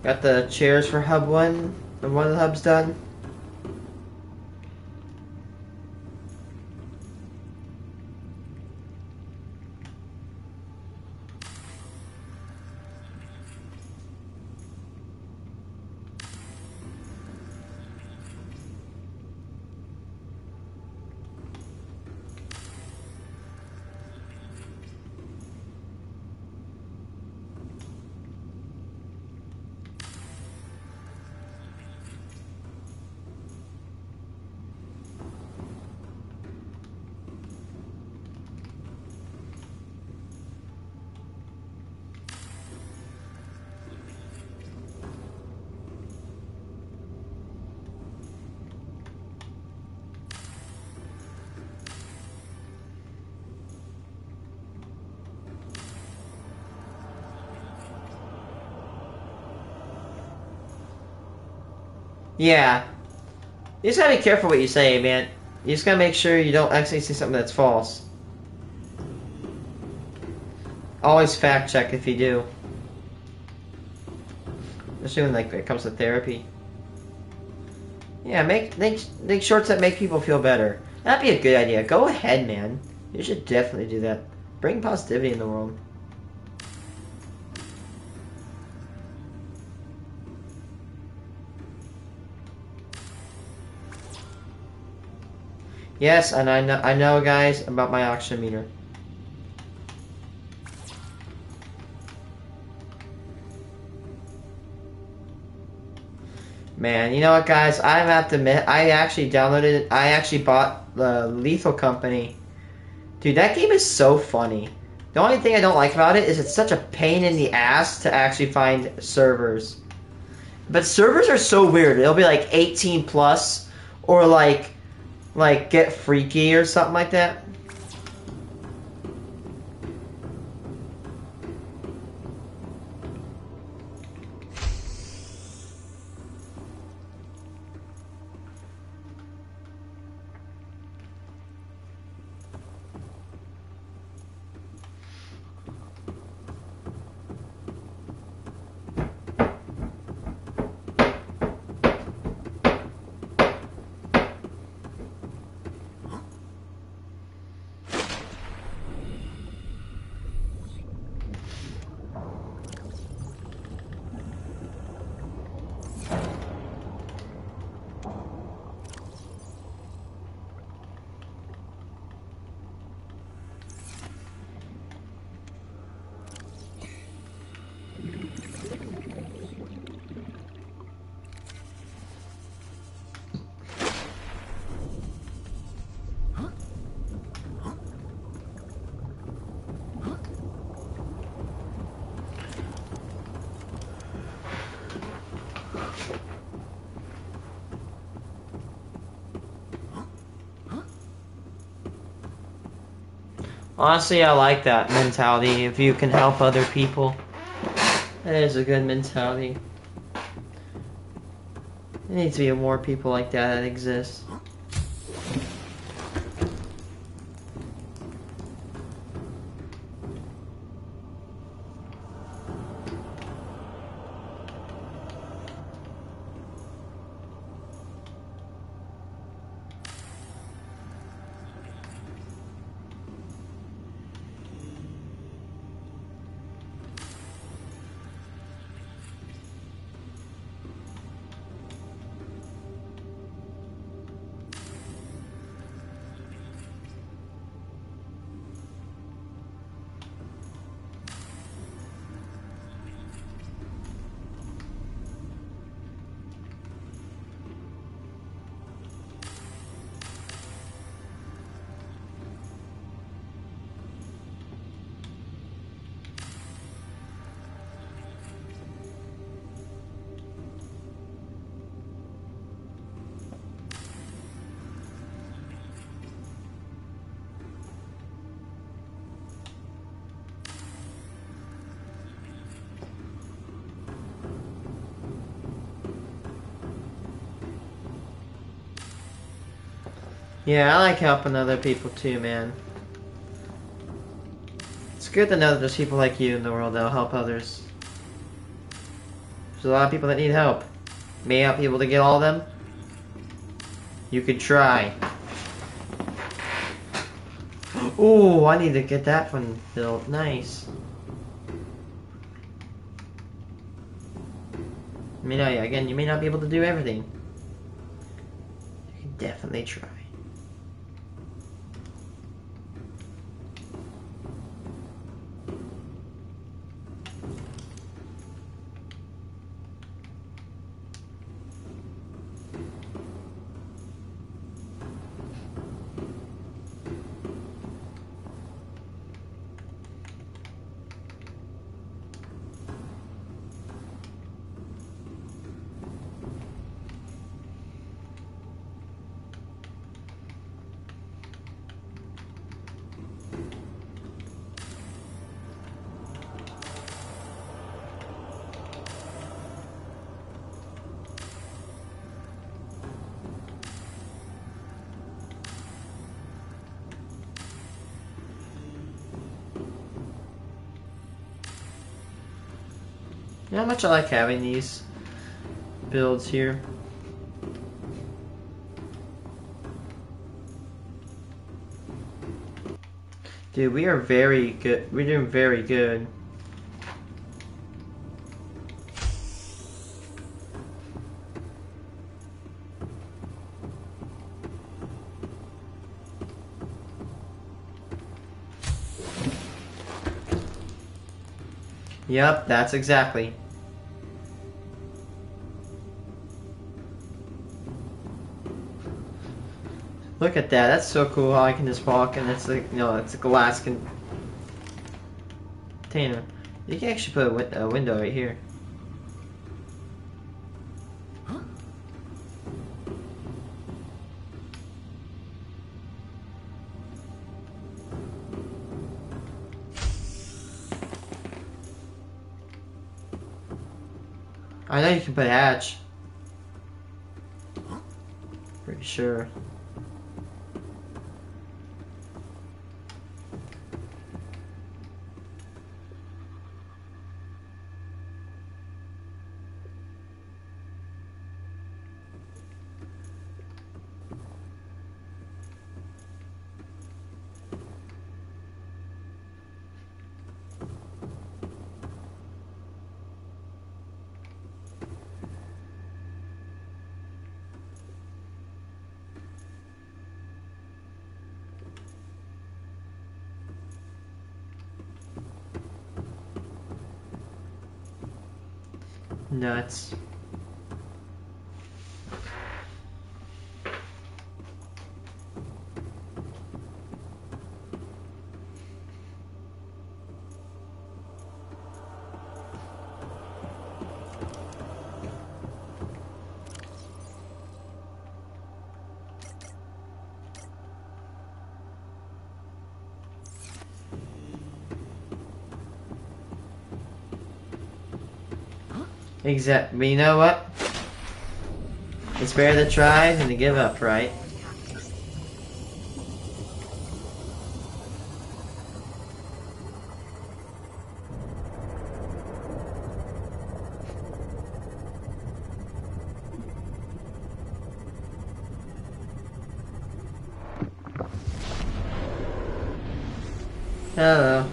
Got the chairs for hub 1. One of the hubs done. Yeah. You just gotta be careful what you say, man. You just gotta make sure you don't actually say something that's false. Always fact check if you do. Especially when like it comes to therapy. Yeah, make shorts that make people feel better. That'd be a good idea. Go ahead, man. You should definitely do that. Bring positivity in the world. Yes, and I know, guys, about my oxygen meter. Man, you know what, guys? I have to admit, I actually bought the Lethal Company. Dude, that game is so funny. The only thing I don't like about it is it's such a pain in the ass to actually find servers. But servers are so weird. It'll be like 18 plus, or like Get Freaky or something like that. Honestly, I like that mentality. If you can help other people, that is a good mentality. There needs to be more people like that exist. Yeah, I like helping other people too, man. It's good to know that there's people like you in the world that'll help others. There's a lot of people that need help. May not be able to get all of them. You could try. Ooh, I need to get that one built. Nice. I mean, again, you may not be able to do everything. You can definitely try. You know how much I like having these builds here? Dude, we are very good. We're doing very good. Yep, that's exactly. Look at that. That's so cool how I can just walk and it's like, you know, it's a glass container. You can actually put a window right here. I know you can put a hatch. Pretty sure. Nuts. Exactly. But you know what? It's better to try than to give up, right? Hello.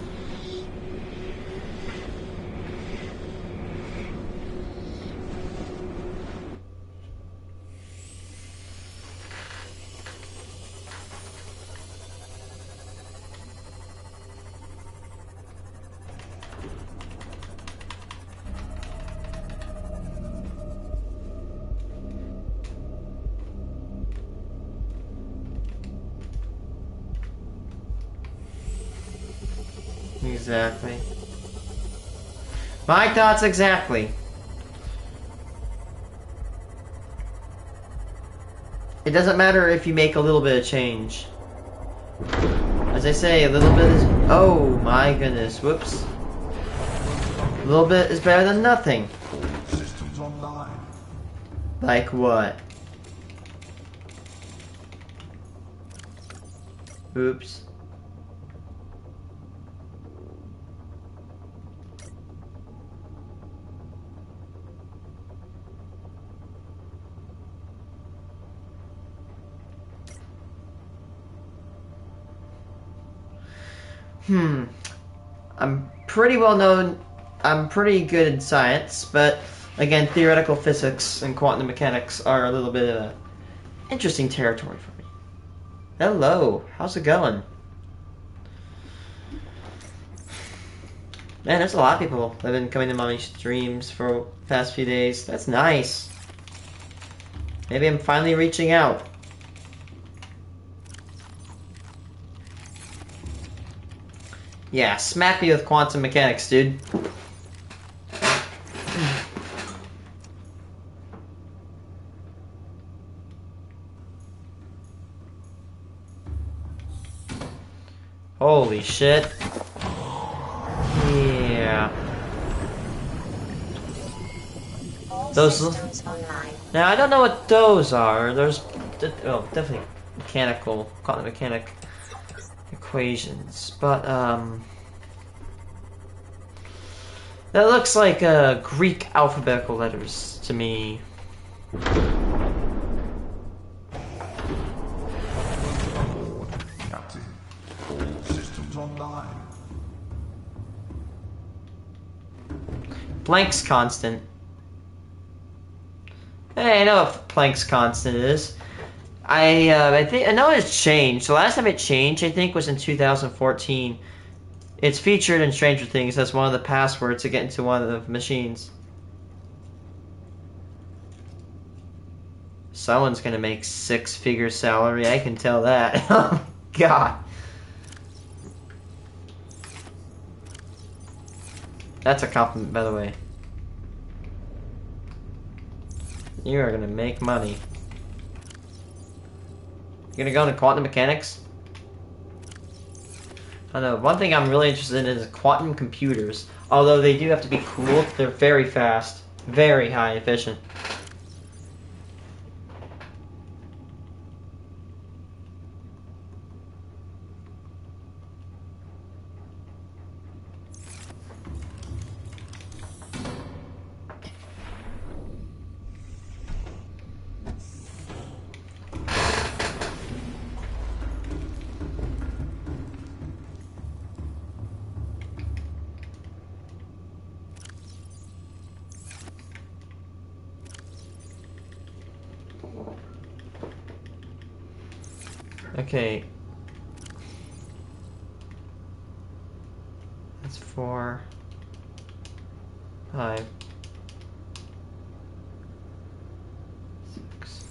Exactly. My thoughts exactly. It doesn't matter if you make a little bit of change. As I say, a little bit is... Oh my goodness, whoops. A little bit is better than nothing. Systems online. Like what? Oops. I'm pretty well known. I'm pretty good in science, but again, theoretical physics and quantum mechanics are a little bit of interesting territory for me. Hello, how's it going? Man, there's a lot of people that have been coming to my streams for the past few days. That's nice. Maybe I'm finally reaching out. Yeah, smack me with quantum mechanics, dude. Holy shit. Yeah. Those. Now, I don't know what those are. There's. Oh, definitely mechanical, quantum mechanic equations. But, that looks like Greek alphabetical letters to me. Captain, all systems online. Planck's constant. Hey, I know what Planck's constant is. I know it's changed. The last time it changed, I think, was in 2014. It's featured in Stranger Things as one of the passwords to get into one of the machines. Someone's gonna make six-figure salary, I can tell that. Oh, God. That's a compliment, by the way. You are gonna make money. You gonna go into quantum mechanics? I know, one thing I'm really interested in is quantum computers. Although they do have to be cooled, they're very fast. Very high efficient. Okay. That's 4, 5, 6.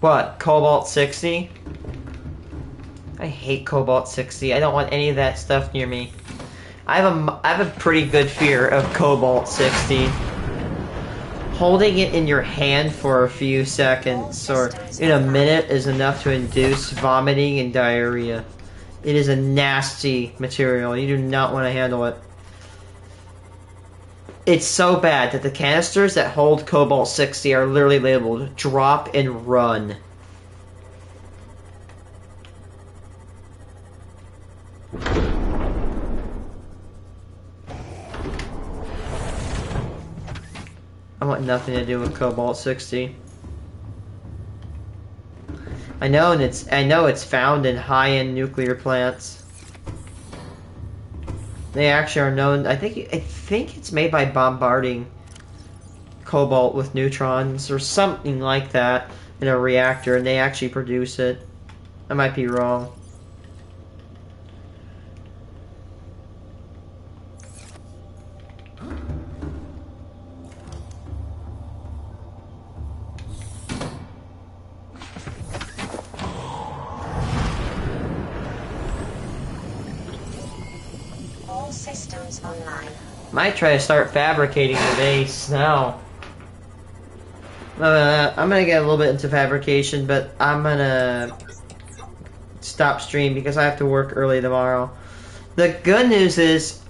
What? Cobalt 60? I hate Cobalt 60. I don't want any of that stuff near me. I have a pretty good fear of Cobalt 60. Holding it in your hand for a few seconds or in a minute is enough to induce vomiting and diarrhea. It is a nasty material. You do not want to handle it. It's so bad that the canisters that hold Cobalt 60 are literally labeled drop and run. I want nothing to do with Cobalt 60. I know it's found in high-end nuclear plants. They actually are known. I think it's made by bombarding cobalt with neutrons or something like that in a reactor, and they actually produce it. I might be wrong. Systems online. Might try to start fabricating the base now. I'm gonna get a little bit into fabrication, but I'm gonna stop stream because I have to work early tomorrow. The good news is,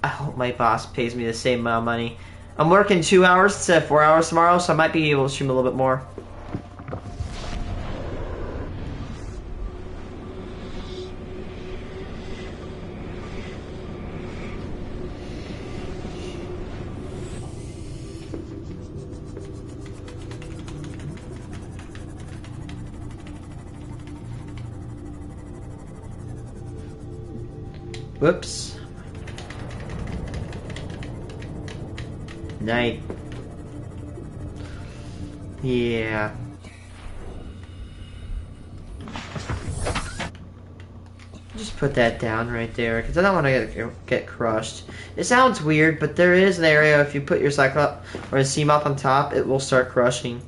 I hope my boss pays me the same amount of money. I'm working 2 hours instead of 4 hours tomorrow, so I might be able to stream a little bit more. Whoops. Night. Yeah. Just put that down right there, because I don't want to get crushed. It sounds weird, but there is an area, if you put your cycle up, or a seam up on top, it will start crushing.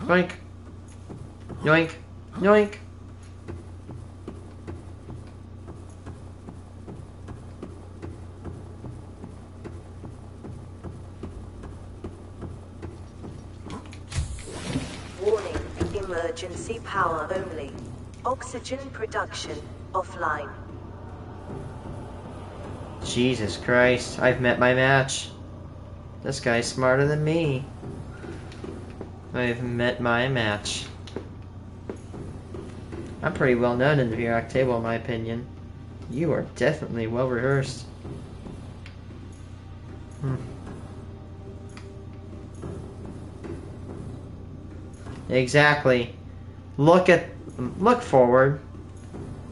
Yoink. Yoink. Yoink. Warning, emergency power only. Oxygen production offline. Jesus Christ, I've met my match. This guy's smarter than me. I've met my match. I'm pretty well known in the Virac table, in my opinion. You are definitely well rehearsed. Exactly. Look forward,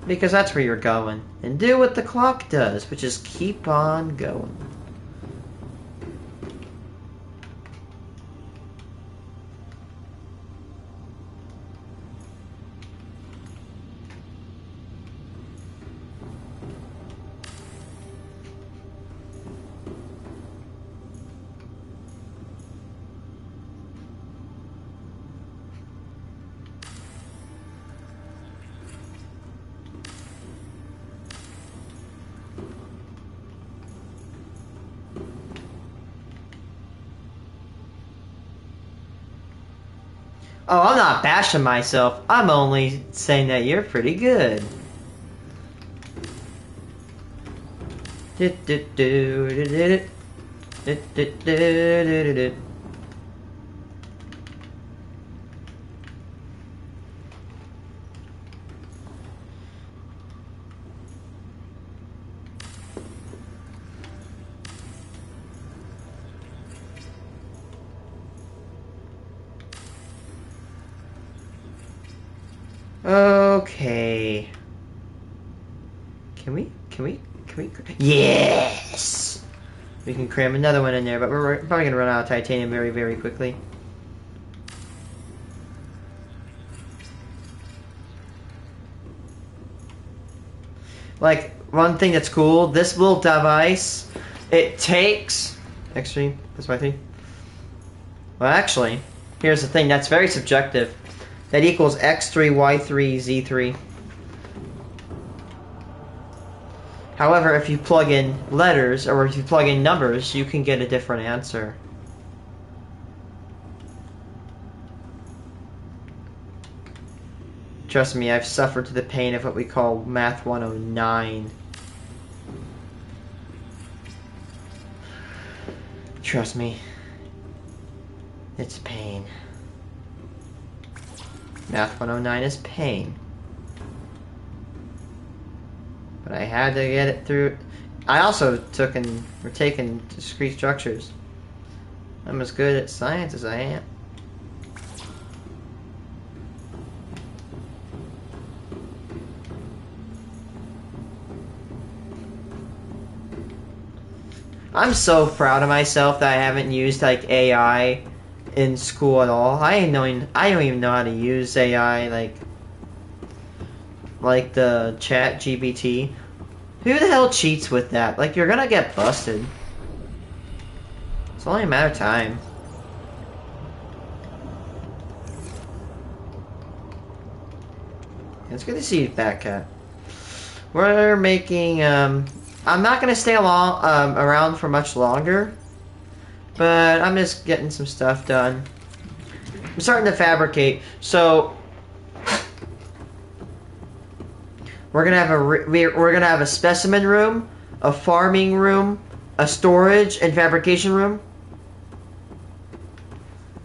because that's where you're going, and do what the clock does, which is keep on going. Oh, I'm not bashing myself. I'm only saying that you're pretty good. Okay. Can we? Yes! We can cram another one in there, but we're probably gonna run out of titanium very, very quickly. Like, one thing that's cool, this little device, it takes... X3, that's my thing. Well, actually, here's the thing, that's very subjective. That equals X3, Y3, Z3. However, if you plug in letters, or if you plug in numbers, you can get a different answer. Trust me, I've suffered to the pain of what we call Math 109. Trust me. It's pain. Math 109 is pain. But I had to get it through. I also took and were taking discrete structures. I'm as good at science as I am. I'm so proud of myself that I haven't used like AI in school at all. I don't even know how to use AI like the chat GPT. Who the hell cheats with that? Like, you're gonna get busted. It's only a matter of time. It's good to see you back, Cat. We're making I'm not gonna stay around for much longer, but I'm just getting some stuff done. I'm starting to fabricate, so we're gonna have a specimen room, a farming room, a storage and fabrication room.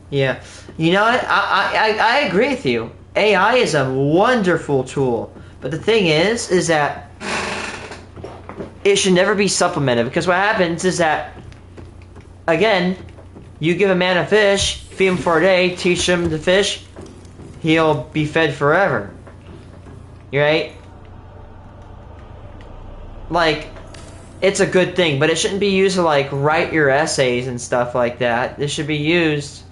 Yeah, you know what? I agree with you. AI is a wonderful tool, but the thing is that it should never be supplemented, because what happens is that, again, you give a man a fish, feed him for a day, teach him to fish, he'll be fed forever. right? Like, it's a good thing, but it shouldn't be used to, like, write your essays and stuff like that. This should be used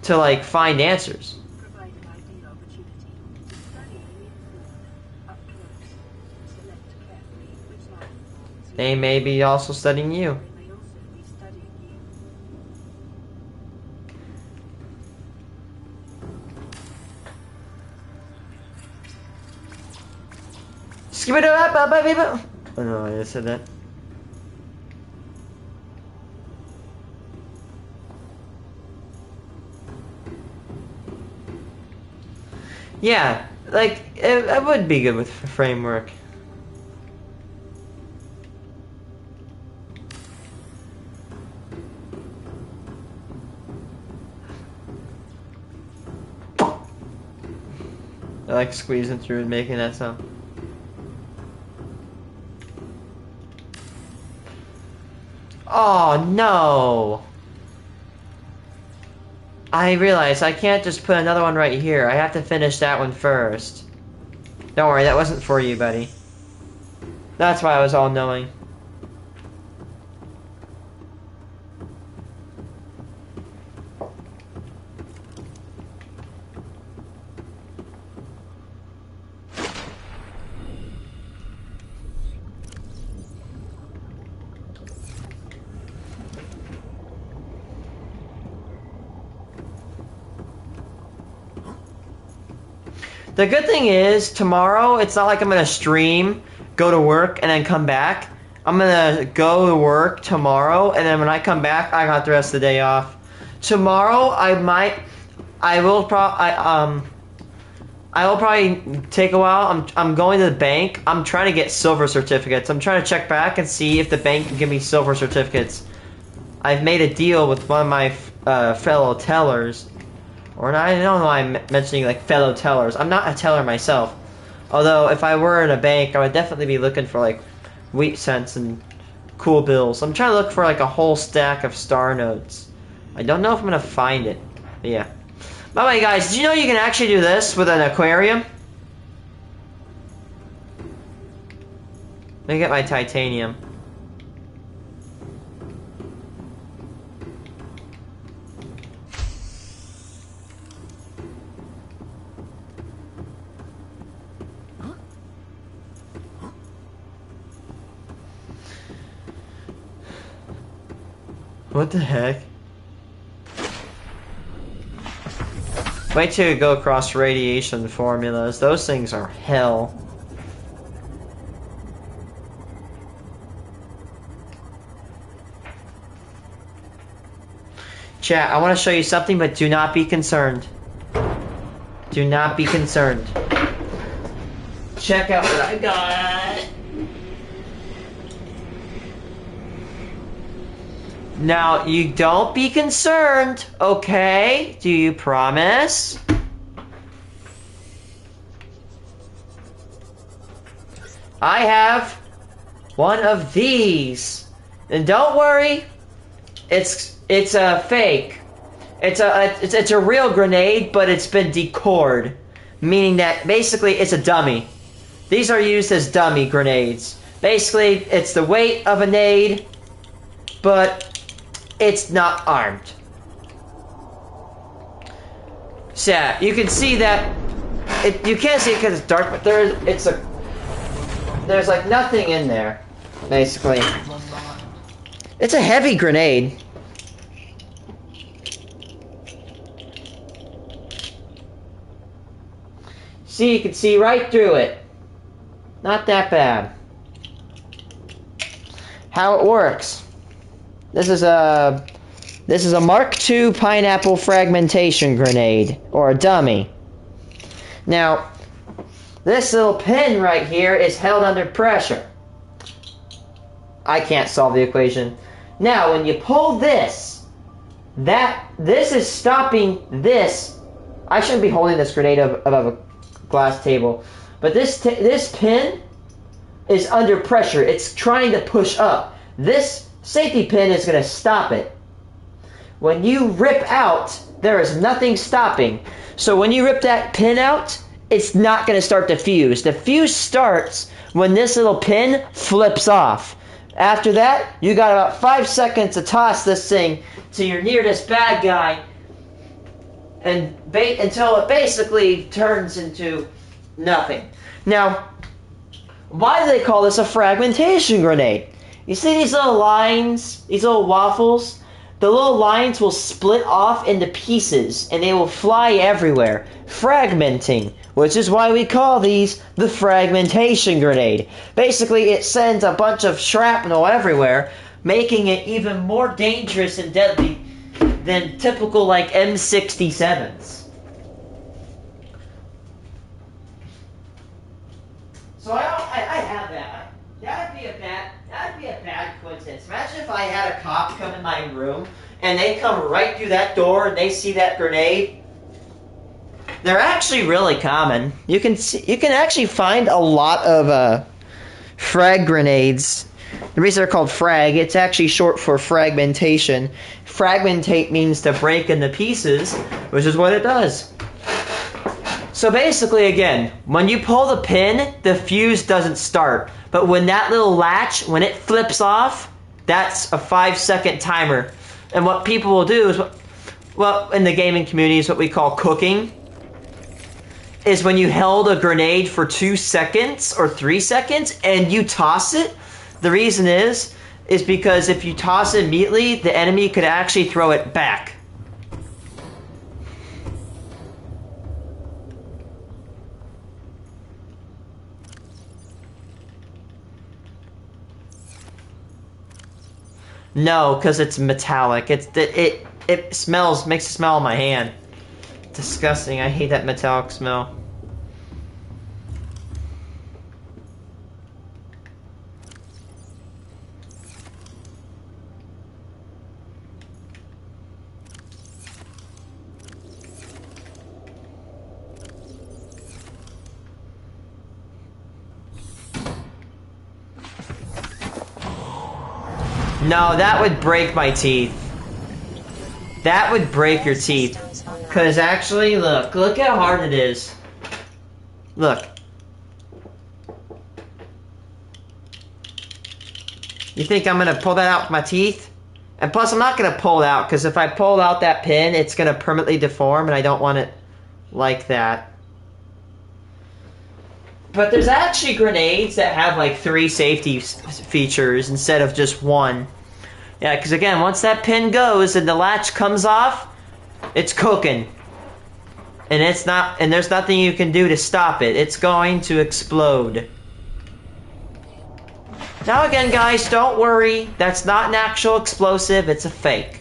to, like, find answers. Provide an ideal opportunity to study alien food up close. Select carefully which life forms They may be also studying you. they may also be studying you. Skip it up, oh no, I just said that. Yeah, like, it would be good with framework. I like squeezing through and making that sound. Oh no! I realized I can't just put another one right here. I have to finish that one first. Don't worry, that wasn't for you, buddy. That's why I was all knowing. The good thing is, tomorrow, it's not like I'm gonna stream, go to work, and then come back. I'm gonna go to work tomorrow, and then when I come back, I got the rest of the day off. Tomorrow, I will probably take a while. I'm going to the bank. I'm trying to get silver certificates. I'm trying to check back and see if the bank can give me silver certificates. I've made a deal with one of my fellow tellers. Or I don't know why I'm mentioning like fellow tellers. I'm not a teller myself. Although if I were in a bank, I would definitely be looking for like wheat cents and cool bills. I'm trying to look for like a whole stack of star notes. I don't know if I'm gonna find it. But yeah. By the way, guys, did you know you can actually do this with an aquarium? Let me get my titanium. What the heck? Wait till you go across radiation formulas. Those things are hell. Chat, I want to show you something, but do not be concerned. Do not be concerned. Check out what I got. Now, you don't be concerned, okay? Do you promise? I have one of these. And don't worry, it's a fake. It's a real grenade, but it's been decored. Meaning that basically it's a dummy. These are used as dummy grenades. Basically, it's the weight of a nade, but it's not armed. So yeah, you can see that. You can't see it because it's dark, but there's like nothing in there, basically. It's a heavy grenade. See, you can see right through it. Not that bad. How it works. This is a Mark II pineapple fragmentation grenade, or a dummy. Now, this little pin right here is held under pressure. I can't solve the equation. Now, when you pull this, this is stopping this. I shouldn't be holding this grenade above a glass table, but this pin is under pressure. It's trying to push up. This safety pin is going to stop it. When you rip out, there is nothing stopping. So when you rip that pin out, it's not going to start the fuse. The fuse starts when this little pin flips off. After that, you got about 5 seconds to toss this thing to your nearest bad guy and until it basically turns into nothing. Now, why do they call this a fragmentation grenade? You see these little lines, these little waffles? The little lines will split off into pieces and they will fly everywhere, fragmenting, which is why we call these the fragmentation grenade. Basically, it sends a bunch of shrapnel everywhere, making it even more dangerous and deadly than typical like M67s. So I have that. That'd be a bad coincidence. Imagine if I had a cop come in my room and they come right through that door and they see that grenade. They're actually really common. You can actually find a lot of frag grenades. The reason they're called frag, it's actually short for fragmentation. Fragmentate means to break into pieces, which is what it does. So basically, again, when you pull the pin, the fuse doesn't start. But when that little latch, when it flips off, that's a 5-second timer. And what people will do is, well, in the gaming community is what we call cooking, is when you held a grenade for 2 seconds or 3 seconds and you toss it, the reason is because if you toss it immediately, the enemy could actually throw it back. No, because it's metallic. It smells, makes it smell in my hand. Disgusting. I hate that metallic smell. No, that would break my teeth. That would break your teeth. Because actually, look how hard it is. Look. You think I'm going to pull that out with my teeth? And plus, I'm not going to pull it out, because if I pull out that pin, it's going to permanently deform, and I don't want it like that. But there's actually grenades that have like 3 safety features instead of just 1. Yeah, because again, once that pin goes and the latch comes off, it's cooking. And it's not, and there's nothing you can do to stop it. It's going to explode. Now again, guys, don't worry. That's not an actual explosive, it's a fake.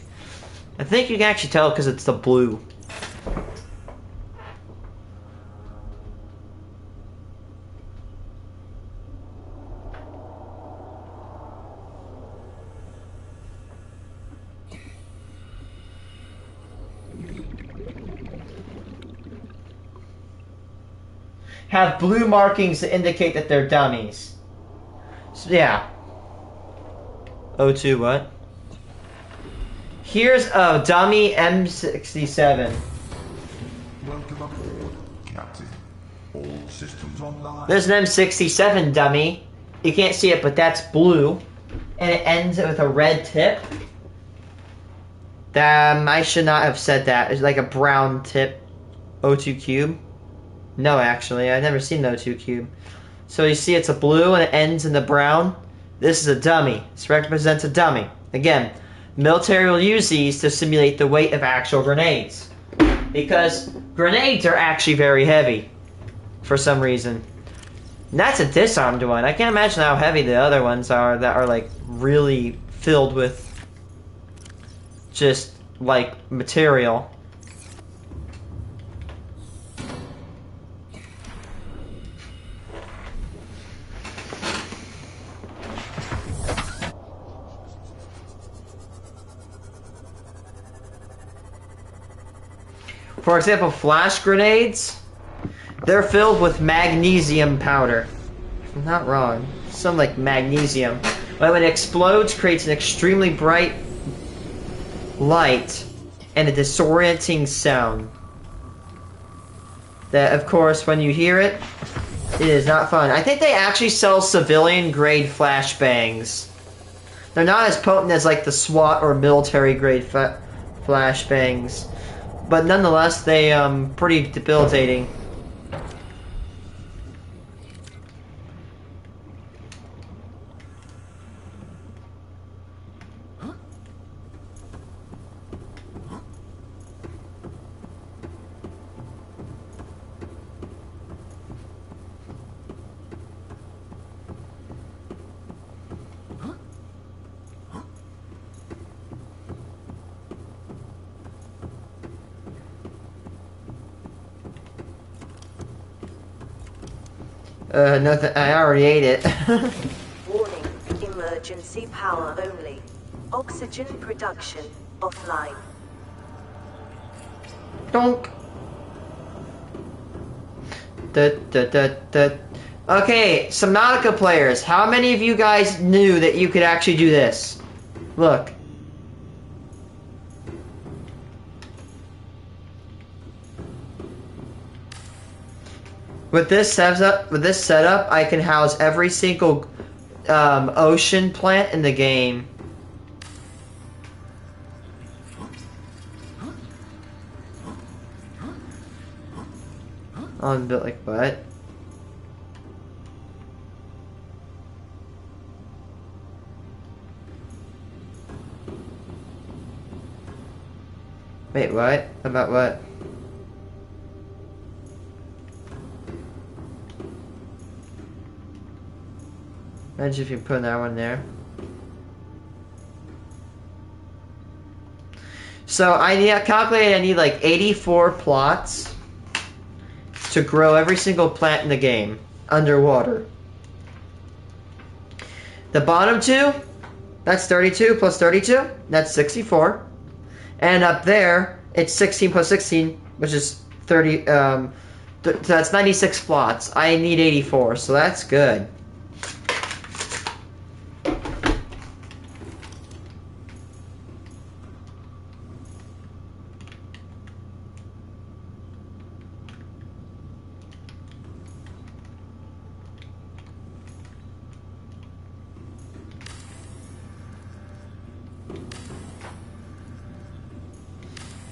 I think you can actually tell because it's the blue. Have blue markings to indicate that they're dummies. So, yeah. O2 what? Here's a dummy M67. Welcome aboard, Captain. All systems online. There's an M67 dummy. You can't see it, but that's blue. And it ends with a red tip. I should not have said that. It's like a brown tip. O2 cube. No, actually, I've never seen the O2 cube. So you see it's a blue and it ends in the brown. This is a dummy. This represents a dummy. Again, military will use these to simulate the weight of actual grenades. Because grenades are actually very heavy. For some reason. And that's a disarmed one. I can't imagine how heavy the other ones are that are like really filled with just like material. For example, flash grenades, they're filled with magnesium powder. I'm not wrong. Some like magnesium. But when it explodes, creates an extremely bright light and a disorienting sound. that, of course, when you hear it, it is not fun. I think they actually sell civilian-grade flashbangs. They're not as potent as, like, the SWAT or military-grade flashbangs. But nonetheless, they, pretty debilitating. No, I already ate it. Warning, emergency power only. Oxygen production offline. Donk. Okay, Subnautica players, how many of you guys knew that you could actually do this? Look. With this setup, I can house every single ocean plant in the game. On built like what? Wait, what? About what? Imagine if you put that one there. So I calculated I need like 84 plots to grow every single plant in the game underwater. The bottom two, that's 32 plus 32, that's 64. And up there, it's 16 plus 16, which is 30, that's 96 plots. I need 84, so that's good.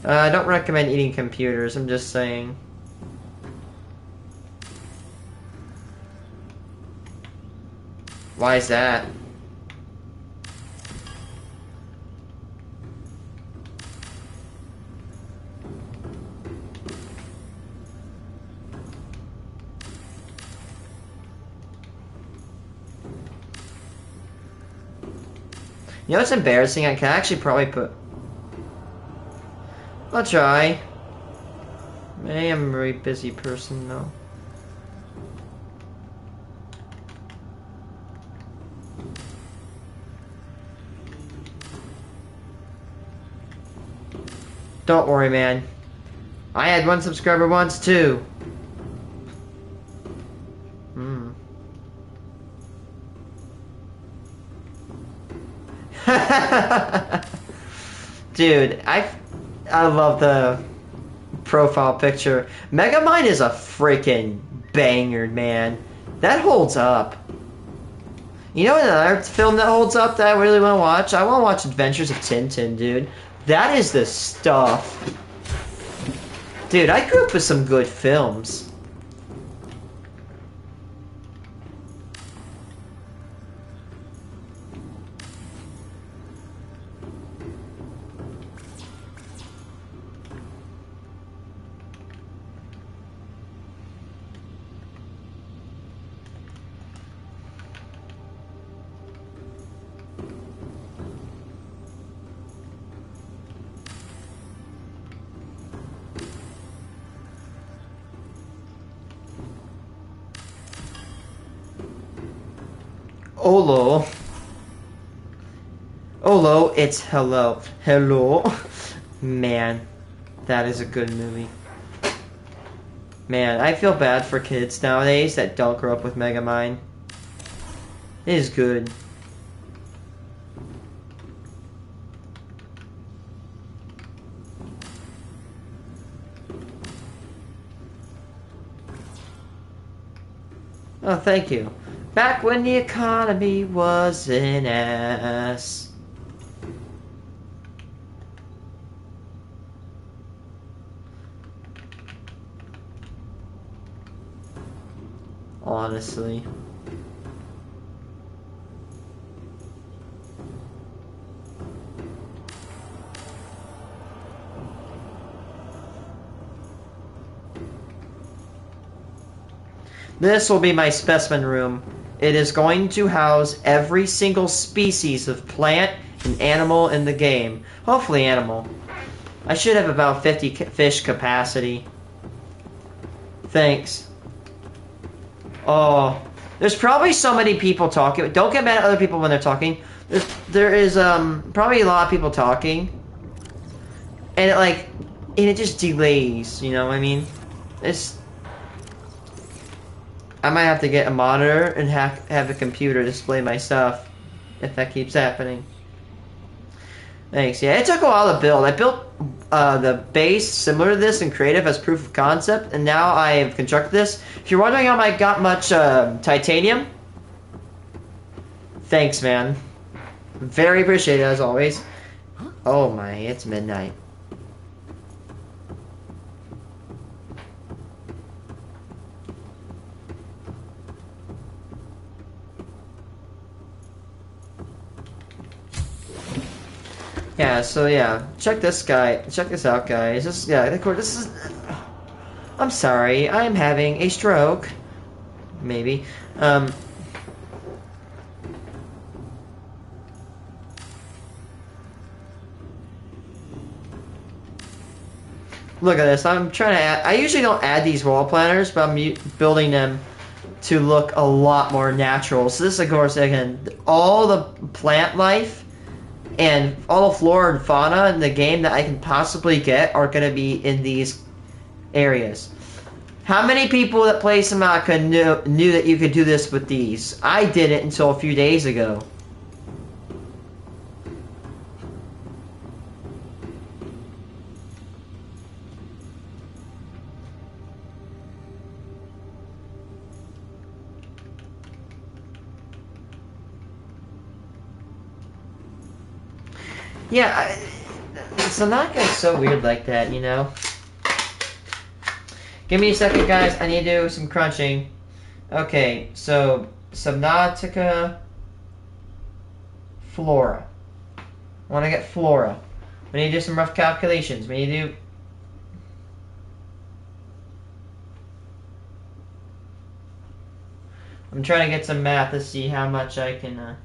I don't recommend eating computers, I'm just saying. Why is that? You know what's embarrassing? I can actually probably put... I'll try. I am a very busy person, though. Don't worry, man. I had one subscriber once, too. Dude, I love the profile picture. Megamind is a freaking banger, man. That holds up. You know another film that holds up that I really want to watch? I want to watch Adventures of Tintin, dude. That is the stuff. Dude, I grew up with some good films. Olo. Olo, it's hello. Hello. Man, that is a good movie. Man, I feel bad for kids nowadays that don't grow up with Megamind. It is good. Oh, thank you. Back when the economy was an ass. Honestly. This will be my specimen room. It is going to house every single species of plant and animal in the game. Hopefully animal. I should have about 50 fish capacity. Thanks. Oh, there's probably so many people talking. Don't get mad at other people when they're talking. There is probably a lot of people talking, and it just delays. You know what I mean? I might have to get a monitor and have a computer display my stuff if that keeps happening. Thanks. Yeah, it took a while to build. I built the base similar to this in creative as proof of concept, and now I've constructed this. If you're wondering how I got much titanium, thanks, man. Very appreciated as always. Oh my, it's midnight. Yeah, so yeah, check this out, guys. This is. I'm sorry, I'm having a stroke. Maybe. Look at this. I'm trying to add. I usually don't add these wall planners, but I'm building them to look a lot more natural. So this, of course, again, all the plant life and all the flora and fauna in the game that I can possibly get are going to be in these areas. How many people that play Subnautica knew that you could do this with these? I didn't until a few days ago. Yeah, Subnautica is so weird like that, you know? Give me a second, guys. I need to do some crunching. Okay, so Subnautica flora. I want to get flora. We need to do some rough calculations. We need to do... I'm trying to get some math to see how much I can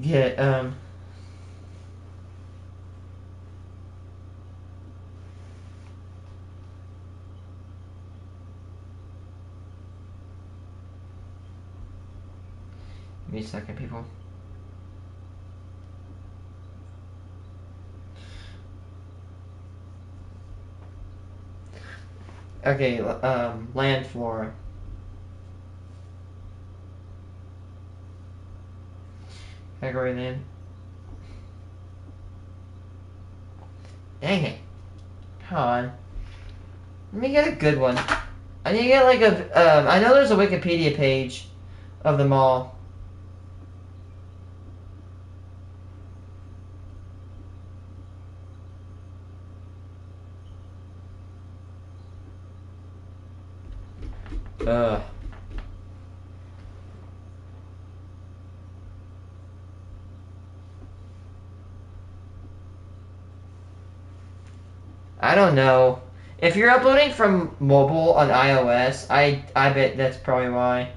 get. Give me a second, people. Okay, land flora. Category land. Dang it. Come on. Let me get a good one. I need to get like a, I know there's a Wikipedia page of them all. Ugh. I don't know. If you're uploading from mobile on iOS, I bet that's probably why.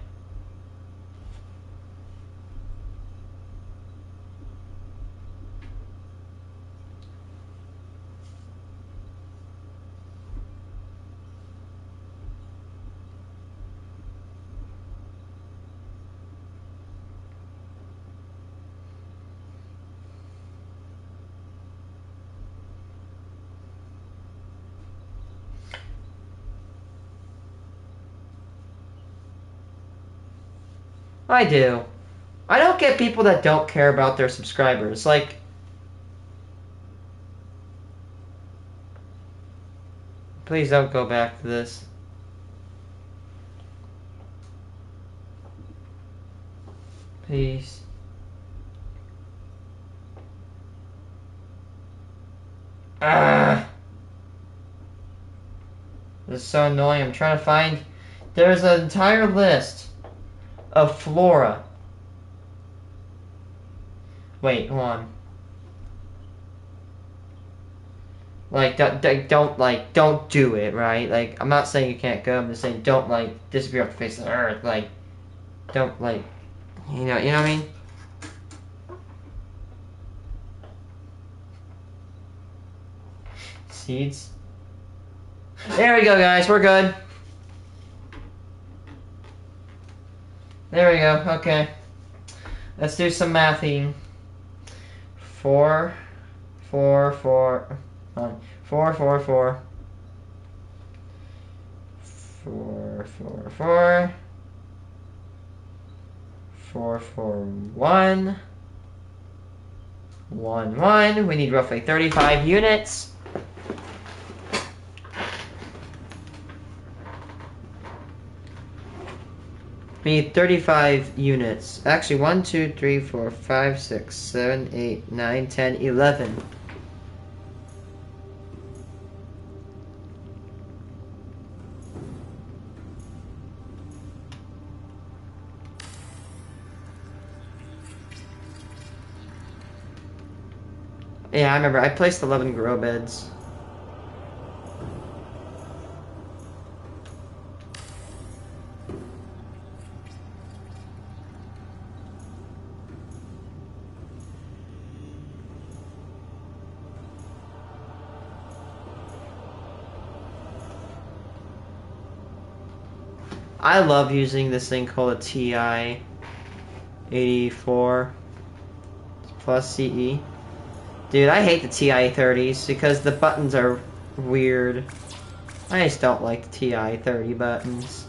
I do. I don't get people that don't care about their subscribers. Like, please don't go back to this. Please. Ah! This is so annoying. I'm trying to find... There's an entire list of flora. Wait, hold on. Like, don't do it, right? Like, I'm not saying you can't go. I'm just saying don't, like, disappear off the face of the earth. Like, don't, like, you know what I mean? Seeds. There we go, guys. We're good. There we go. Okay. Let's do some mathing. 4, 4, 4. 4, 4, 4. 4, 4, 4. 4, 4, 1. 1, 1. We need roughly 35 units. We need 35 units. Actually, 1, 2, 3, 4, 5, 6, 7, 8, 9, 10, 11. Yeah, I remember. I placed 11 grow beds. I love using this thing called a TI 84 plus CE. Dude, I hate the TI 30s because the buttons are weird. I just don't like the TI 30 buttons.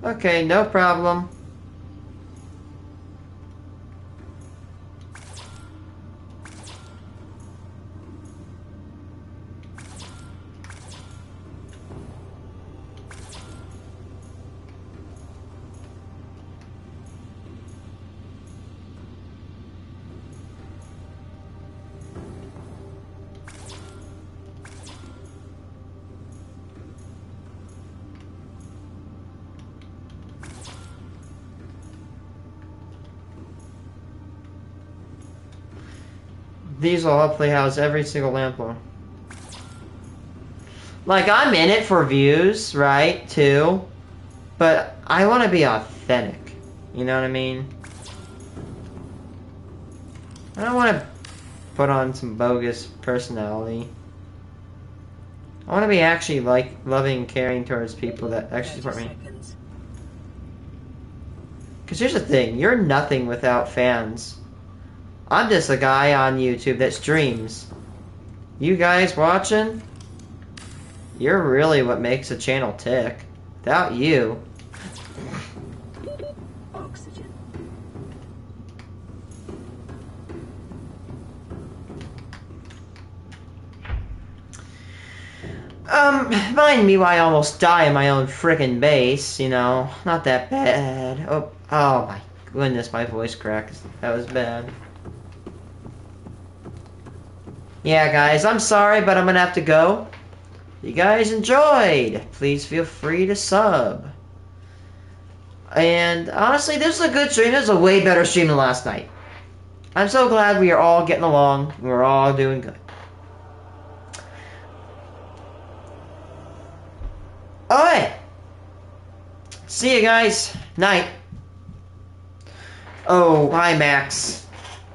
Okay, no problem. These will hopefully house every single lamp. Like, I'm in it for views, right, too. But I want to be authentic. You know what I mean? I don't want to put on some bogus personality. I want to be actually, like, loving and caring towards people that actually support me. Because here's the thing. You're nothing without fans. I'm just a guy on YouTube that streams. You guys watching? You're really what makes a channel tick. Without you. Oxygen. Mind me why I almost die in my own frickin' base, you know. Not that bad. Oh my goodness, my voice cracked. That was bad. Yeah, guys, I'm sorry, but I'm gonna have to go. If you guys enjoyed, please feel free to sub. And honestly, this is a good stream. This is a way better stream than last night. I'm so glad we are all getting along. We're all doing good. Alright. See you guys. Night. Oh, hi, Max.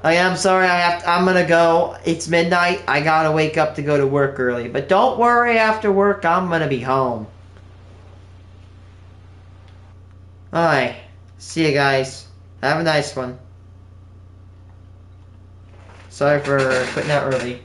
I am sorry, I'm gonna go. It's midnight. I gotta wake up to go to work early. But don't worry, after work, I'm gonna be home. Alright. See you guys. Have a nice one. Sorry for quitting out early.